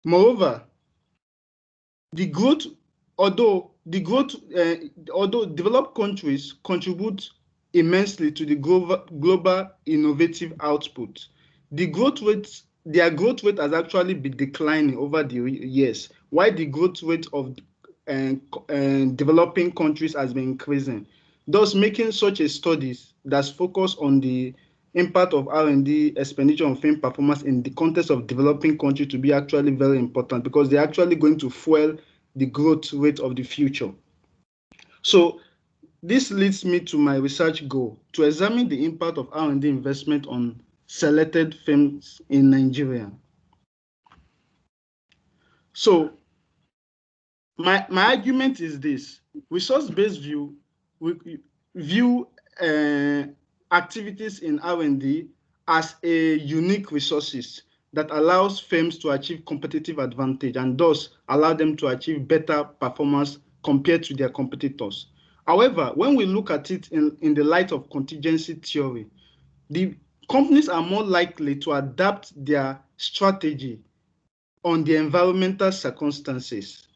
Moreover, although developed countries contribute immensely to the global innovative output, their growth rate has actually been declining over the years, while the growth rate of developing countries has been increasing, thus making such a studies that's focused on the impact of R&D expenditure on firm performance in the context of developing countries to be actually very important, because they're actually going to fuel the growth rate of the future. So this leads me to my research goal, to examine the impact of R&D investment on selected firms in Nigeria. So my argument is this: resource-based view activities in R&D as a unique resources that allows firms to achieve competitive advantage and thus allow them to achieve better performance compared to their competitors. However, when we look at it in the light of contingency theory, the companies are more likely to adapt their strategy on the environmental circumstances,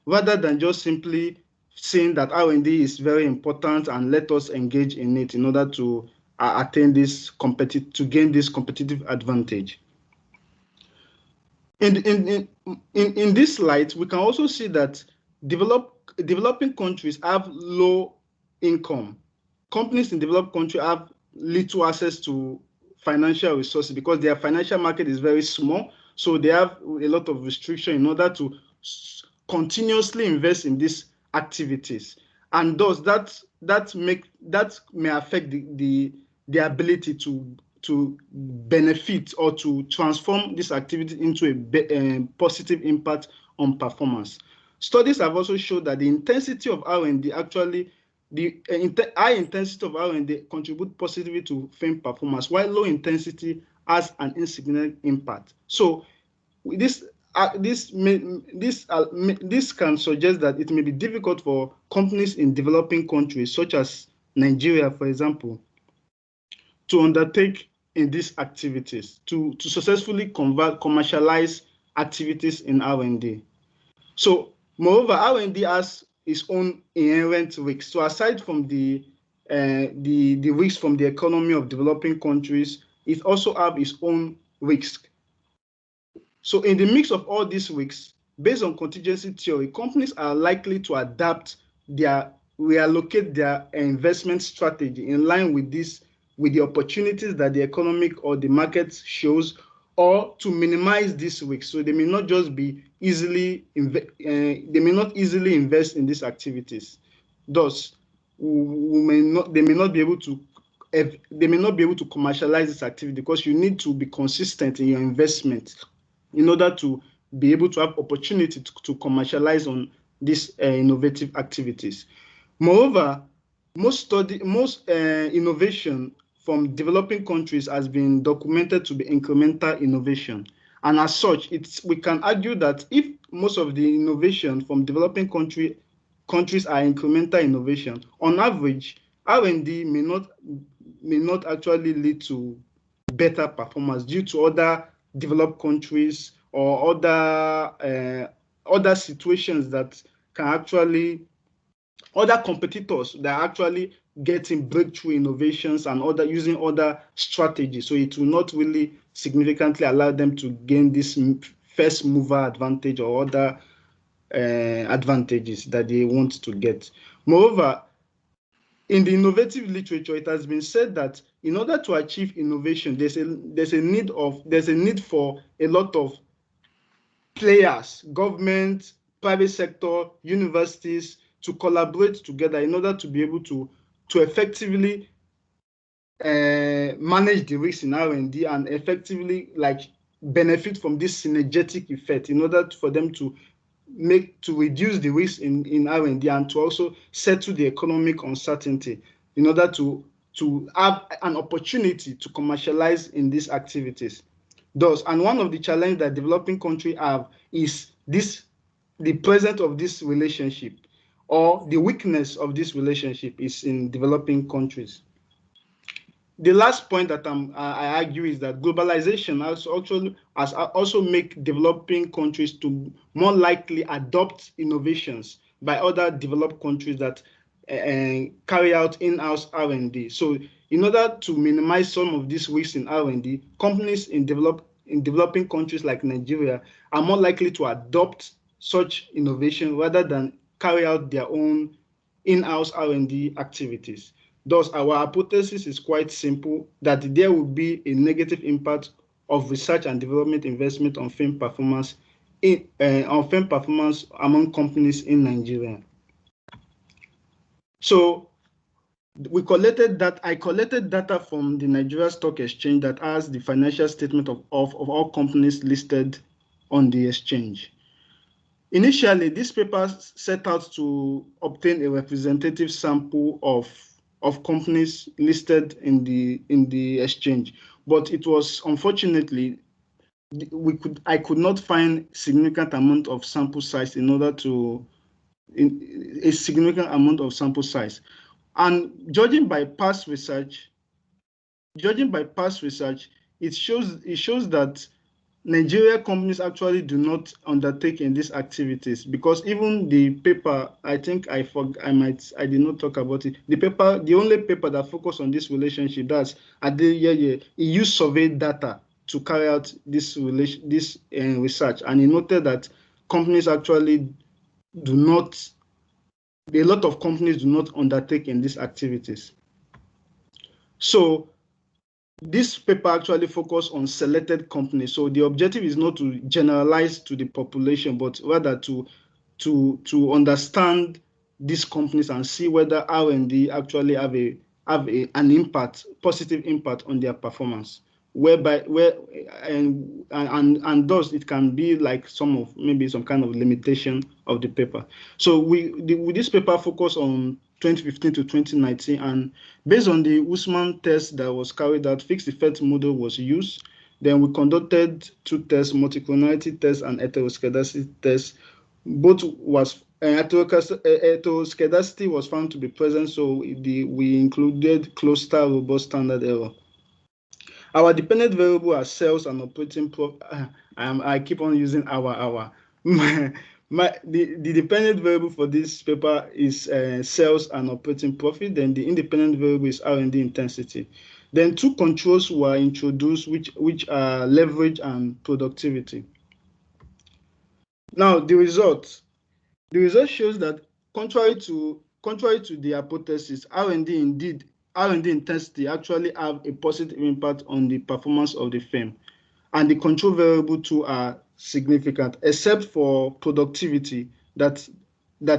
rather than just simply saying that R&D is very important and let us engage in it in order to attain this gain this competitive advantage. In this light, we can also see that developing countries have low income. Companies in developed countries have little access to financial resources because their financial market is very small. So they have a lot of restriction in order to continuously invest in these activities, and thus that may affect the their ability to benefit or to transform this activity into a positive impact on performance. Studies have also shown that the intensity of R&D actually, the high intensity of R&D contribute positively to firm performance, while low intensity has an insignificant impact. So this can suggest that it may be difficult for companies in developing countries, such as Nigeria, for example, to undertake in these activities, to successfully commercialize activities in R&D. So, moreover, R&D has its own inherent risks. So, aside from the risks from the economy of developing countries, it also has its own risks. So, in the mix of all these risks, based on contingency theory, companies are likely to reallocate their investment strategy in line with the opportunities that the economic or the market shows, or to minimize this risk. So they may not just be easily they may not easily invest in these activities. Thus, they may not be able to commercialize this activity, because you need to be consistent in your investment in order to be able to have opportunity to commercialize on these innovative activities. Moreover, most innovation from developing countries has been documented to be incremental innovation. And as such, we can argue that if most of the innovation from developing countries are incremental innovation, on average, R&D may not actually lead to better performance due to other developed countries or other situations that can actually, other competitors that are actually getting breakthrough innovations and using other strategies. So it will not really significantly allow them to gain this first mover advantage or other advantages that they want to get. Moreover, in the innovative literature, it has been said that in order to achieve innovation, there's a need for a lot of players, government, private sector, universities, to collaborate together in order to be able to effectively manage the risks in R&D and effectively benefit from this synergetic effect, in order for them to reduce the risk in R&D and to also settle the economic uncertainty, in order to have an opportunity to commercialize in these activities. Thus, and one of the challenges that developing countries have is the presence of this relationship, or the weakness of this relationship is in developing countries. The last point that I argue is that globalization has also make developing countries to more likely adopt innovations by other developed countries that carry out in-house R&D. So in order to minimize some of these risks in R&D, companies in developing countries like Nigeria are more likely to adopt such innovation rather than carry out their own in-house R&D activities. Thus, our hypothesis is quite simple, that there will be a negative impact of research and development investment on firm performance among companies in Nigeria. So I collected data from the Nigeria Stock Exchange that has the financial statement of all companies listed on the exchange. Initially, this paper set out to obtain a representative sample of companies listed in the exchange, but it was unfortunately I could not find significant amount of sample size a significant amount of sample size. And judging by past research, it shows that Nigeria companies actually do not undertake in these activities, because even the paper, I think I did not talk about it. The only paper that focused on this relationship, it used survey data to carry out this research, and he noted that companies actually a lot of companies do not undertake in these activities. So this paper actually focused on selected companies. So the objective is not to generalize to the population, but rather to understand these companies and see whether R&D actually have a have an impact, positive impact on their performance, and thus it can be like maybe some kind of limitation of the paper. So this paper focused on 2015 to 2019, and based on the Usman test that was carried out, fixed effect model was used. Then we conducted 2 tests, multiclonality test and heteroscedasticity test. Both was heteroscedasticity was found to be present, so we included cluster robust standard error. Our dependent variable are sales and operating profit. I keep on using our. The dependent variable for this paper is sales and operating profit. Then the independent variable is R&D intensity. Then 2 controls were introduced, which are leverage and productivity. Now the result shows that contrary to the hypothesis, R&D intensity actually have a positive impact on the performance of the firm, and the control variable too are significant, except for productivity that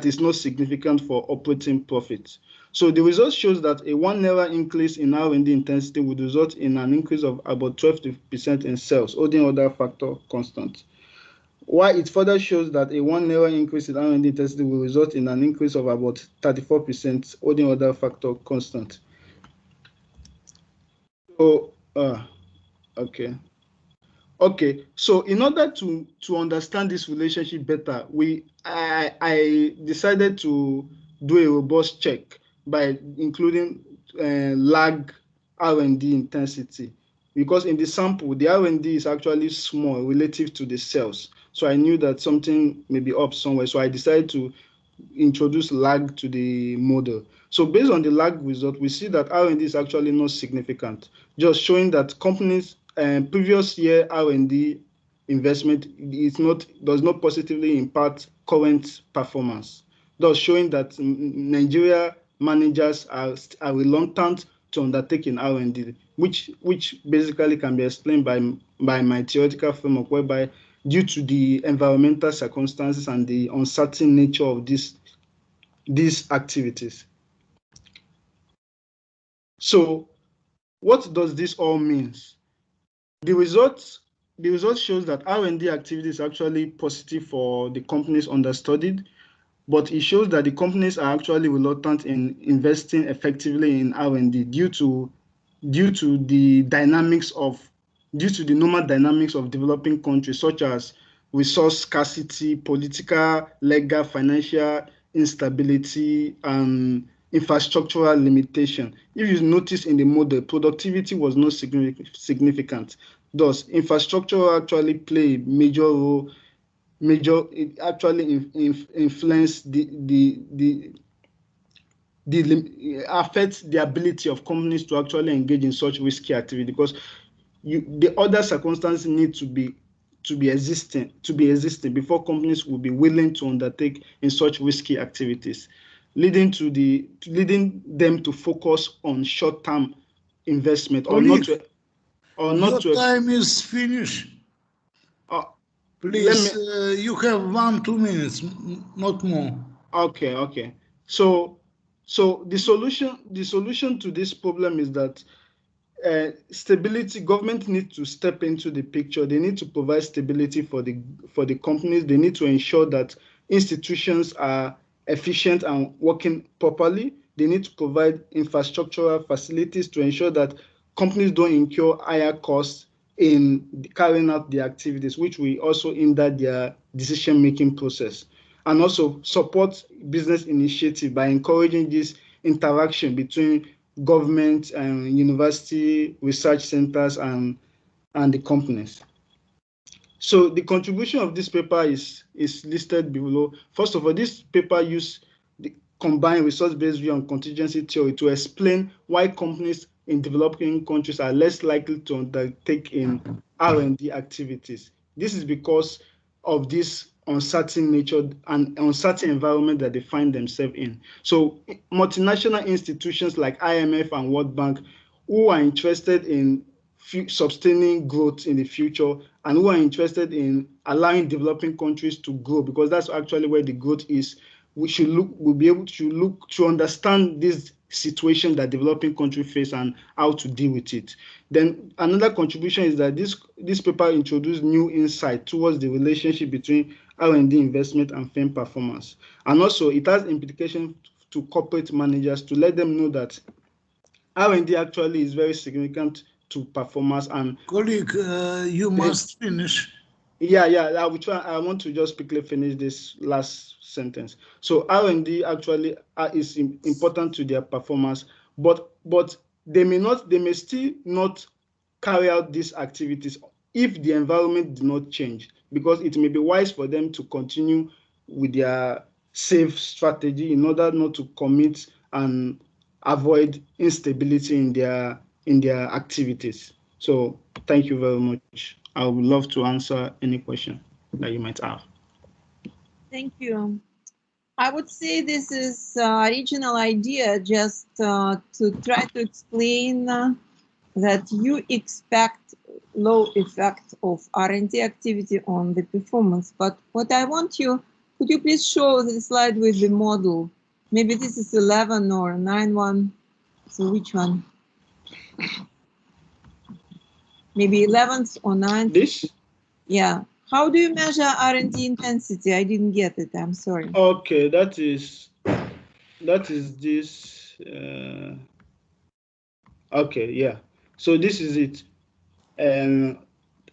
is not significant for operating profits. So the result shows that a 1 naira increase in R&D intensity would result in an increase of about 12% in sales, holding other factor constant. While it further shows that a 1 naira increase in R&D intensity will result in an increase of about 34%, holding other factor constant. So, okay. So in order to understand this relationship better, I decided to do a robust check by including lag R&D intensity, because in the sample, the R&D is actually small relative to the sales. So I knew that something may be up somewhere. So I decided to introduce lag to the model. So based on the lag result, we see that R&D is actually not significant, just showing that companies' previous year R&D investment does not positively impact current performance, thus showing that Nigeria managers are reluctant to undertake in R&D, which basically can be explained by my theoretical framework, whereby due to the environmental circumstances and the uncertain nature of these activities. So what does this all mean? The result shows that R&D activity is actually positive for the companies understudied, but it shows that the companies are actually reluctant in investing effectively in R&D due to the normal dynamics of developing countries, such as resource scarcity, political, legal, financial instability, and infrastructural limitation. If you notice in the model, productivity was not significant. Thus, infrastructure actually play a major role. It actually influence affects the ability of companies to actually engage in such risky activity, because the other circumstances need to be existing before companies will be willing to undertake in such risky activities, leading them to focus on short-term investment or not to. Time is finished. Please, you have 1-2 minutes, not more. Okay. So the solution to this problem is that stability. Government needs to step into the picture. They need to provide stability for the companies. They need to ensure that institutions are efficient and working properly. They need to provide infrastructural facilities to ensure that companies don't incur higher costs in carrying out their activities, which will also hinder their decision-making process, and also support business initiative by encouraging this interaction between government and university research centers and the companies. So the contribution of this paper is listed below. First of all, this paper used the combined resource-based view and contingency theory to explain why companies in developing countries are less likely to undertake in R&D activities. This is because of this uncertain nature and uncertain environment that they find themselves in. So multinational institutions like IMF and World Bank, who are interested in sustaining growth in the future and who are interested in allowing developing countries to grow, because that's actually where the growth is, we'll be able to look to understand these situation that developing country face and how to deal with it. Then another contribution is that this paper introduced new insight towards the relationship between R&D investment and firm performance. And also it has implications to corporate managers to let them know that R&D actually is very significant to performance. And colleague, you must finish. Yeah, I will try. I want to just quickly finish this last sentence. So R&D actually is important to their performance, but they may still not carry out these activities if the environment did not change, because it may be wise for them to continue with their safe strategy in order not to commit and avoid instability in their activities. So thank you very much. I would love to answer any question that you might have. Thank you. I would say this is an original idea, just to try to explain that you expect low effect of R&D activity on the performance. But what I want you, could you please show the slide with the model? Maybe this is 11 or 9.1. So which one? Maybe 11th or 9th? This? Yeah. How do you measure R&D intensity? I didn't get it. I'm sorry. Okay, that is this. Okay, yeah. So this is it. And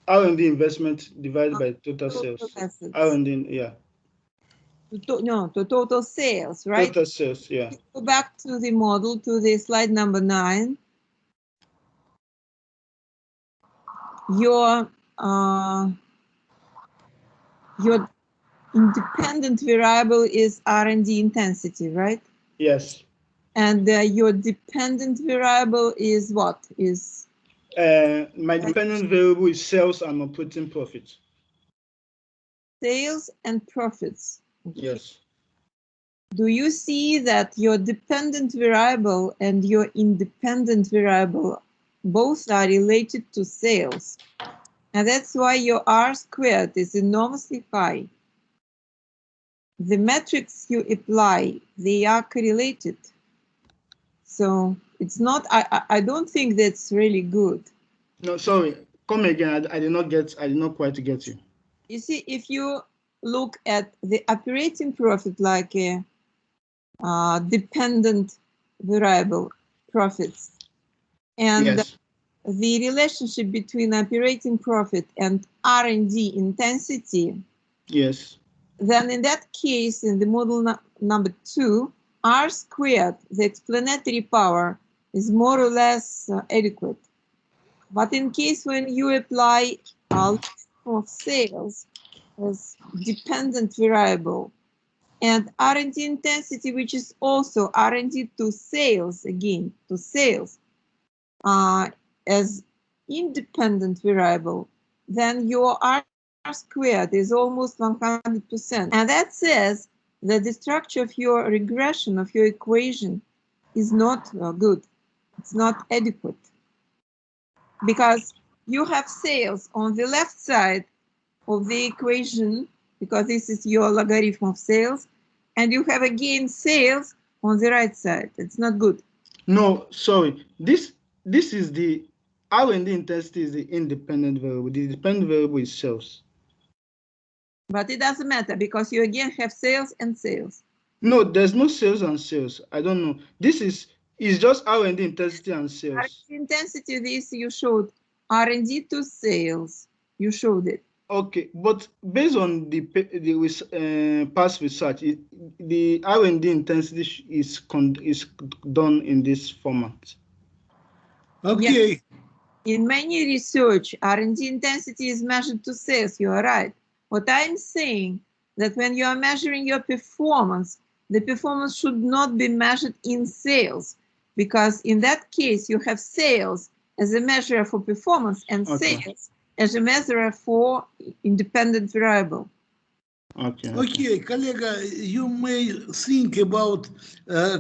R&D investment divided by total sales. R&D, yeah. No, to total sales, right? Total sales, yeah. Go back to the model, to the slide number 9. Your independent variable is R&D intensity, right? Yes. And your dependent variable is what? My dependent variable is sales and operating profits. Sales and profits. Okay. Yes. Do you see that your dependent variable and your independent variable both are related to sales? And that's why your R squared is enormously high. The metrics you apply, they are correlated. So it's not, I don't think that's really good. No, sorry, come again. I did not quite get you. You see, if you look at the operating profit like a dependent variable profits, and yes, the relationship between operating profit and R&D intensity, yes, then in that case, in the model number 2, R squared, the explanatory power, is more or less adequate. But in case when you apply of sales as dependent variable and R&D intensity, which is also R&D to sales, again, to sales, as independent variable, then your R squared is almost 100%. And that says that the structure of your regression, of your equation, is not good. It's not adequate. Because you have sales on the left side of the equation, because this is your logarithm of sales, and you have again sales on the right side. It's not good. No, sorry. This is the R&D intensity is the independent variable. The dependent variable is sales. But it doesn't matter because you again have sales and sales. No, there's no sales and sales. I don't know. This is just R&D intensity and sales. R&D intensity, this you showed. R&D to sales, you showed it. Okay, but based on the past research, the R&D intensity is done in this format. Okay. Yes. In many research, R&D intensity is measured to sales. You are right. What I'm saying that when you are measuring your performance, the performance should not be measured in sales, because in that case you have sales as a measure for performance and sales as a measure for independent variable. Okay, colleague, you may think about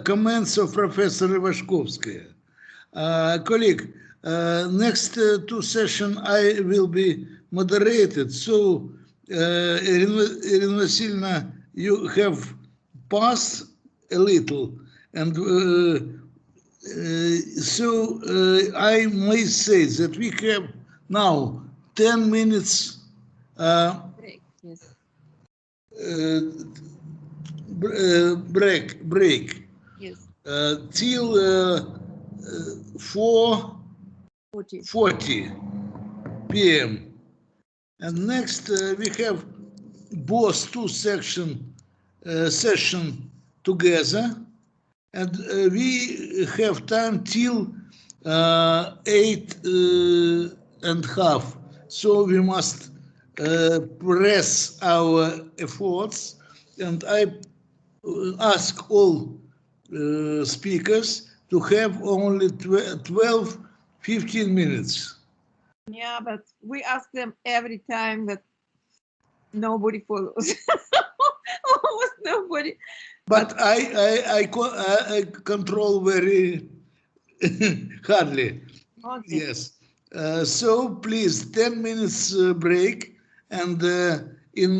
comments of Professor Ivashkovskaya. Colleague, next 2 sessions I will be moderated, so Irina Vasilevna, you have passed a little, and I may say that we have now 10 minutes Break, yes. break Yes. till 4:40 p.m. And next we have both two session together, and we have time till 8:30. So we must press our efforts, and I ask all speakers to have only 12-15 minutes. Yeah, but we ask them every time that nobody follows. Almost nobody. But I control very hardly. Okay. Yes. So please, 10 minutes break, and in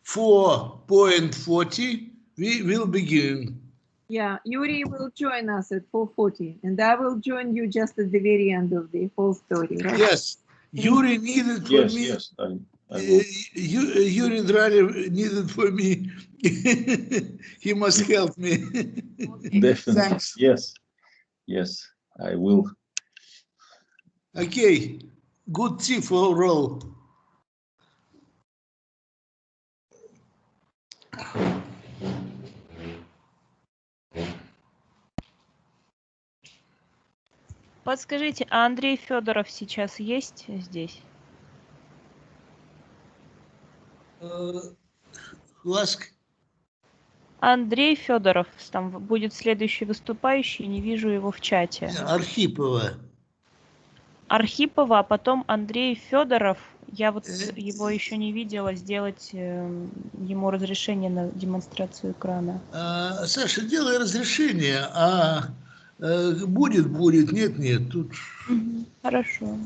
4:40 we will begin. Yeah, Yuri will join us at 4:40, and I will join you just at the very end of the whole story, right? Yes, Yuri needed for me. Yes, I Yuri Drari needed for me. He must help me. definitely. Thanks. Yes, I will. Okay, good tea for all. Подскажите, а Андрей Федоров сейчас есть здесь? Ласк. Андрей Федоров, там будет следующий выступающий, не вижу его в чате. Архипова. Архипова, а потом Андрей Федоров. Я вот его еще не видела, сделать ему разрешение на демонстрацию экрана. Саша, делай разрешение, а будет, нет, тут. Хорошо.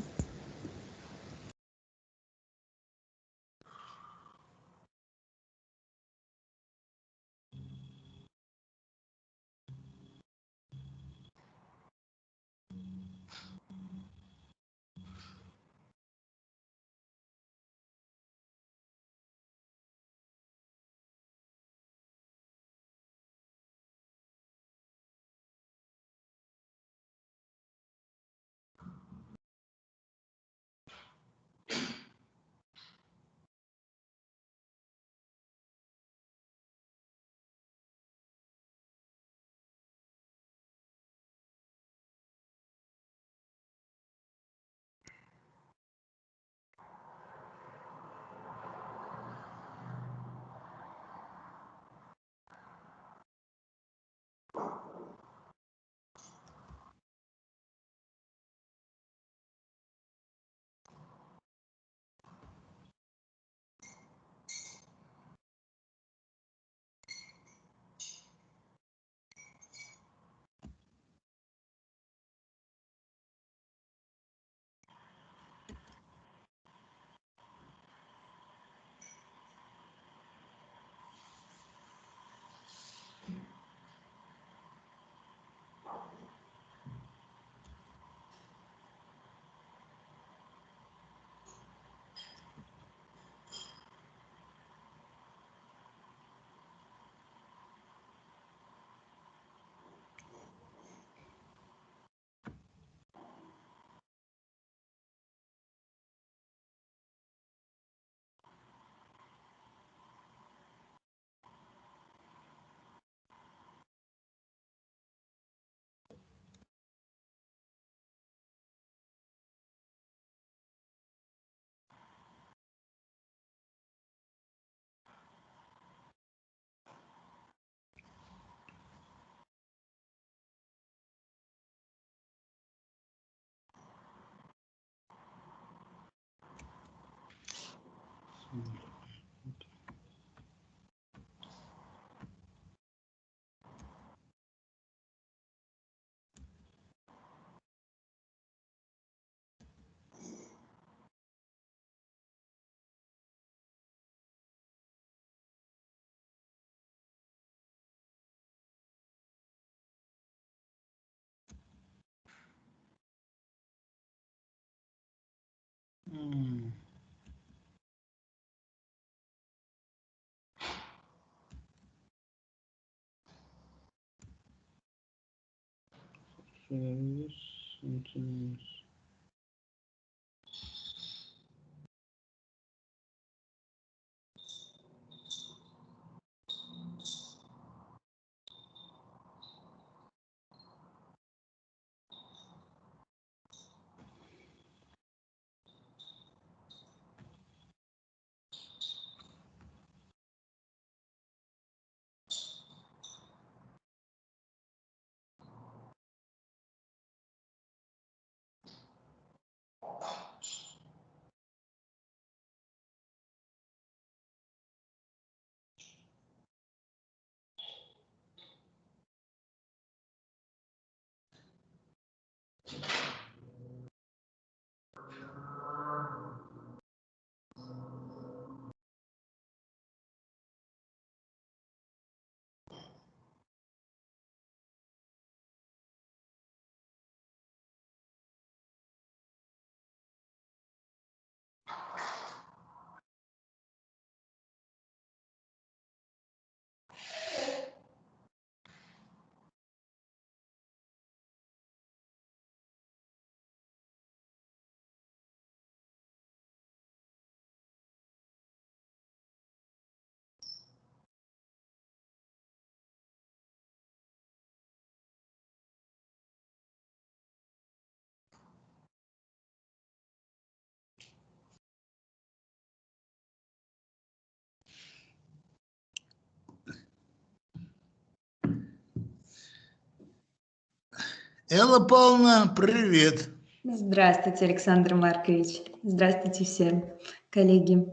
Элла Павловна, привет. Здравствуйте, Александр Маркович. Здравствуйте всем, коллеги.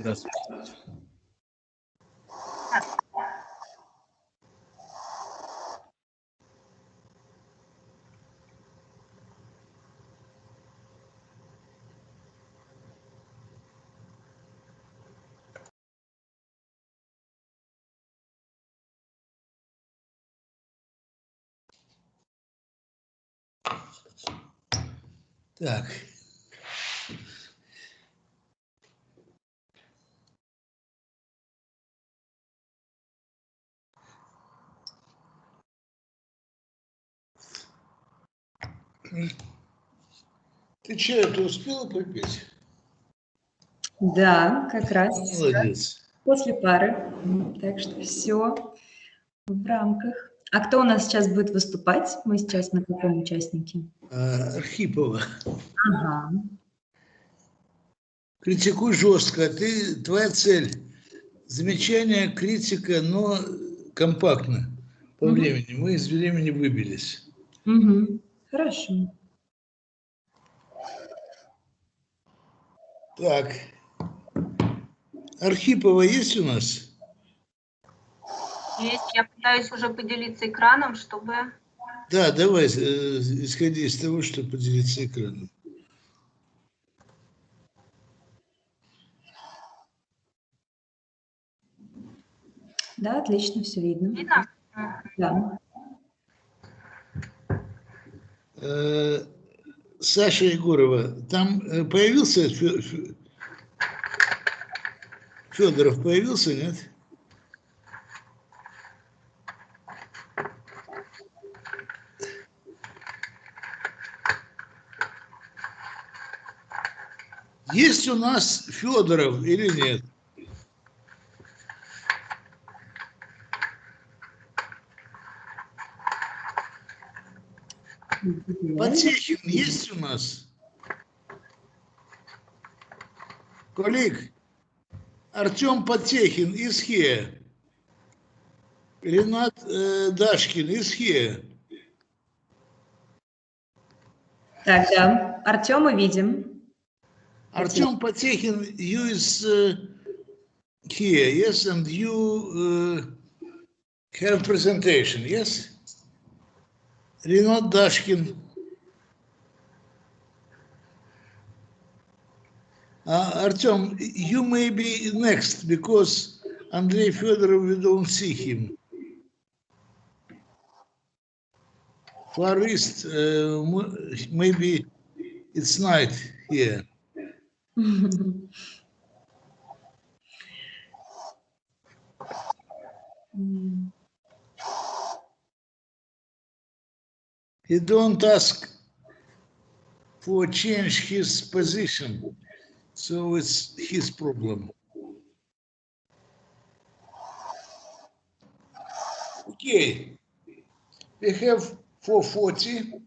Здравствуйте. Так. Ты чаю-то успела попить? Да, как раз Молодец. после пары. Так что все в рамках. А кто у нас сейчас будет выступать? Мы сейчас на каком участнике? Архипова. Ага. Критикуй жестко. Твоя цель – замечание, критика, но компактно по времени. Мы из времени выбились. Хорошо. Так. Архипова есть у нас? Есть. Я пытаюсь уже поделиться экраном, чтобы... Да, давай, исходи из того, что поделиться экраном. Да, отлично, все видно. Видно? Да. Саша Егорова, там появился Федоров, появился, нет? Есть у нас Федоров или нет? Потехин есть у нас? Коллег, Артем Потехин из ХЕ. Ренат Дашкин из ХЕ. Так, да. Артема видим. Артем Потехин, you is here, yes, and you have presentation, yes? Ренат Дашкин. Артем, you may be next, because Andrei Fedorov, we don't see him. Far East, maybe it's night here. He don't ask for change his position, so it's his problem. Okay, we have 4:40.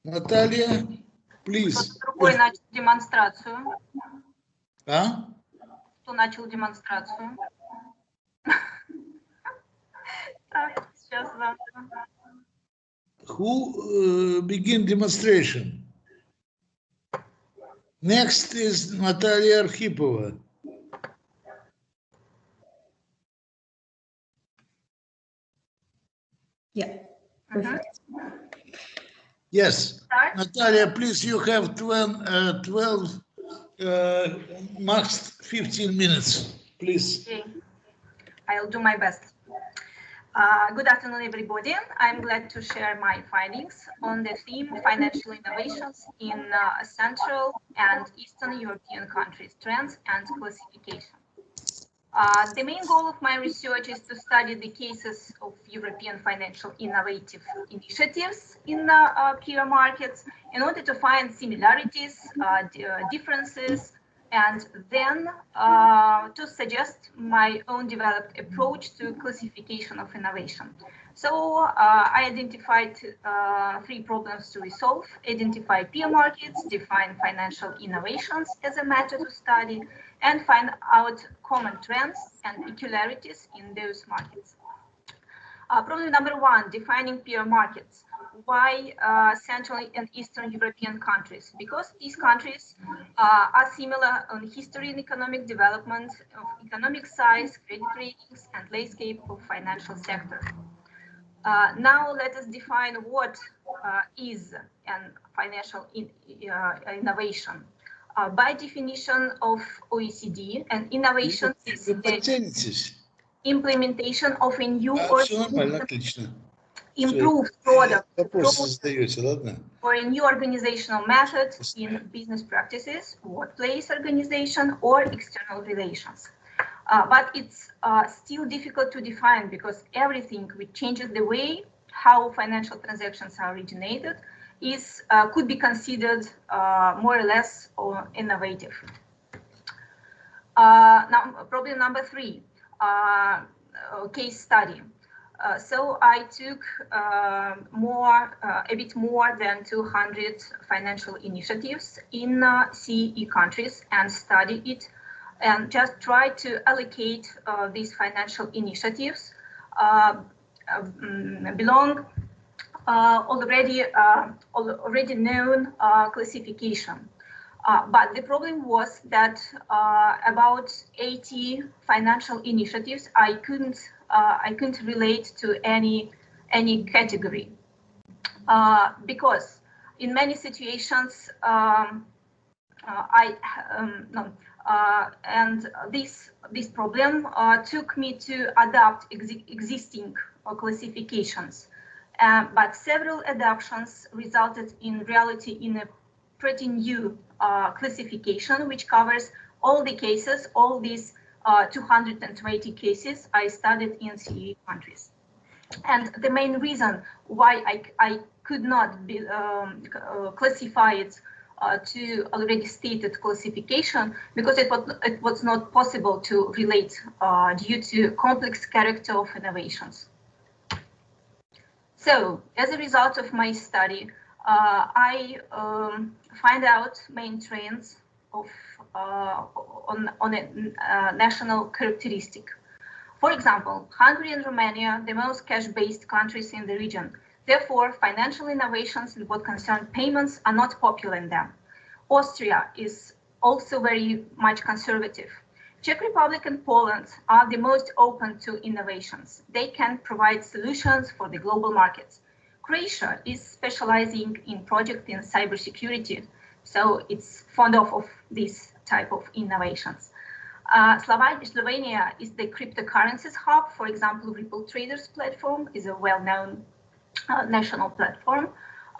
Наталья, please. Другой начал демонстрацию. А? Кто начал демонстрацию? Так, сейчас завтра. Who begin demonstration? Next is Natalia Arkhipova. Yeah, perfect. Yes, Natalia, please, you have 12 max 15 minutes, please. Okay. I'll do my best. Good afternoon, everybody. I'm glad to share my findings on the theme financial innovations in Central and Eastern European countries, trends and classification. The main goal of my research is to study the cases of European financial innovative initiatives in peer markets in order to find similarities, differences, and then to suggest my own developed approach to classification of innovation. So I identified 3 problems to resolve: identify peer markets, define financial innovations as a matter to study, and find out common trends and peculiarities in those markets. Problem number 1, defining peer markets. Why Central and Eastern European countries? Because these countries are similar on history and economic development, of economic size, credit ratings, and landscape of financial sector. Now let us define what is an financial innovation. By definition of OECD, an innovation is the implementation of a new or improved product or a new organizational method in business practices, workplace organization, or external relations. But it's still difficult to define because everything which changes the way how financial transactions are originated could be considered more or less innovative. Now, problem number 3, case study. So I took a bit more than 200 financial initiatives in CEE countries and studied it, and just tried to allocate these financial initiatives belong already known classification. But the problem was that about 80 financial initiatives I couldn't relate to any category because in many situations and this problem took me to adapt existing classifications. But several adaptations resulted in reality in a pretty new classification, which covers all the cases, all these 220 cases I studied in CEE countries. And the main reason why I could not classify it to already stated classification, because it was not possible to relate due to complex character of innovations. So, as a result of my study, I find out main trends of on a national characteristic. For example, Hungary and Romania, the most cash-based countries in the region. Therefore, financial innovations in what concern payments are not popular in them. Austria is also very much conservative. Czech Republic and Poland are the most open to innovations. They can provide solutions for the global markets. Croatia is specializing in projects in cybersecurity, so it's fond of this type of innovations. Slovenia is the cryptocurrencies hub. For example, Ripple Traders platform is a well-known national platform.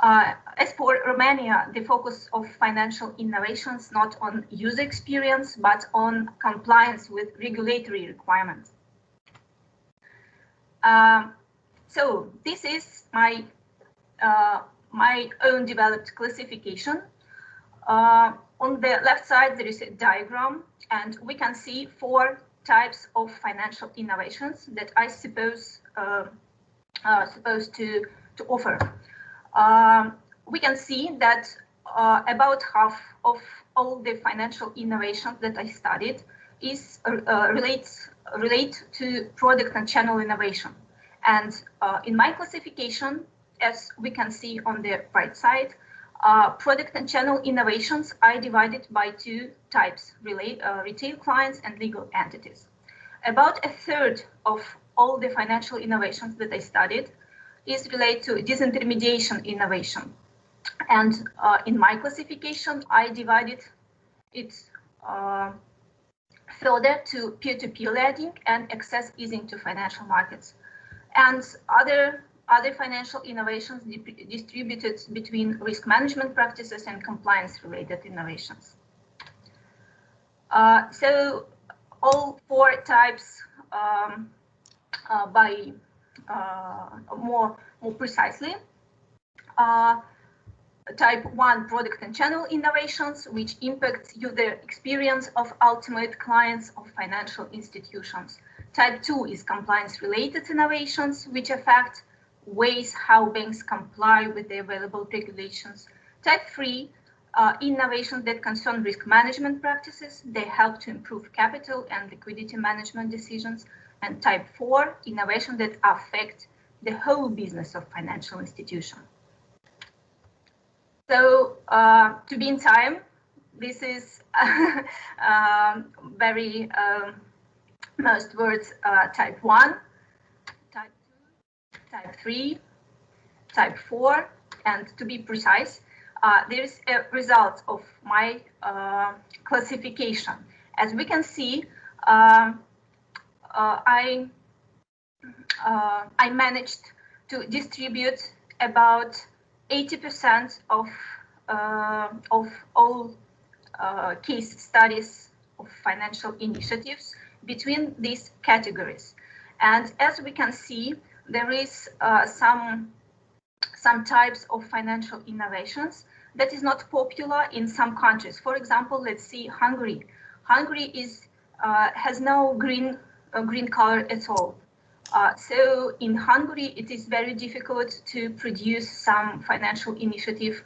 As for Romania, the focus of financial innovations not on user experience, but on compliance with regulatory requirements. So this is my own developed classification. On the left side, there is a diagram, and we can see 4 types of financial innovations that I suppose supposed to offer. We can see that about half of all the financial innovations that I studied is relate to product and channel innovation. And in my classification, as we can see on the right side, product and channel innovations are divided by 2 types, retail clients and legal entities. About a third of all the financial innovations that I studied is related to disintermediation innovation. And in my classification, I divided it further to peer-to-peer lending and access easing to financial markets. And other financial innovations distributed between risk management practices and compliance-related innovations. So all 4 types by more precisely. Type 1, product and channel innovations, which impact user experience of ultimate clients of financial institutions. Type 2 is compliance-related innovations, which affect ways how banks comply with the available regulations. Type 3, innovations that concern risk management practices. They help to improve capital and liquidity management decisions. And type 4, innovations that affect the whole business of financial institution. So to be in time, this is very most words type 1, type 2, type 3, type 4, and to be precise, there is a result of my classification. As we can see, I managed to distribute about 80% of all case studies of financial initiatives between these categories. And as we can see, there is some types of financial innovations that is not popular in some countries. For example, let's see Hungary. Hungary has no green color at all. So in Hungary, it is very difficult to produce some financial initiative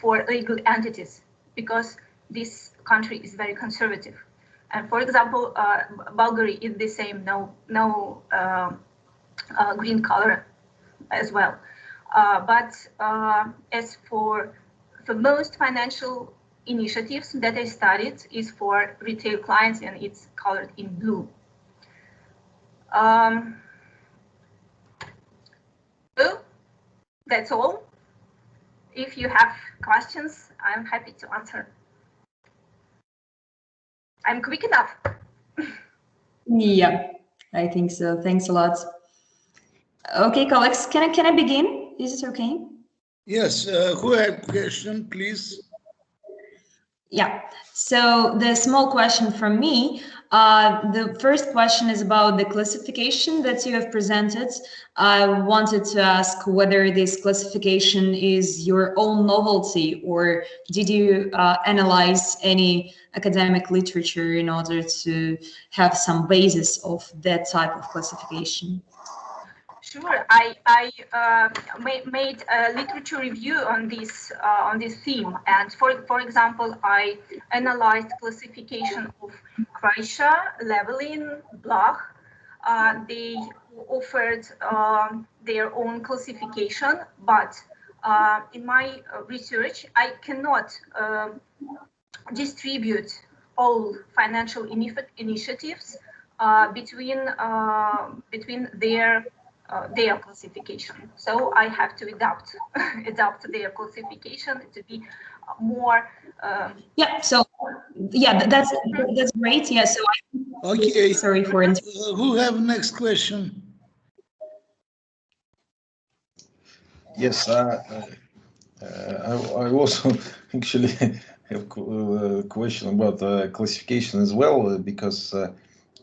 for legal entities because this country is very conservative. And for example, Bulgaria is the same, no green color as well. But as for most financial initiatives that I studied is for retail clients, and it's colored in blue. So that's all. If you have questions, I'm happy to answer. I'm quick enough. Yeah, I think so. Thanks a lot. Okay, colleagues, can I begin? Is it okay? Yes, who have question, please? Yeah, so the small question from me. The first question is about the classification that you have presented. I wanted to ask whether this classification is your own novelty, or did you analyze any academic literature in order to have some basis of that type of classification? Sure, I made a literature review on this theme, and for example, I analyzed classification of Croatia, Levelin, Bloch. They offered their own classification, but in my research, I cannot distribute all financial initiatives between their classification. So I have to adapt their classification to be more. Yeah. So yeah, that's great. Yeah. So Okay. Sorry for who have next question? Yes, I also actually have a question about classification as well, because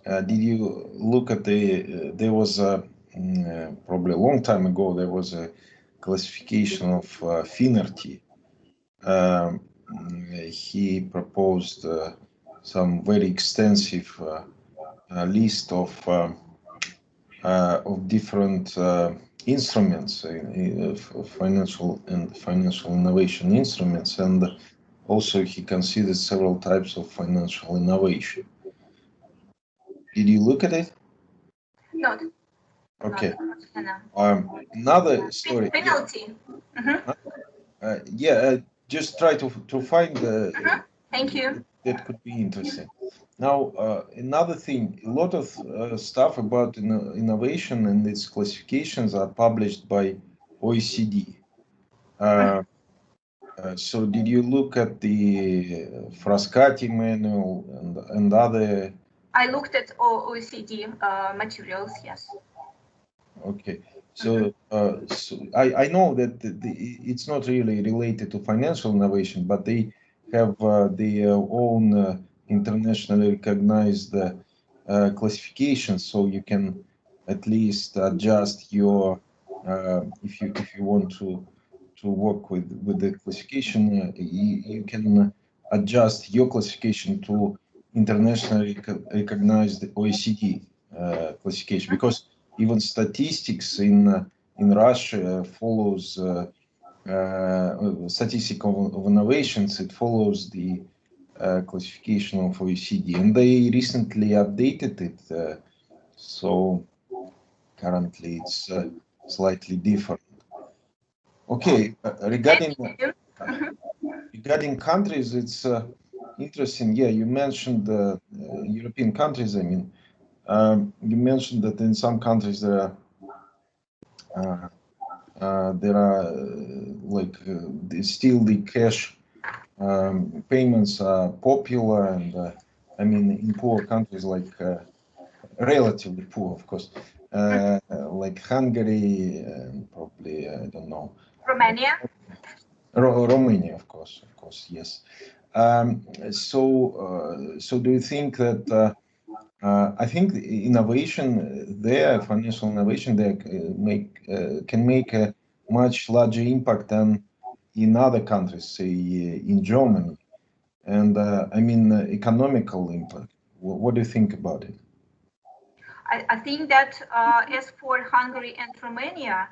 did you look at there was probably a long time ago, there was a classification of Finnerty. He proposed some very extensive list of different instruments, financial innovation instruments, and also he considered several types of financial innovation. Did you look at it? No. Okay. No. Another story. Penalty. Just try to find Thank you. that could be interesting. Now, another thing, a lot of stuff about innovation and its classifications are published by OECD. So did you look at the Frascati manual and other? I looked at OECD materials, yes. Okay, so, I know that it's not really related to financial innovation, but they have their own internationally recognized classifications, so you can at least adjust your if you want to work with the classification, you can adjust your classification to internationally recognized OECD classification, because even statistics in Russia follows statistics of innovations. It follows the classification of OECD, and they recently updated it. So currently it's slightly different. Okay, regarding countries, it's interesting. Yeah, you mentioned European countries. I mean, you mentioned that in some countries there are like still the cash payments are popular, and I mean in poor countries like relatively poor, of course, like Hungary and probably I don't know. Romania. Romania, of course, yes. So do you think that? I think innovation there, financial innovation there, can make a much larger impact than in other countries, say in Germany, and I mean economical impact. What do you think about it? I think that as for Hungary and Romania,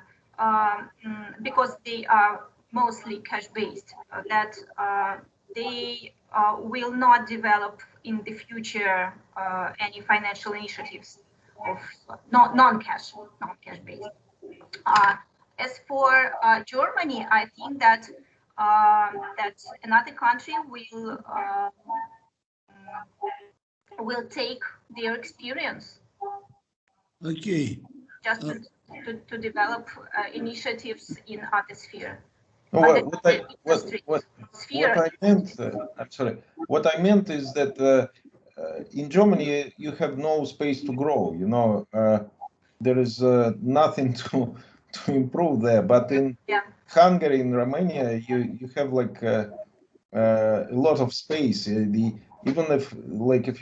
because they are mostly cash-based, that they will not develop in the future any financial initiatives of non-cash based. As for Germany, I think that that another country will take their experience. Okay. Just to develop initiatives in other sphere. What I meant, I'm sorry. What I meant is that in Germany you have no space to grow. You know, there is nothing to improve there. But in Hungary, in Romania, you have like a lot of space. Even if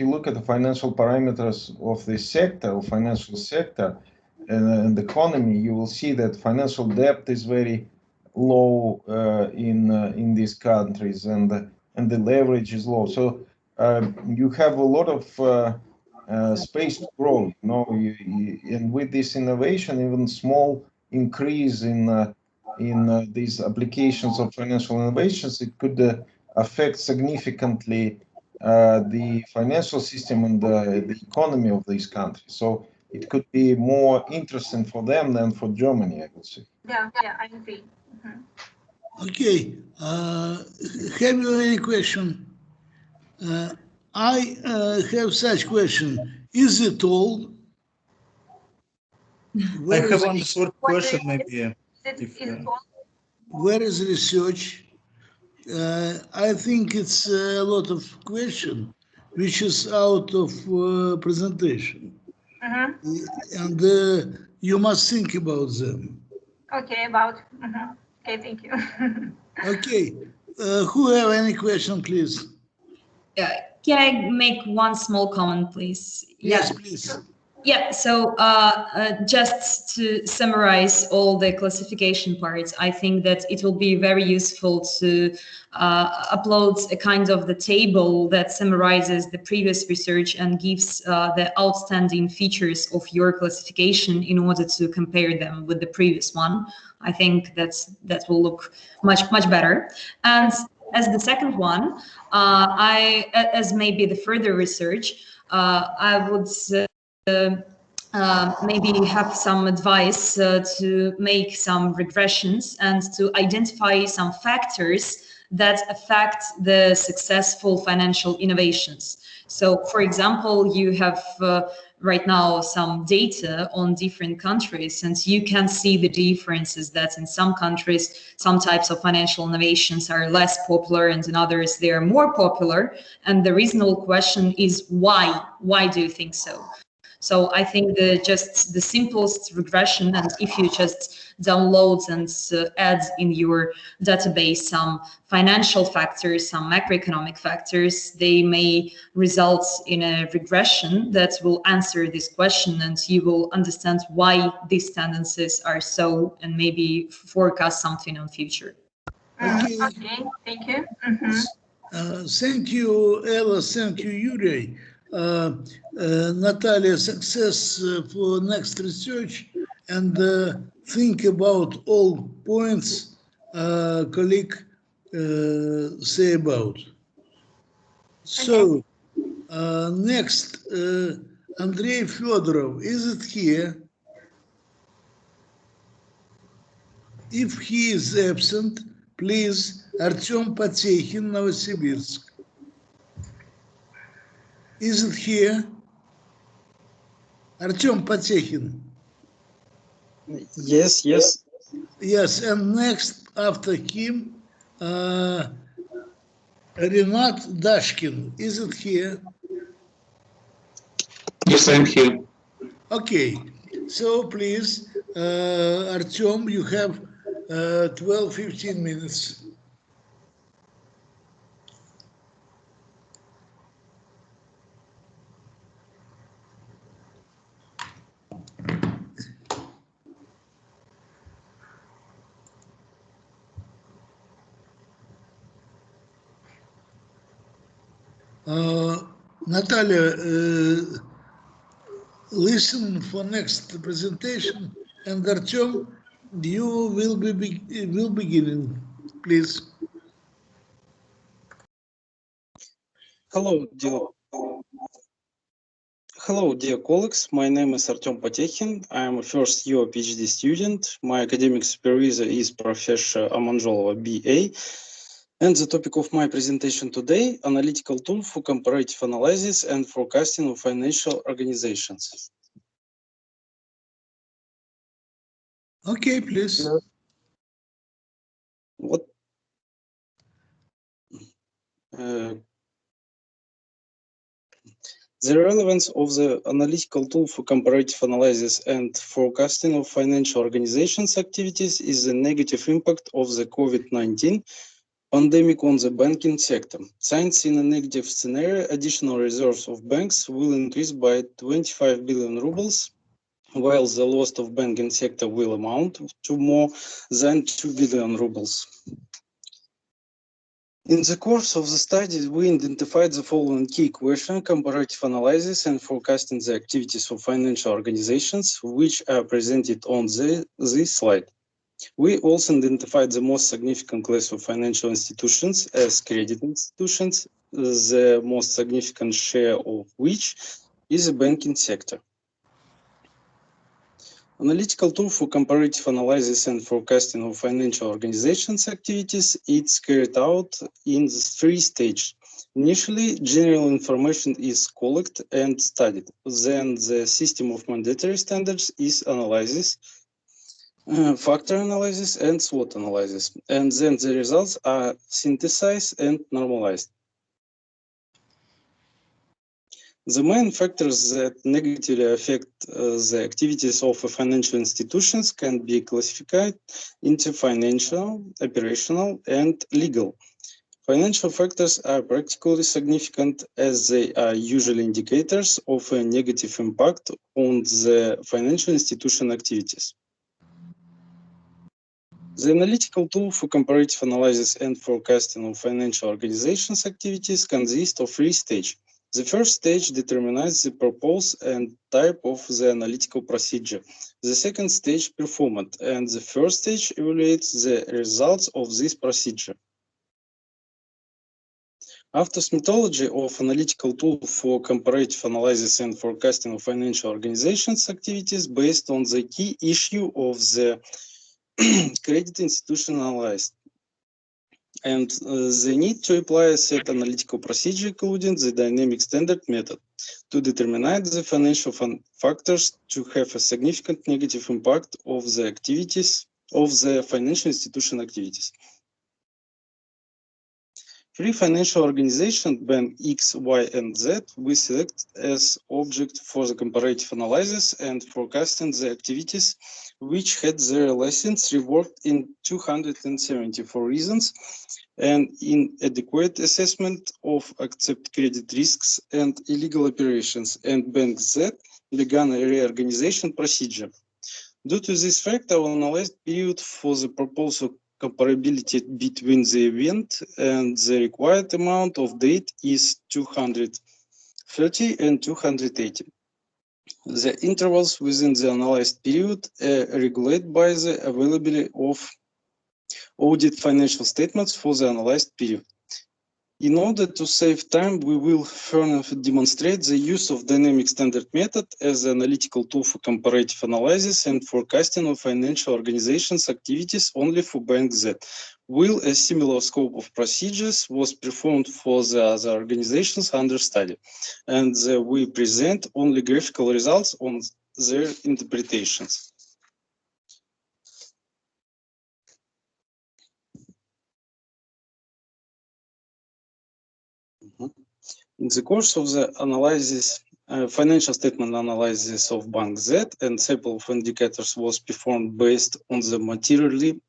you look at the financial parameters of the sector, or financial sector, and the economy, you will see that financial debt is very low in these countries, and the leverage is low. So you have a lot of space to grow. You know, and with this innovation, even small increase in these applications of financial innovations, it could affect significantly the financial system and the economy of these countries. So it could be more interesting for them than for Germany, I would say. Yeah, I agree. Okay. Have you any question? I have such question. Is it all? I have one short question, maybe. Where is research? I think it's a lot of question, which is out of presentation. And you must think about them. Okay, okay, thank you. Okay, who have any question, please? Can I make one small comment, please? Yes, please. Yeah, so just to summarize all the classification parts, I think that it will be very useful to upload a kind of the table that summarizes the previous research and gives the outstanding features of your classification in order to compare them with the previous one. I think that will look much better. And as the second one, as maybe the further research, I would maybe have some advice to make some regressions and to identify some factors that affect the successful financial innovations. So, for example, you have right now some data on different countries, and you can see the differences that in some countries, some types of financial innovations are less popular, and in others, they are more popular. And the reasonable question is why? Why do you think so? So I think just the simplest regression, and if you just download and add in your database some financial factors, some macroeconomic factors, they may result in a regression that will answer this question, and you will understand why these tendencies are so, and maybe forecast something in future. Okay, thank you. Thank you, Ella. Thank you, Yuri. Natalia, success for next research, and think about all points colleague say about. So next, Andrei Fedorov, is it here? If he is absent, please, Artyom Potechin, Novosibirsk. Is it here? Artyom Potechin. Yes. Yes, and next after him, Renat Dashkin. Is it here? Yes, I'm here. Okay, so please, Artyom, you have 12-15 minutes. Natalia, listen for next presentation, and Artyom, you will beginning, please. Hello, dear colleagues. My name is Artyom Potechin. I am a first-year PhD student. My academic supervisor is Professor Amanjolova, BA. And the topic of my presentation today, analytical tool for comparative analysis and forecasting of financial organizations. Okay, please. What? The relevance of the analytical tool for comparative analysis and forecasting of financial organizations' activities is the negative impact of the COVID-19 pandemic on the banking sector. Since in a negative scenario, additional reserves of banks will increase by 25 billion rubles, while the loss of banking sector will amount to more than 2 billion rubles. In the course of the study, we identified the following key questions: comparative analysis and forecasting the activities of financial organizations, which are presented on this slide. We also identified the most significant class of financial institutions as credit institutions, the most significant share of which is the banking sector. Analytical tool for comparative analysis and forecasting of financial organizations' activities, it's carried out in the 3 stages. Initially, general information is collected and studied. Then the system of mandatory standards is analysis, factor analysis and SWOT analysis. And then the results are synthesized and normalized. The main factors that negatively affect the activities of financial institutions can be classified into financial, operational, and legal. Financial factors are particularly significant as they are usually indicators of a negative impact on the financial institution activities. The analytical tool for comparative analysis and forecasting of financial organizations' activities consists of three stages. The first stage determines the purpose and type of the analytical procedure. The second stage, performance, and the third stage evaluates the results of this procedure. After's methodology of analytical tool for comparative analysis and forecasting of financial organizations' activities based on the key issue of the credit institution analyzed and the need to apply a set analytical procedure including the dynamic standard method to determine the financial factors to have a significant negative impact of the activities of the financial institution activities. Three financial organizations, bank X, Y, and Z, we select as object for the comparative analysis and forecasting the activities which had their license revoked in 274 reasons and inadequate assessment of accepted credit risks and illegal operations, and Bank Z began a reorganization procedure. Due to this fact, our analyzed period for the purpose of comparability between the event and the required amount of date is 230 and 280. The intervals within the analyzed period are regulated by the availability of audit financial statements for the analyzed period. In order to save time, we will further demonstrate the use of dynamic standard method as an analytical tool for comparative analysis and forecasting of financial organizations' activities only for Bank Z, while a similar scope of procedures was performed for the other organizations under study, and we present only graphical results on their interpretations. In the course of the analysis, financial statement analysis of Bank Z and sample of indicators was performed based on the materially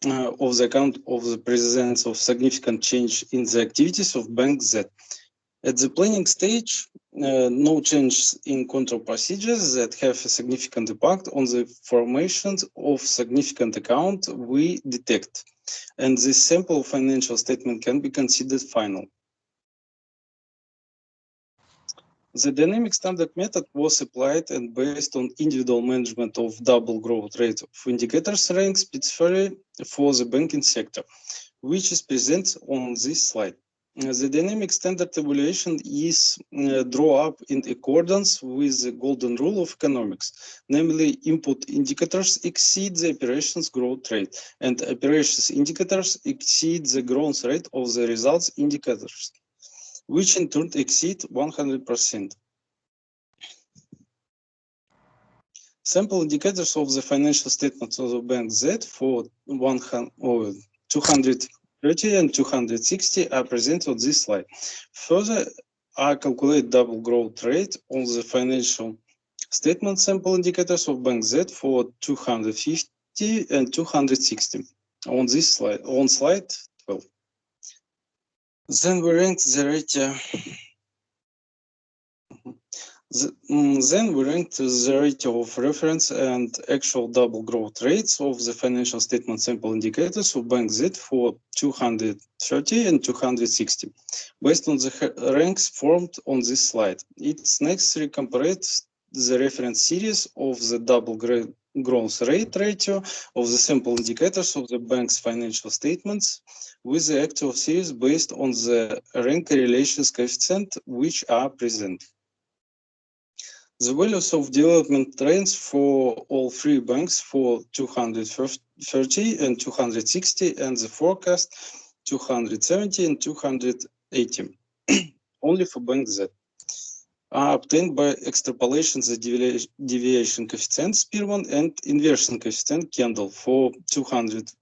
of the account of the presence of significant change in the activities of Bank Z. At the planning stage, no changes in control procedures that have a significant impact on the formation of significant account we detect, and this sample financial statement can be considered final. The dynamic standard method was applied and based on individual management of double growth rate of indicators ranked specifically for the banking sector, which is presented on this slide. The dynamic standard evaluation is drawn up in accordance with the golden rule of economics, namely input indicators exceed the operations growth rate and operations indicators exceed the growth rate of the results indicators, which in turn exceed 100%. Sample indicators of the financial statements of the Bank Z for 230 and 260 are presented on this slide. Further, I calculate double growth rate on the financial statement sample indicators of Bank Z for 250 and 260 on this slide, on slide 12. Then we ranked the ratio. Then we ranked the ratio of reference and actual double growth rates of the financial statement sample indicators of Bank Z for 230 and 260, based on the ranks formed on this slide. It's necessary to compare the reference series of the double growth rate ratio of the sample indicators of the bank's financial statements with the actual series based on the rank relations coefficient which are present. The values of development trends for all three banks for 230 and 260 and the forecast 270 and 280, only for Bank Z, are obtained by extrapolation the deviation coefficient Spearman and inversion coefficient Kendall for 230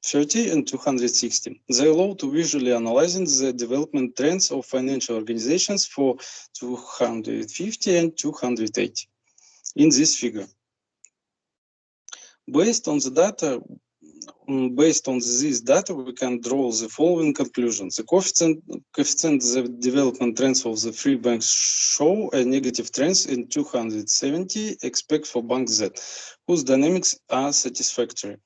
230 and 260. They allow to visually analyzing the development trends of financial organizations for 250 and 280 in this figure. Based on this data, we can draw the following conclusions. The coefficient the development trends of the three banks show a negative trends in 270, except for Bank Z, whose dynamics are satisfactory.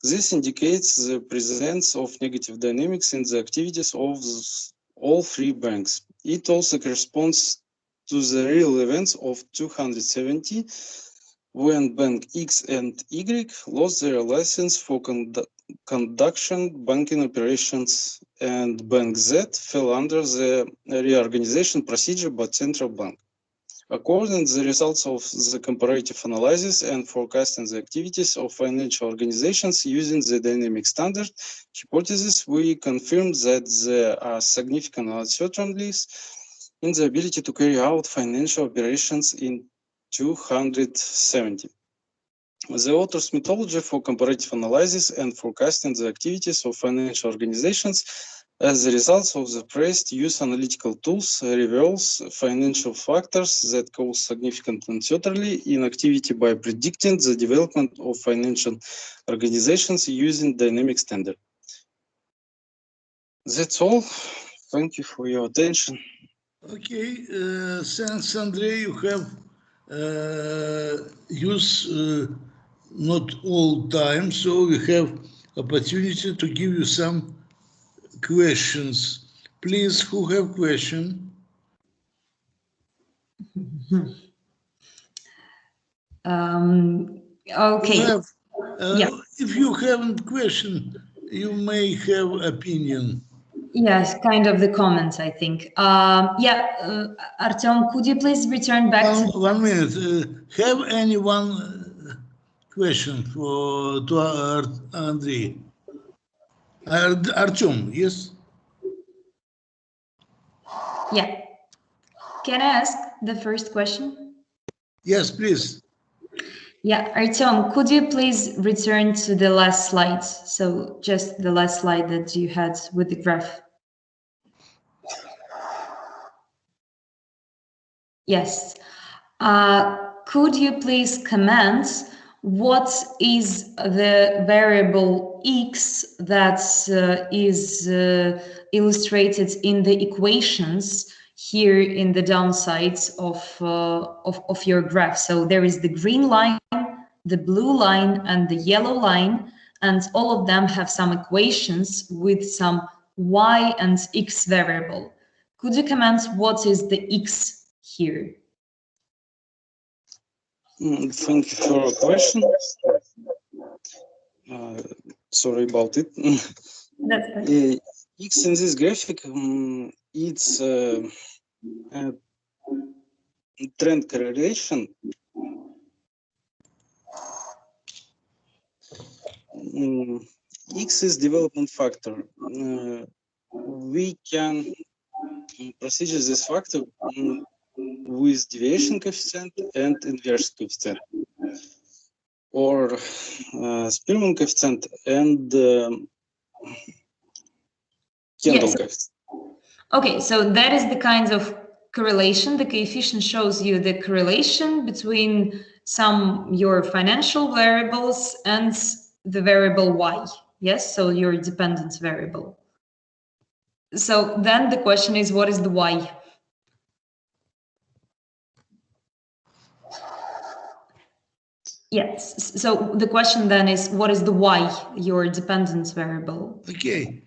This indicates the presence of negative dynamics in the activities of all three banks. It also corresponds to the real events of 270, when Bank X and Y lost their license for conduction banking operations, and Bank Z fell under the reorganization procedure by Central Bank. According to the results of the comparative analysis and forecasting the activities of financial organizations using the dynamic standard hypothesis, we confirm that there are significant uncertainties in the ability to carry out financial operations in 270. The author's methodology for comparative analysis and forecasting the activities of financial organizations as a result of the praised use analytical tools reveals financial factors that cause significant uncertainty in activity by predicting the development of financial organizations using dynamic standard. That's all. Thank you for your attention. Okay, thanks, Andrei. You have used not all time, so we have opportunity to give you some questions. Please, who have question? Okay. Yeah. If you haven't question, you may have opinion. Yes, kind of the comments, I think. Artem, could you please return back to... 1 minute. Have anyone question to Andrei? Artem, yes? Yeah. Can I ask the first question? Yes, please. Yeah, Artem, could you please return to the last slide? So just the last slide that you had with the graph. Yes. Could you please comment what is the variable X that is illustrated in the equations here in the downsides of your graph? So there is the green line, the blue line, and the yellow line, and all of them have some equations with some Y and X variable. Could you comment what is the X here? Thank you for your question. Sorry about it. That's fine. X in this graphic, it's trend correlation. X is development factor. We can procedure this factor with deviation coefficient and inverse coefficient, or Spearman coefficient and Kendall coefficient. Okay, so that is the kind of correlation. The coefficient shows you the correlation between your financial variables and the variable Y. Yes, so your dependent variable. So then the question is, what is the Y? Yes, so the question then is, what is the Y, your dependent variable? Okay.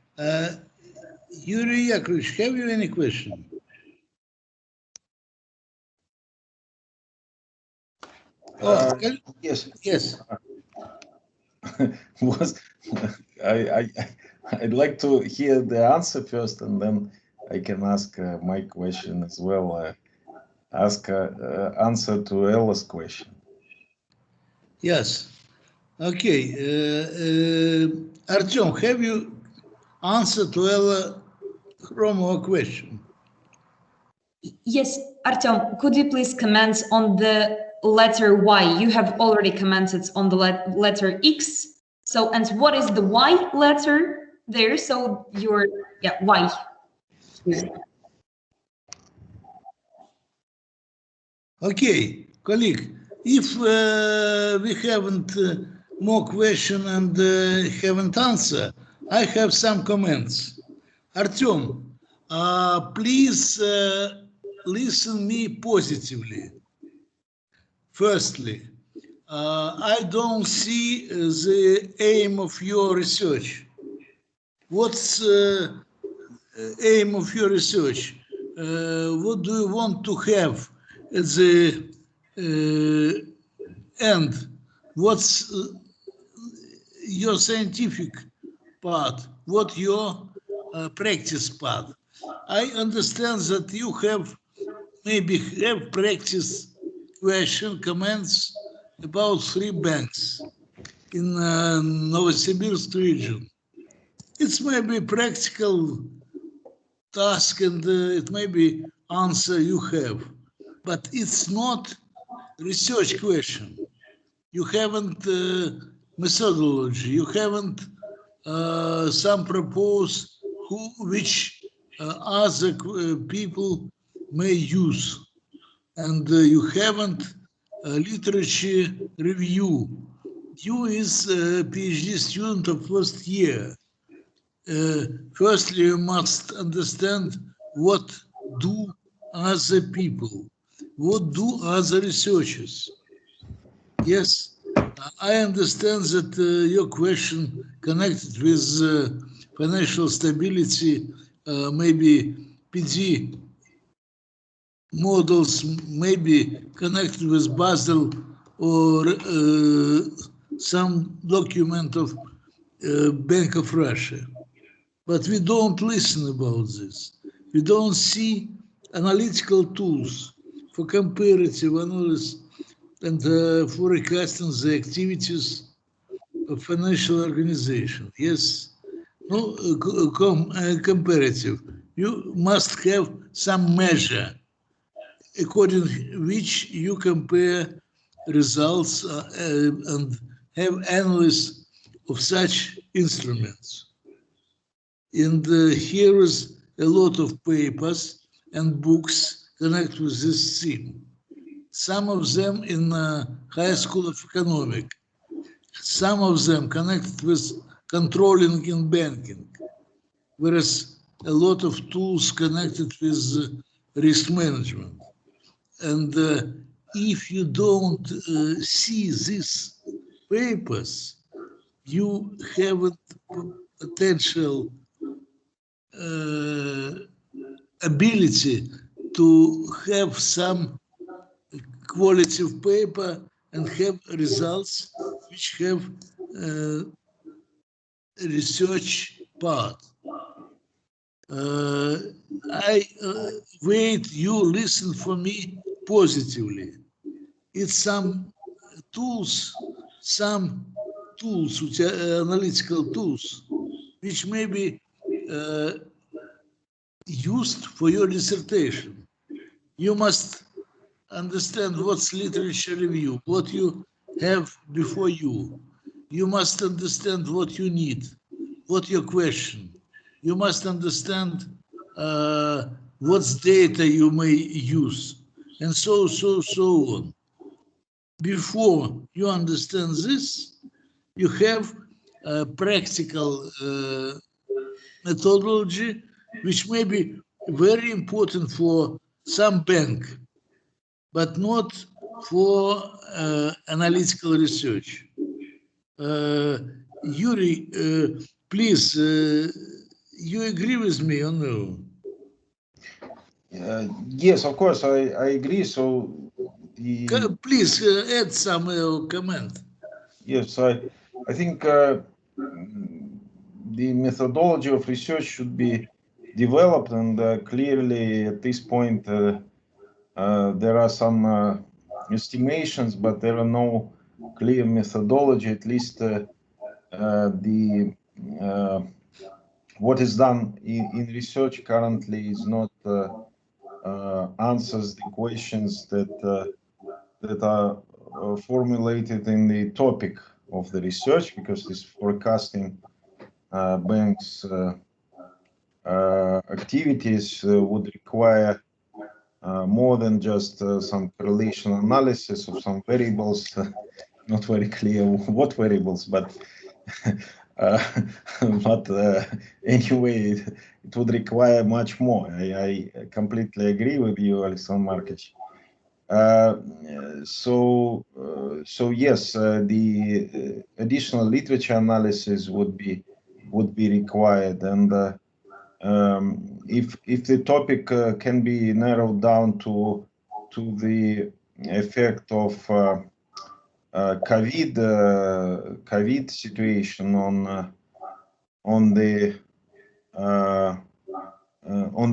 Yuri Yakovlevich, have you any question? Yes. Yes. I'd like to hear the answer first, and then I can ask my question as well. Answer to Ella's question. Yes. Okay. Artem, have you answered to Ella Chromova question? Yes, Artem, could you please comment on the letter Y? You have already commented on the letter X, So, and what is the Y letter there? So your, yeah, Y. Okay, colleague, if we haven't more question and haven't answer, I have some comments. Artyom, please listen me positively. Firstly, I don't see the aim of your research. What's aim of your research? What do you want to have at the end? What's your scientific part? What your practice part? I understand that you have maybe have practice question, comments about 3 banks in Novosibirsk region. It's maybe practical task and it may be answer you have, but it's not research question. You haven't methodology, you haven't some propose which other people may use, and you haven't literature review. You is a PhD student of first year. Firstly, you must understand what do other people, what do other researchers. Yes, I understand that your question connected with financial stability, maybe PD models, maybe connected with Basel or some document of Bank of Russia. But we don't listen about this. We don't see analytical tools for comparative analysis and forecasting the activities of financial organization. Yes, no comparative. You must have some measure according to which you compare results and have analysis of such instruments. And here is a lot of papers and books connected with this theme. Some of them in High School of Economics, some of them connected with controlling in banking, whereas a lot of tools connected with risk management. And if you don't see these papers, you haven't potential ability to have some quality of paper and have results which have research part. I wait you listen for me positively. It's some tools, which are analytical tools, which may be used for your dissertation. You must understand what's literature review, what you have before you. You must understand what you need, what your question. You must understand what's data you may use, and so on. Before you understand this, you have a practical methodology, which may be very important for some bank, but not for analytical research. Yuri, please, you agree with me or no? Yes, of course, I agree. So, please add some comment. Yes, I think the methodology of research should be developed, and clearly at this point there are some estimations, but there are no clear methodology. At least what is done in research currently is not answers the questions that are formulated in the topic of the research, because this forecasting banks activities would require more than just some correlation analysis of some variables. Not very clear what variables, but anyway, it would require much more. I completely agree with you, Alexander Markovich. So yes, the additional literature analysis would be required, and if the topic can be narrowed down to the effect of COVID situation on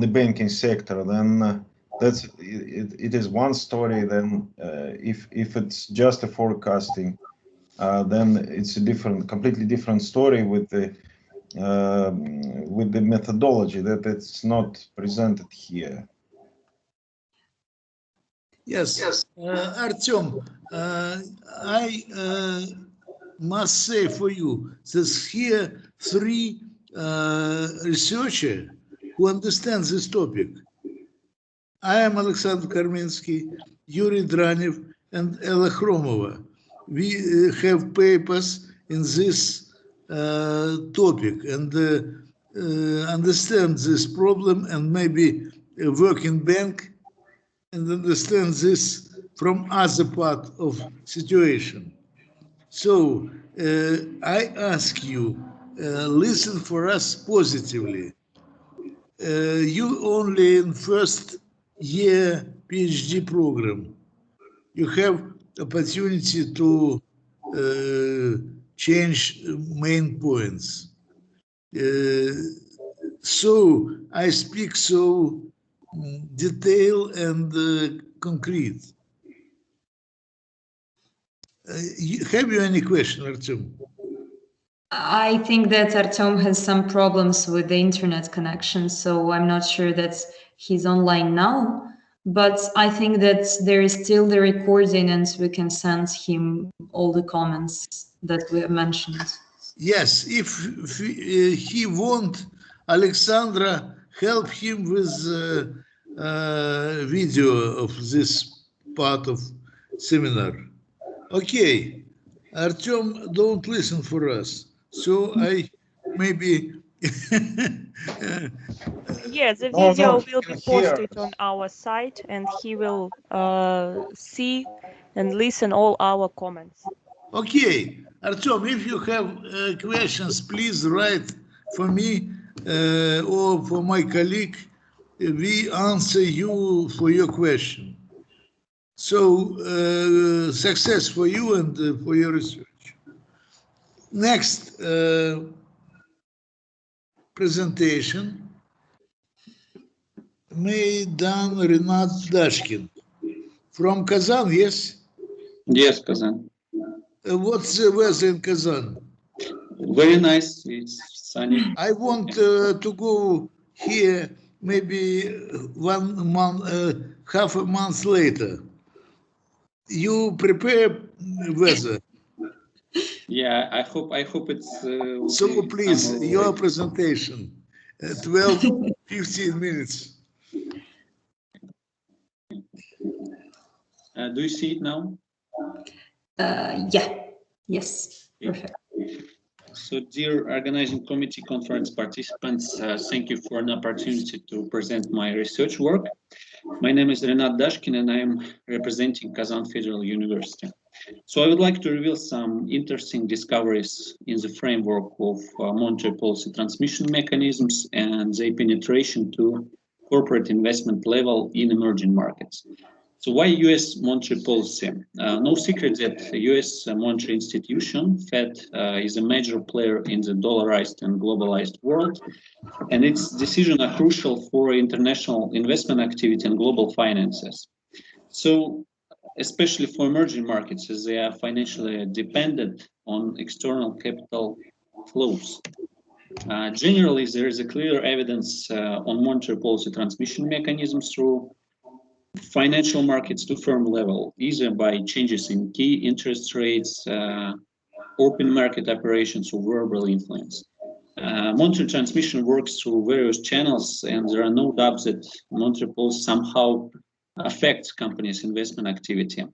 the banking sector, then that's it is one story. Then if it's just a forecasting, then it's a completely different story with the methodology that's not presented here. Yes, Artyom, I must say for you, there's here three researchers who understand this topic. I am Alexander Karminsky, Yuri Dranev, and Ella Khromova. We have papers in this topic and understand this problem, and maybe work in bank and understand this from other part of situation. So I ask you, listen for us positively. You only in first year PhD program. You have opportunity to change main points. So I speak so detailed and concrete. Have you any question, Artyom? I think that Artyom has some problems with the internet connection, so I'm not sure that he's online now, but I think that there is still the recording and we can send him all the comments that we have mentioned. Yes, if he want, Alexandra help him with video of this part of seminar. Okay, Artyom don't listen for us, so I maybe Yeah, the video will be posted on our site, and he will see and listen all our comments. Okay, Artyom, if you have questions, please write for me or for my colleague. We answer you for your question. So success for you and for your research. Next presentation, Maidan Renat Dashkin from Kazan, yes? Yes, Kazan. What's the weather in Kazan? Very nice. It's sunny. I want to go here maybe 1 month, half a month later. You prepare weather. Yeah, I hope it's. So please, your presentation, 12, 15 minutes. Do you see it now? Yeah. Yes. Perfect. So, dear organizing committee conference participants, thank you for an opportunity to present my research work. My name is Renat Dashkin, and I am representing Kazan Federal University. So I would like to reveal some interesting discoveries in the framework of monetary policy transmission mechanisms and their penetration to corporate investment level in emerging markets. So why US monetary policy? No secret that the US monetary institution, Fed, is a major player in the dollarized and globalized world, and its decisions are crucial for international investment activity and global finances. So, especially for emerging markets, as they are financially dependent on external capital flows. Generally, there is a clear evidence on monetary policy transmission mechanisms through financial markets to firm level, either by changes in key interest rates, open market operations, or verbal influence. Monetary transmission works through various channels, and there are no doubts that monetary policy somehow affects companies' investment activity.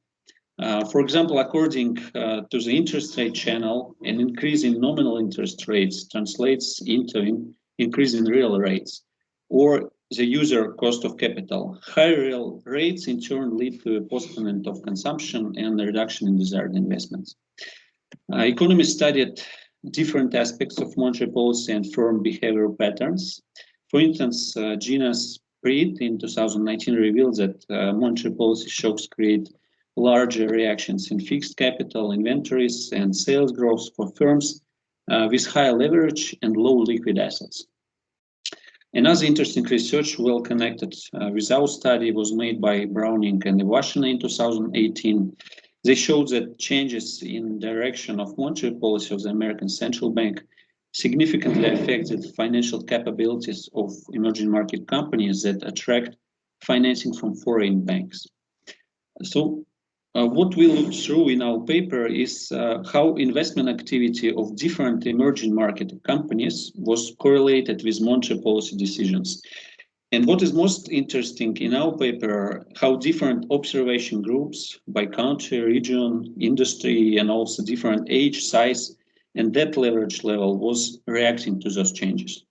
For example, according to the interest rate channel, an increase in nominal interest rates translates into an increase in real rates, or the user cost of capital. Higher real rates in turn lead to a postponement of consumption and a reduction in desired investments. Economists studied different aspects of monetary policy and firm behavioral patterns. For instance, Gina Spreed in 2019 revealed that monetary policy shocks create larger reactions in fixed capital, inventories, and sales growth for firms with high leverage and low liquid assets. Another interesting research, well connected with our study, was made by Browning and Washington in 2018. They showed that changes in direction of monetary policy of the American Central Bank significantly affected financial capabilities of emerging market companies that attract financing from foreign banks. So what we looked through in our paper is how investment activity of different emerging market companies was correlated with monetary policy decisions. And what is most interesting in our paper, how different observation groups by country, region, industry, and also different age, size, and debt leverage level was reacting to those changes.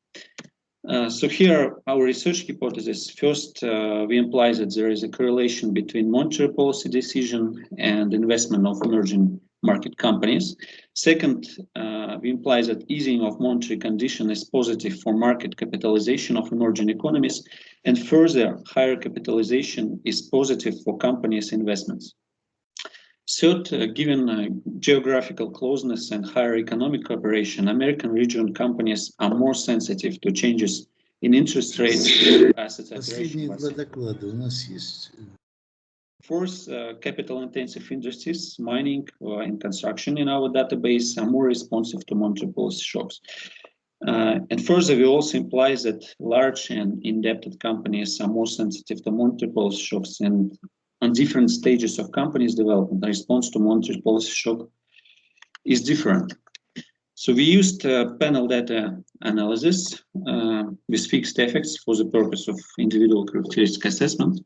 So here, our research hypothesis, first, we imply that there is a correlation between monetary policy decision and investment of emerging market companies. Second, we imply that easing of monetary condition is positive for market capitalization of emerging economies, and further, higher capitalization is positive for companies' investments. Third, given geographical closeness and higher economic cooperation, American region companies are more sensitive to changes in interest rates and asset operation. Fourth, capital-intensive industries, mining and construction in our database are more responsive to monetary policy shocks. And further, we also imply that large and indebted companies are more sensitive to monetary policy shocks, and on different stages of companies' development, the response to monetary policy shock is different. So we used panel data analysis with fixed effects for the purpose of individual characteristic assessment.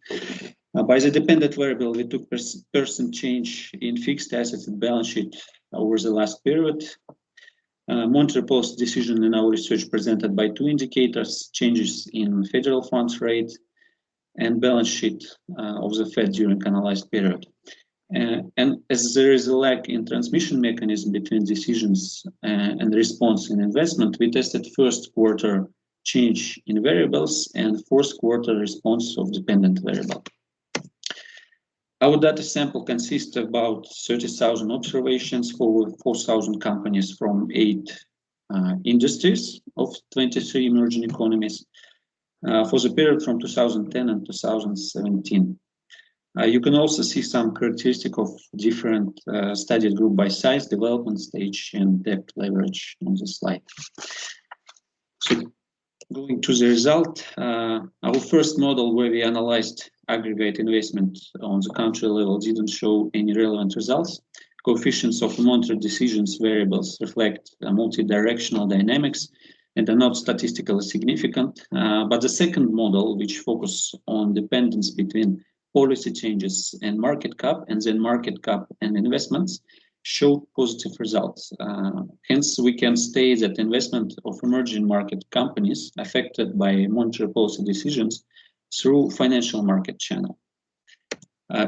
By the dependent variable, we took percent change in fixed assets and balance sheet over the last period. Monetary policy decision in our research presented by two indicators, changes in federal funds rate and balance sheet of the Fed during analyzed period. And as there is a lag in transmission mechanism between decisions and response in investment, we tested first quarter change in variables and fourth quarter response of dependent variable. Our data sample consists of about 30,000 observations for 4,000 companies from 8 industries of 23 emerging economies for the period from 2010 and 2017. You can also see some characteristic of different studied group by size, development stage, and debt leverage on the slide. So going to the result, our first model where we analyzed aggregate investment on the country level didn't show any relevant results. Coefficients of monetary decisions variables reflect multi-directional dynamics and are not statistically significant. But the second model, which focuses on dependence between policy changes and market cap, and then market cap and investments, showed positive results. Hence, we can state that investment of emerging market companies affected by monetary policy decisions through financial market channel.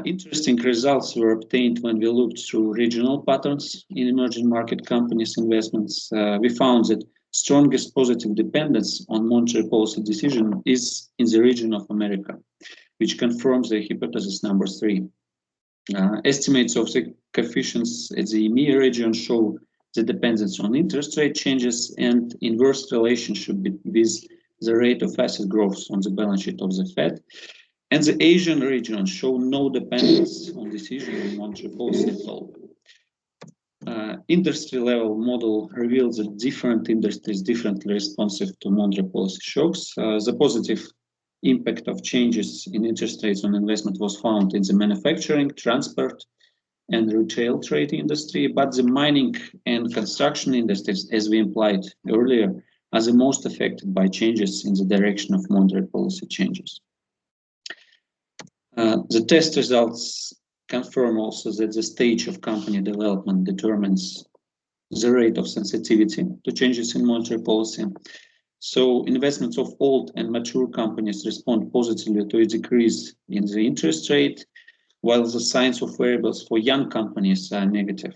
Interesting results were obtained when we looked through regional patterns in emerging market companies' investments. We found that strongest positive dependence on monetary policy decision is in the region of America, which confirms the hypothesis number 3. Estimates of the coefficients at the EMEA region show the dependence on interest rate changes and inverse relationship with the rate of asset growth on the balance sheet of the Fed. And the Asian region show no dependence on decision in monetary policy at all. Industry level model reveals that different industries differently responsive to monetary policy shocks. The positive impact of changes in interest rates on investment was found in the manufacturing, transport, and retail trade industry, but the mining and construction industries, as we implied earlier, are the most affected by changes in the direction of monetary policy changes. The test results confirm also that the stage of company development determines the rate of sensitivity to changes in monetary policy. So investments of old and mature companies respond positively to a decrease in the interest rate, while the signs of variables for young companies are negative.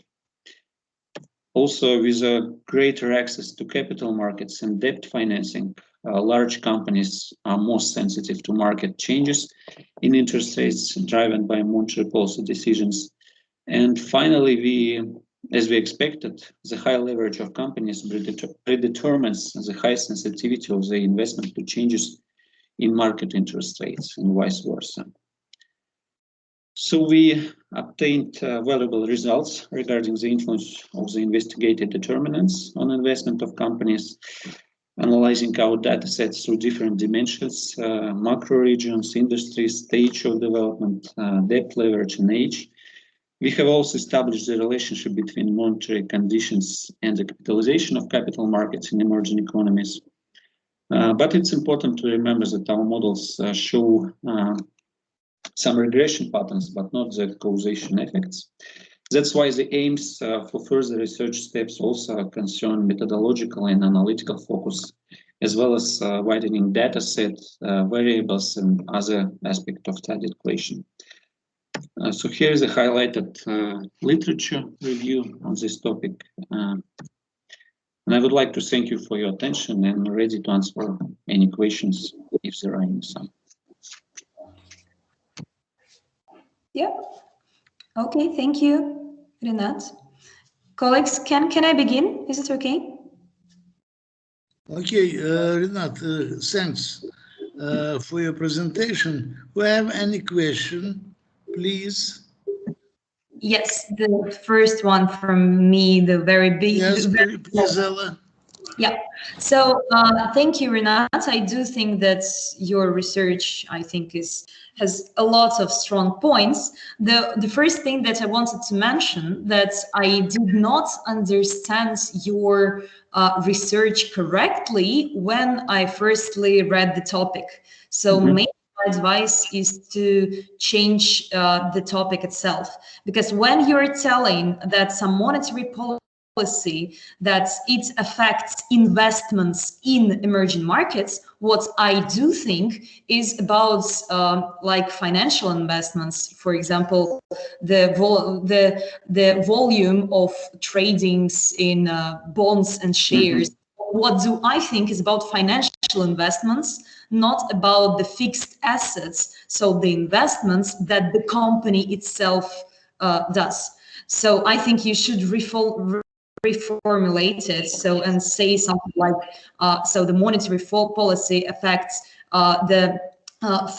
Also, with a greater access to capital markets and debt financing, large companies are more sensitive to market changes in interest rates driven by monetary policy decisions. And finally, as we expected, the high leverage of companies predetermines the high sensitivity of the investment to changes in market interest rates and vice versa. So we obtained valuable results regarding the influence of the investigated determinants on investment of companies, analyzing our data sets through different dimensions, macro regions, industry, stage of development, debt leverage, and age. We have also established the relationship between monetary conditions and the capitalization of capital markets in emerging economies. But it's important to remember that our models show some regression patterns, but not the causation effects. That's why the aims for further research steps also concern methodological and analytical focus, as well as widening data set, variables, and other aspects of study equation. So here is a highlighted literature review on this topic. And I would like to thank you for your attention and I'm ready to answer any questions if there are any. Yeah. Okay, thank you, Renat. Colleagues, can I begin? Is it okay? Okay, Renat, thanks for your presentation. Do you have any question, please? Yes, the first one from me, the very big. Yes, please, Ella. Yeah, so thank you, Renat. I do think that your research, I think, has a lot of strong points. The first thing that I wanted to mention that I did not understand your research correctly when I firstly read the topic. So maybe my advice is to change the topic itself, because when you're telling that some monetary policy that it affects investments in emerging markets, what I do think is about like financial investments. For example, the volume of tradings in bonds and shares. What do I think is about financial investments, not about the fixed assets, so the investments that the company itself does. So I think you should reformulate it and say something like so the monetary policy affects the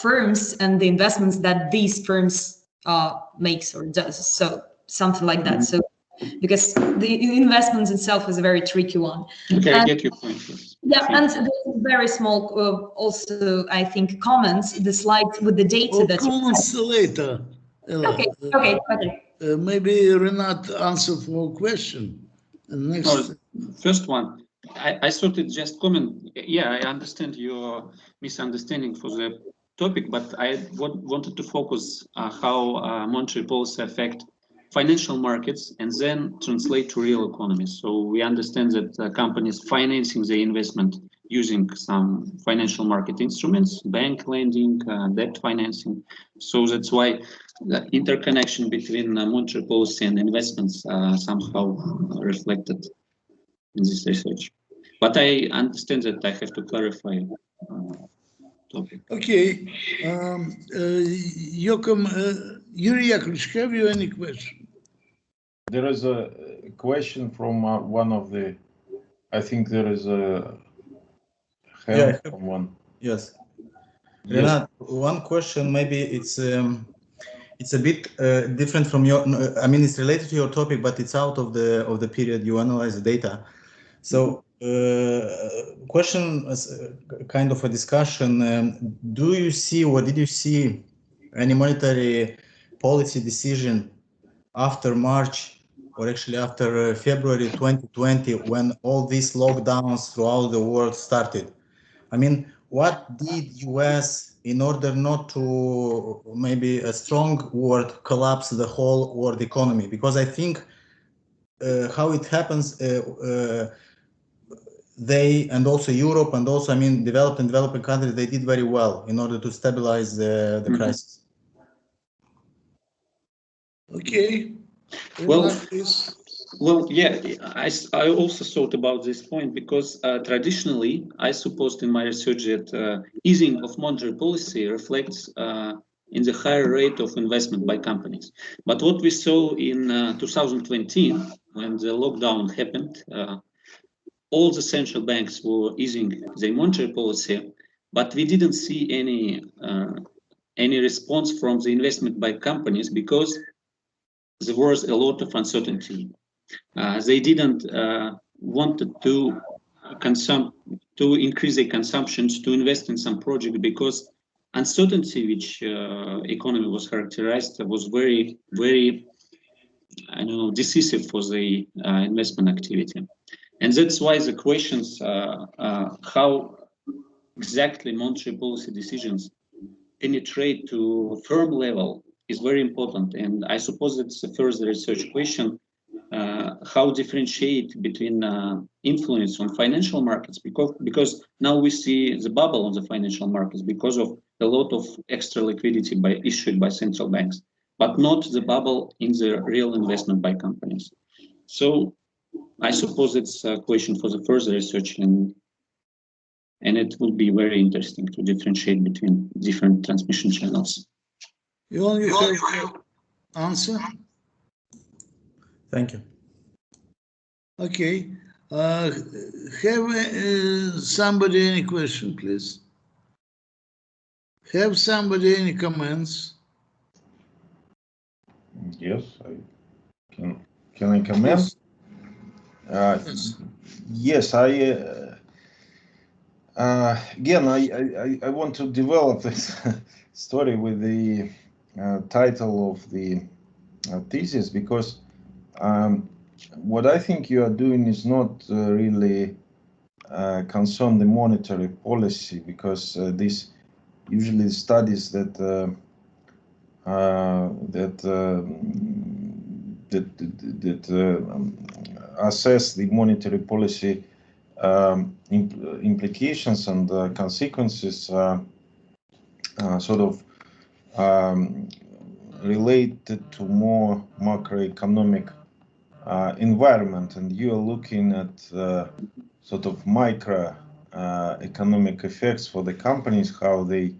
firms and the investments that these firms makes or does, so something like that. So because the investments itself is a very tricky one. Okay, I get your point. Yeah, and very small also I think comments, the slide with the data that comments later, Ella. Okay. Maybe Renat answer for a question. Next. First one, I thought it just comment. Yeah, I understand your misunderstanding for the topic, but I wanted to focus how monetary policy affect financial markets and then translate to real economy. So we understand that companies financing the investment using some financial market instruments, bank lending, debt financing. So that's why the interconnection between monetary policy and investments are somehow reflected in this research. But I understand that I have to clarify topic. Okay, Joachim, Yuri Yakovlevich, have you any question? There is a question from one of the, I think there is a hand from one. Yes. Renat, one question, maybe it's a bit different from your, I mean, it's related to your topic, but it's out of the period you analyze the data. So question as kind of a discussion, do you see or did you see any monetary policy decision after March, or actually after February 2020, when all these lockdowns throughout the world started. I mean, what did US in order not to, maybe a strong word, collapse the whole world economy? Because I think how it happens, they, and also Europe, and also, I mean, developed and developing countries, they did very well in order to stabilize the crisis. Okay. Well, yeah, I also thought about this point because traditionally, I supposed in my research that easing of monetary policy reflects in the higher rate of investment by companies. But what we saw in 2020, when the lockdown happened, all the central banks were easing their monetary policy, but we didn't see any response from the investment by companies because there was a lot of uncertainty. They didn't wanted to increase their consumptions, to invest in some project because uncertainty, which economy was characterized, was very, very, I don't know, decisive for the investment activity. And that's why the questions how exactly monetary policy decisions penetrate to firm level is very important. And I suppose that's the first research question. How differentiate between influence on financial markets, because now we see the bubble on the financial markets because of a lot of extra liquidity issued by central banks, but not the bubble in the real investment by companies. So I suppose it's a question for the further research, and it will be very interesting to differentiate between different transmission channels. You only have answer? Thank you. Okay. Have somebody any question, please? Have somebody any comments? Yes, I can. Can I comment? Yes. Yes, again, I want to develop this story with the title of the thesis, because what I think you are doing is not really concern the monetary policy, because this usually studies that assess the monetary policy implications and consequences sort of related to more macroeconomic environment, and you are looking at sort of micro economic effects for the companies, how they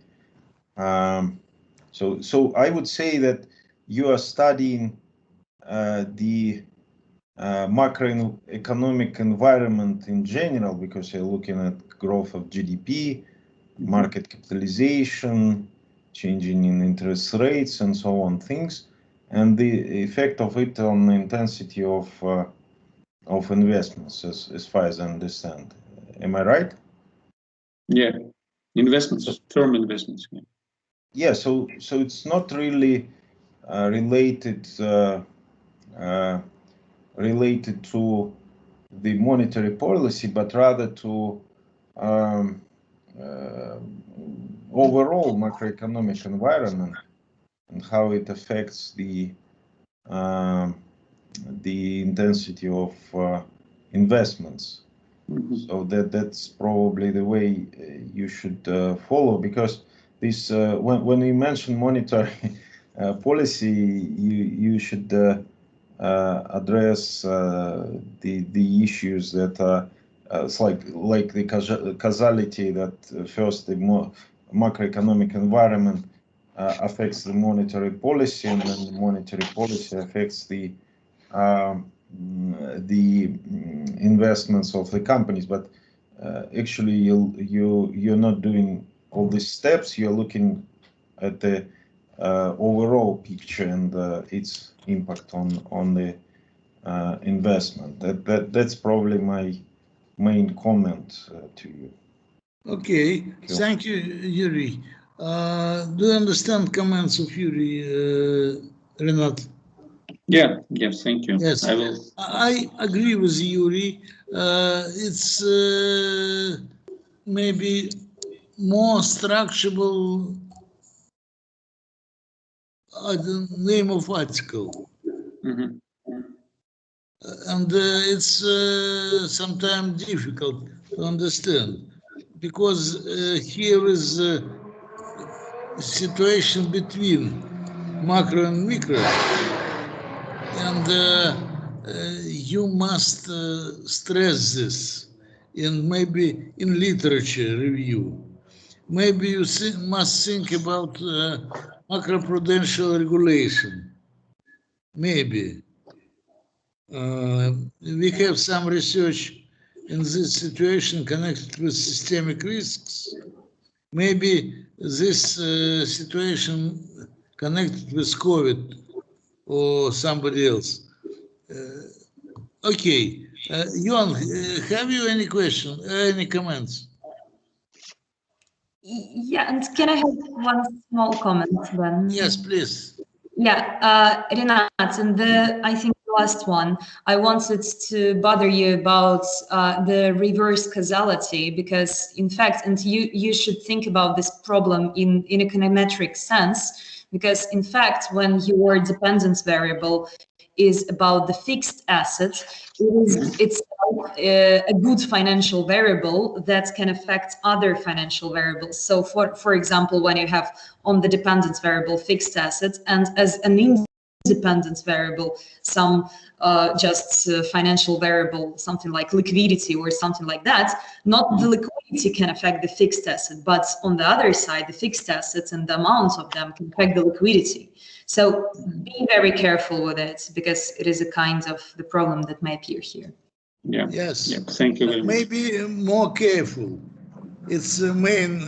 so I would say that you are studying the macroeconomic environment in general, because you're looking at growth of GDP, market capitalization, changing in interest rates, and so on things, and the effect of it on the intensity of investments, as far as I understand. Am I right? Yeah, investments, term investments. Yeah. Yeah. So it's not really related to the monetary policy, but rather to overall macroeconomic environment and how it affects the intensity of investments. So that's probably the way you should follow, because this when you mention monetary policy, you should address the issues that are it's like the causality that first the macroeconomic environment affects the monetary policy, and then the monetary policy affects the investments of the companies. But actually, you're not doing all these steps. You're looking at the overall picture and its impact on the investment. That's probably my main comment to you. Okay, thank you, Yuri. Do you understand comments of Yuri, Renat? Yeah, yes, thank you. Yes, I will. I agree with Yuri. It's maybe more structurable the name of article. Mhm. And it's sometimes difficult to understand because here is a situation between macro and micro, and you must stress this in maybe in literature review. Maybe you must think about macroprudential regulation. Maybe. We have some research in this situation connected with systemic risks. Maybe this situation connected with COVID or somebody else. Okay, Jon, have you any question, any comments? Yeah, and can I have one small comment then? Yes, please. Yeah, Renat, and I think the last one, I wanted to bother you about the reverse causality, because in fact, and you should think about this problem in econometric sense, because in fact, when your dependence variable is about the fixed asset, it's a good financial variable that can affect other financial variables. So for example, when you have on the dependence variable fixed assets and as an independence variable some just financial variable, something like liquidity or something like that, not the liquidity can affect the fixed asset, but on the other side, the fixed assets and the amounts of them can affect the liquidity. So be very careful with it, because it is a kind of the problem that may appear here. Yeah. Yes. Yeah. Thank you very much. Maybe more careful. It's the main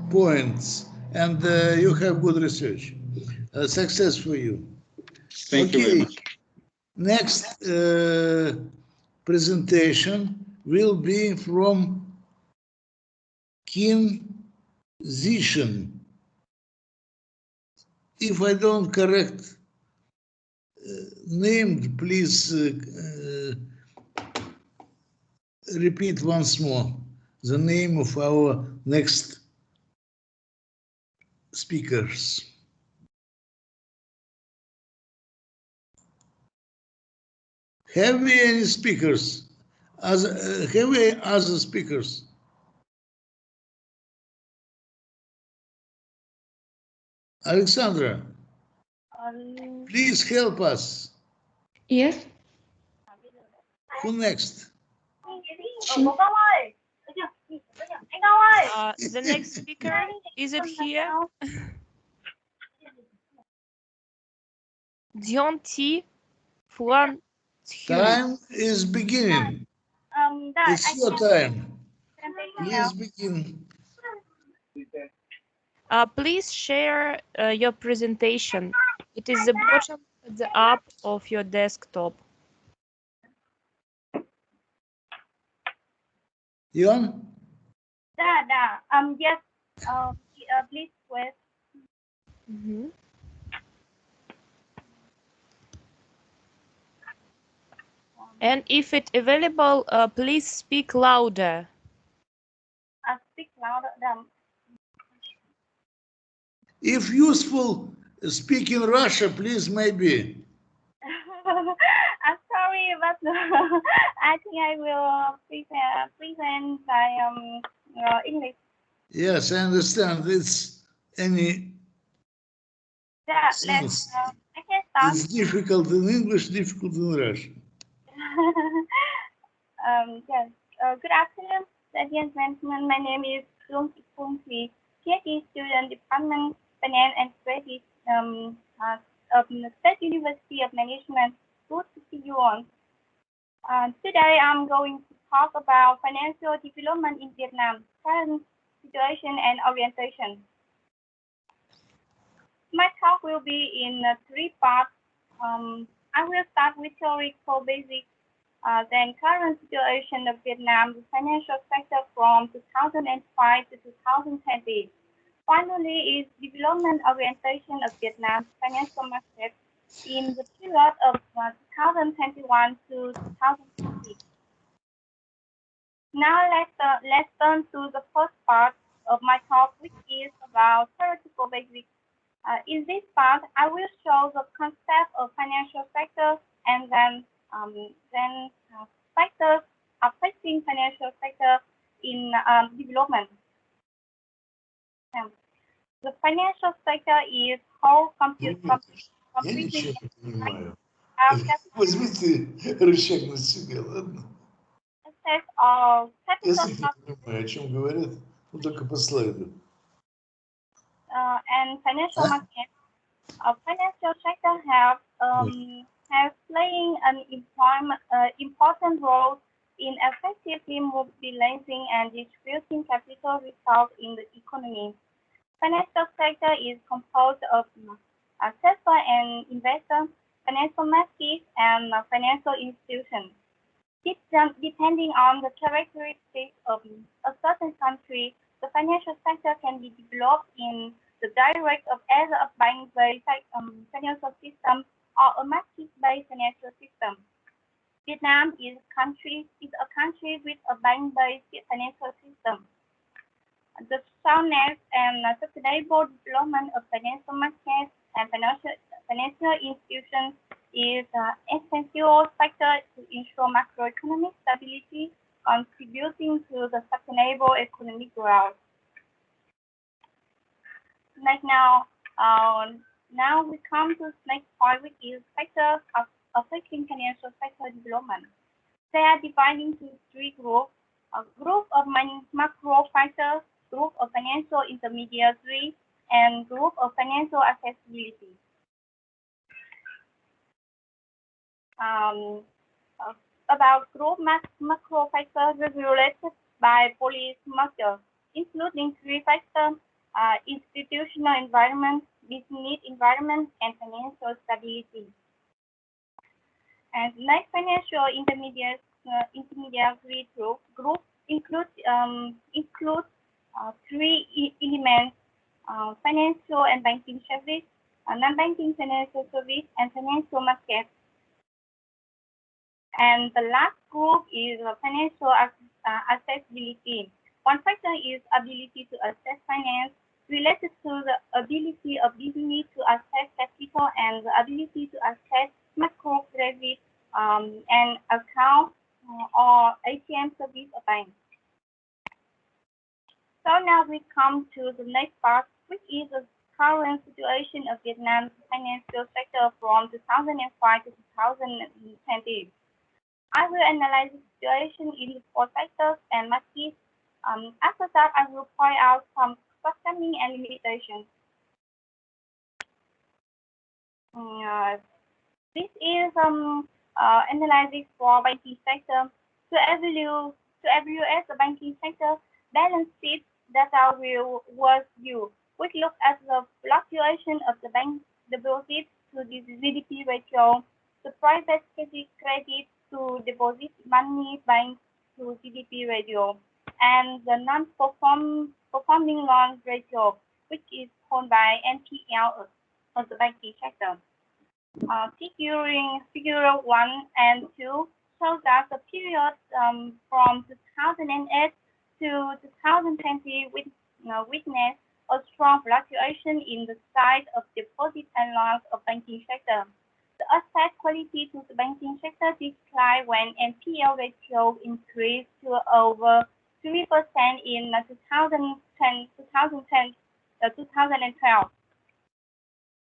points, and you have good research. Success for you. Thank you very much. Next presentation will be from Kim Zishan. If I don't correct name, please repeat once more the name of our next speakers. Have we any speakers? Have we other speakers? Alexandra, please help us. Yes. Who next? The next speaker, is it here? Dion T. Fuan. Time is beginning. It's your time. Please begin. Please share your presentation. It is the bottom at the up of your desktop. Ion? Yes, please wait. Mm-hmm. And if it's available, please speak louder. Speak louder. If useful, speak in Russia, please, maybe. I'm sorry, but I think I will present by English. Yes, I understand. It's any Yeah, sense. I can start. It's difficult in English, difficult in Russian. Yes. Good afternoon, ladies and gentlemen. My name is Dung Kung Thủy, PhD student, Department Finance and Strategy of the State University of Management. Good to see you all. Today I'm going to talk about financial development in Vietnam, current situation and orientation. My talk will be in 3 parts. I will start with theoretical basics, then current situation of Vietnam, the financial sector from 2005 to 2020. Finally is development orientation of Vietnam's financial market in the period of 2021 to 2020. Now let's turn to the first part of my talk, which is about theoretical basics. In this part, I will show the concept of financial sector and then factors affecting financial sector in development. The financial sector is how computing. Я ничего не понимаю. Возьмите рычаг на себя, ладно? Язык не понимаю, о чем говорят, но только по слайду. And financial market, financial sector have playing an important role in effectively mobilizing and distributing capital resources in the economy. Financial sector is composed of assessor and investor, financial markets, and financial institutions. Depending on the characteristics of a certain country, the financial sector can be developed in the direct of either a bank-based financial system or a market-based financial system. Vietnam is a country with a bank-based financial system. The soundness and sustainable development of financial markets and financial institutions is an essential factor to ensure macroeconomic stability, contributing to the sustainable economic growth. Now we come to the next point, which is factors affecting financial sector development. They are divided into three groups: a group of macro factors, group of financial intermediaries, and group of financial accessibility. About group macro factors regulated by policy measures, including three factors: institutional environment, business environment, and financial stability. And next, financial intermediary group includes three elements: financial and banking service, non-banking financial service, and financial market. And the last group is financial accessibility. One factor is ability to access finance, related to the ability of business to access capital and the ability to access microcredit and account or ATM service of bank. So now we come to the next part, which is the current situation of Vietnam's financial sector from 2005 to 2020. I will analyze the situation in the four sectors and markets. After that, I will point out some shortcomings and limitations. This is analysis for banking sector. To evaluate the banking sector, balance sheet data was used, which looks at the fluctuation of the bank deposit to the GDP ratio, the private credit to deposit money bank to GDP ratio, and the non-performing loan ratio, which is called by NPL of the banking sector. Figure 1 and 2 shows that the period from 2008 to 2020 witnessed a strong fluctuation in the size of deposit and loans of banking sector. The asset quality to the banking sector declined when NPL ratio increased to over 3% in 2012.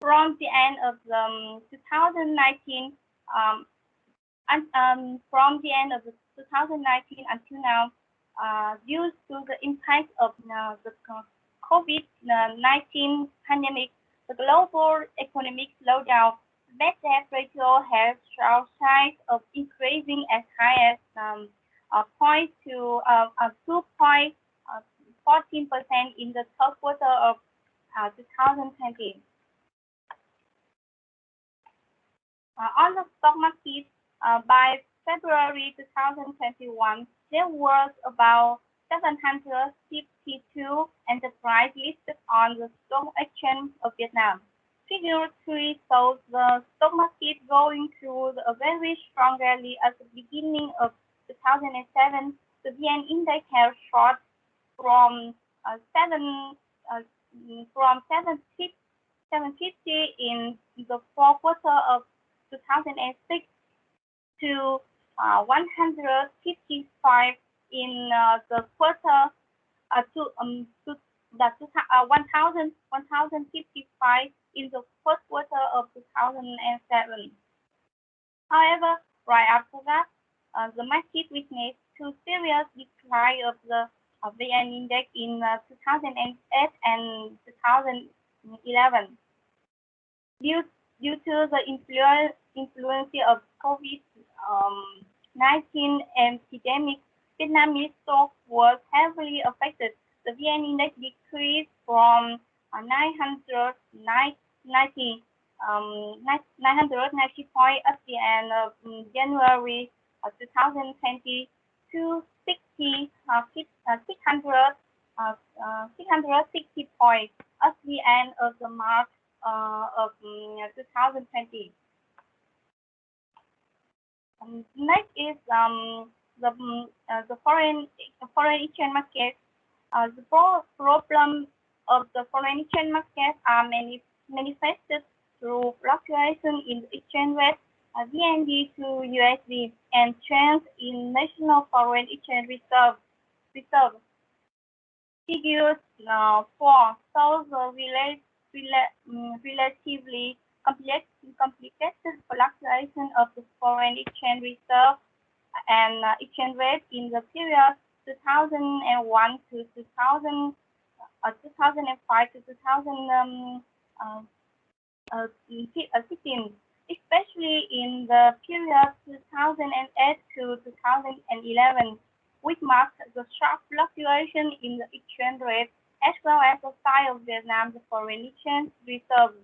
From the end of 2019, until now, due to the impact of the COVID-19 pandemic, the global economic slowdown, bad debt ratio has shown signs of increasing as high as 2.14% in the third quarter of 2020. On the stock market, by February 2021, there was about 752 enterprises listed on the stock exchange of Vietnam. Figure 3 shows the stock market going through a very strong rally at the beginning of 2007. The VN index has shot from 750 in the fourth quarter of 2006 to 155 in the quarter to 1055 in the first quarter of 2007. However, right after that, the market witnessed two serious decline of the VN index in 2008 and 2011 due to the influence of COVID-19 epidemic. Vietnamese stocks was heavily affected. The VN index decreased from 990 points at the end of January 2020 to 660 points at the end of the March of 2020. Next is the foreign exchange market. The problem of the foreign exchange market are manifested through fluctuation in the exchange rate, VND to USD, and change in national foreign exchange reserve. Figures 4 shows the relatively complicated fluctuation of the foreign exchange reserve and exchange rate in the period 2001 to 2005 to 2016, especially in the period 2008 to 2011, which marked the sharp fluctuation in the exchange rate as well as the size of Vietnam's foreign exchange reserve.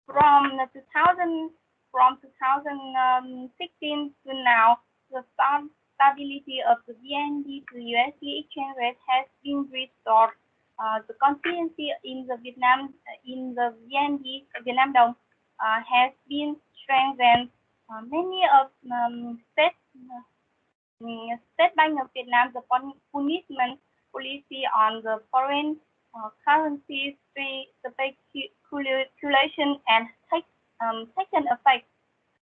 From 2016 to now, the stability of the VND to USD exchange rate has been restored. The confidence in the VND Vietnam Đồng has been strengthened. Many of State Bank of Vietnam, the punishment policy on the foreign currency speculation and taken effect.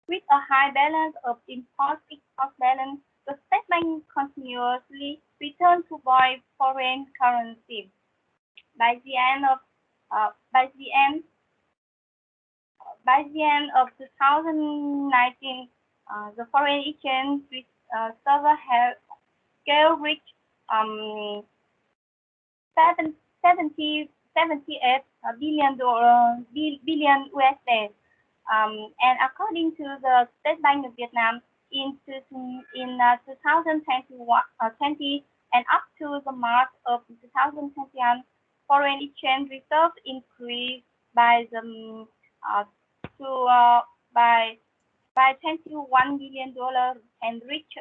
With a high balance of import-export balance, the State Bank continuously returned to buy foreign currency. By the end of 2019, the foreign exchange server has scale reached 78 billion USD. And according to the State Bank of Vietnam, in 2020 and up to the March of 2021, foreign exchange reserves increased by $21 billion and reached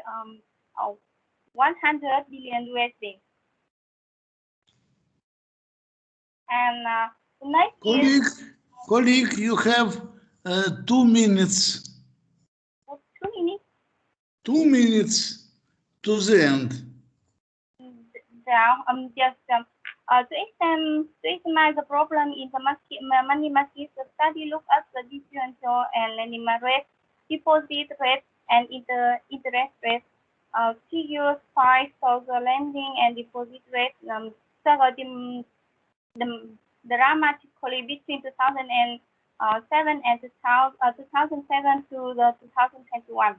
100 billion USD. And next colleague, you have 2 minutes. 2 minutes? 2 minutes to the end. To examine the problem in the money market, the study looked at the differential and lending rate, deposit rate, and interest rate. Figure 5 shows the lending and deposit rate dramatically between 2007 and 2007 to the 2021.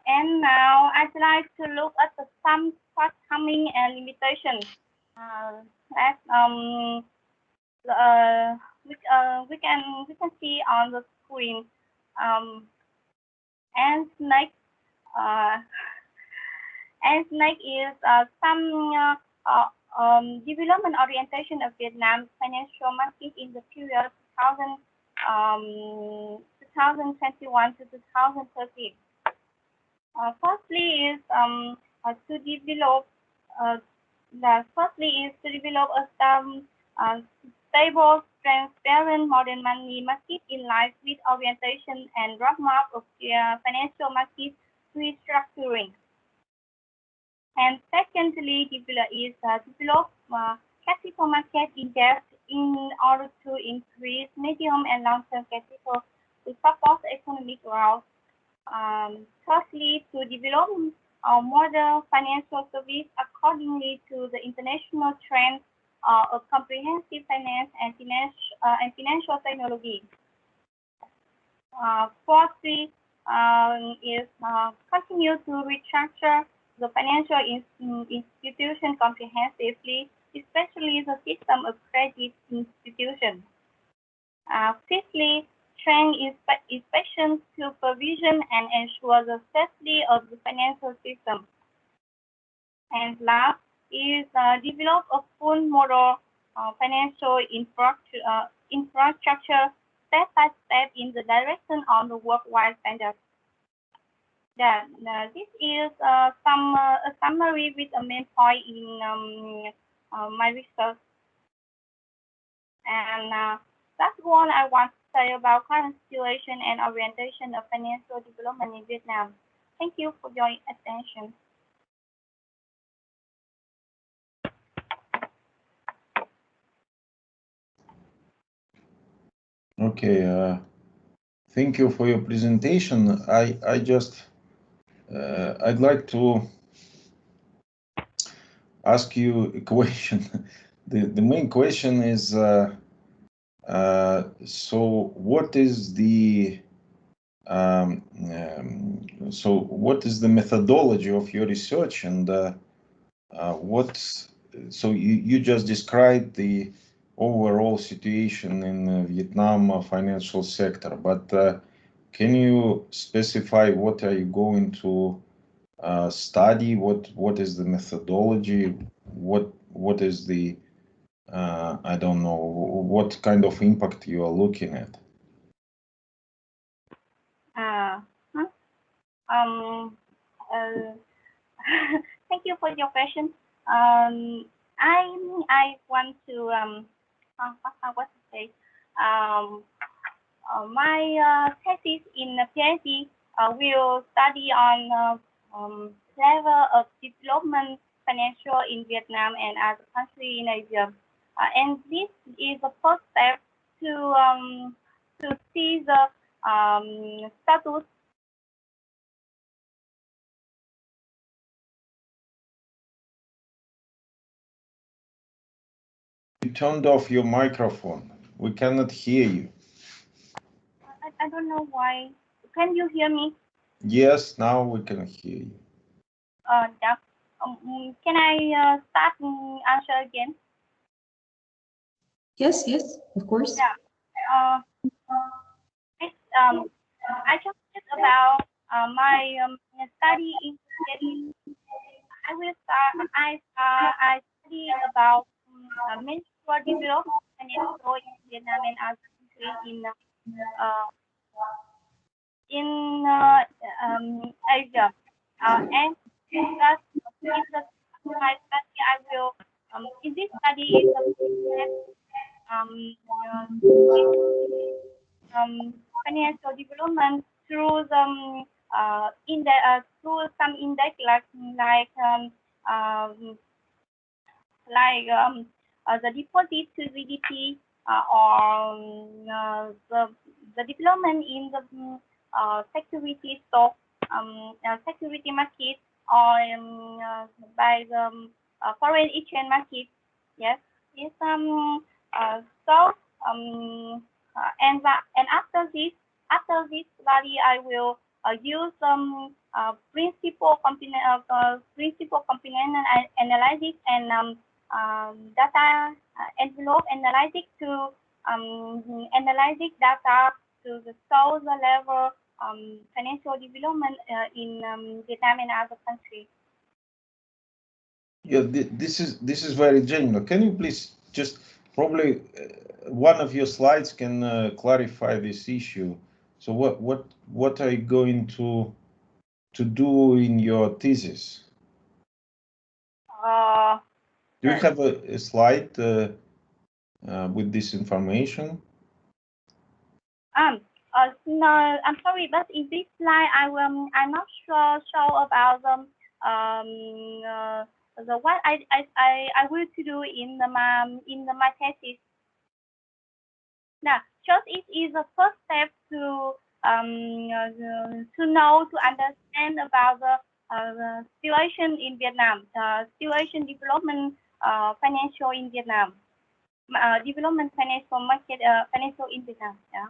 And now I'd like to look at some shortcomings and limitations. We can see on the screen. And next is some development orientation of Vietnam's financial market in the period 2021 to 2030. Firstly is to develop a stable transparent modern money market in line with orientation and roadmap of financial market restructuring. And secondly, develop capital market in depth in order to increase medium and long-term capital to support economic growth. Thirdly, to develop modern financial service accordingly to the international trends of comprehensive finance and financial technology. Fourthly, is continue to restructure the financial institution comprehensively, especially the system of credit institutions. Fifthly, train inspection, supervision, and ensure the safety of the financial system. And last is develop a full model financial infrastructure step by step in the direction of the worldwide standard. This is a summary with a main point in my research. And that's all I want to say about current situation and orientation of financial development in Vietnam. Thank you for your attention. Okay, thank you for your presentation. I'd like to ask you a question. The main question is, so what is the methodology of your research, and so you just described the overall situation in the Vietnam financial sector, but can you specify what are you going to study? What is the methodology? What is the I don't know what kind of impact you are looking at? Thank you for your question. I want to what to say? My thesis in the PhD will study on level of development financial in Vietnam and other countries in Asia, and this is the first step to see the status. You turned off your microphone. We cannot hear you. I don't know why. Can you hear me? Yes, now we can hear you. Yeah. Can I start answer again? Yes, of course. Yeah. I just said about my study in Vietnam. I study about menstrual development financial in Vietnam and other countries in Asia. And that is my study. I will in this study is financial development through the through some index like the deposit to GDP or the development in the security stock, security market, or by the foreign exchange market. Yes, it's and after this study, I will use principal component analysis and data envelope analysis to analyze data to show the level financial development in Vietnam and other countries. Yeah, this is very genuine. Can you please just probably one of your slides can clarify this issue? So what are you going to do in your thesis? Do you have a slide with this information? No, I'm sorry, but in this slide, I'm not sure about the what I will to do in my thesis. Now, just it is the first step to know, to understand about the situation in Vietnam, the situation development financial in Vietnam, development financial market, financial in Vietnam. Yeah.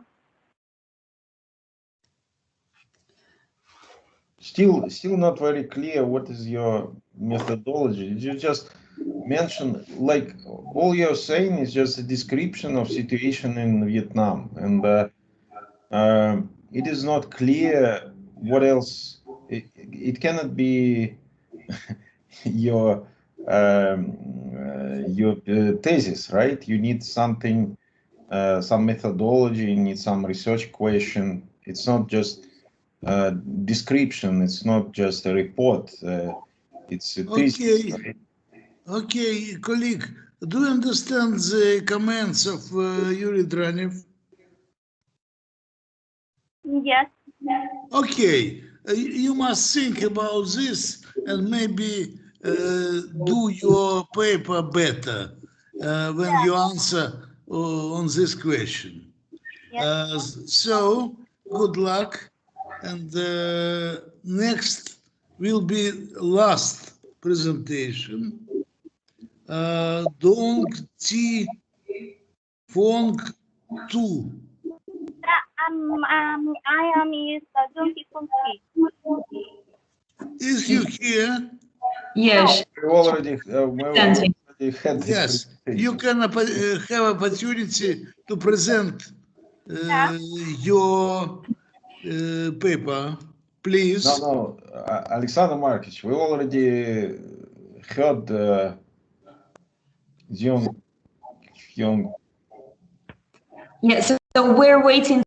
Still not very clear what is your methodology. You just mentioned, like, all you're saying is just a description of situation in Vietnam, and it is not clear what else. It cannot be your thesis, right? You need something, some methodology. You need some research question. It's not just description. It's not just a report. It's a thesis. Okay. Right? Okay, colleague, do you understand the comments of Yuri Dranev? Yes. Okay, you must think about this and maybe do your paper better when you answer on this question. So, good luck. And next will be last presentation. Dong Ti Fong Tu. I am is Dong Ti Fong Tu. Is you here? Yes. We already had this. Yes, you can have opportunity to present your paper, please. No, Alexander Markovich, we already heard Young. Yes, so we're waiting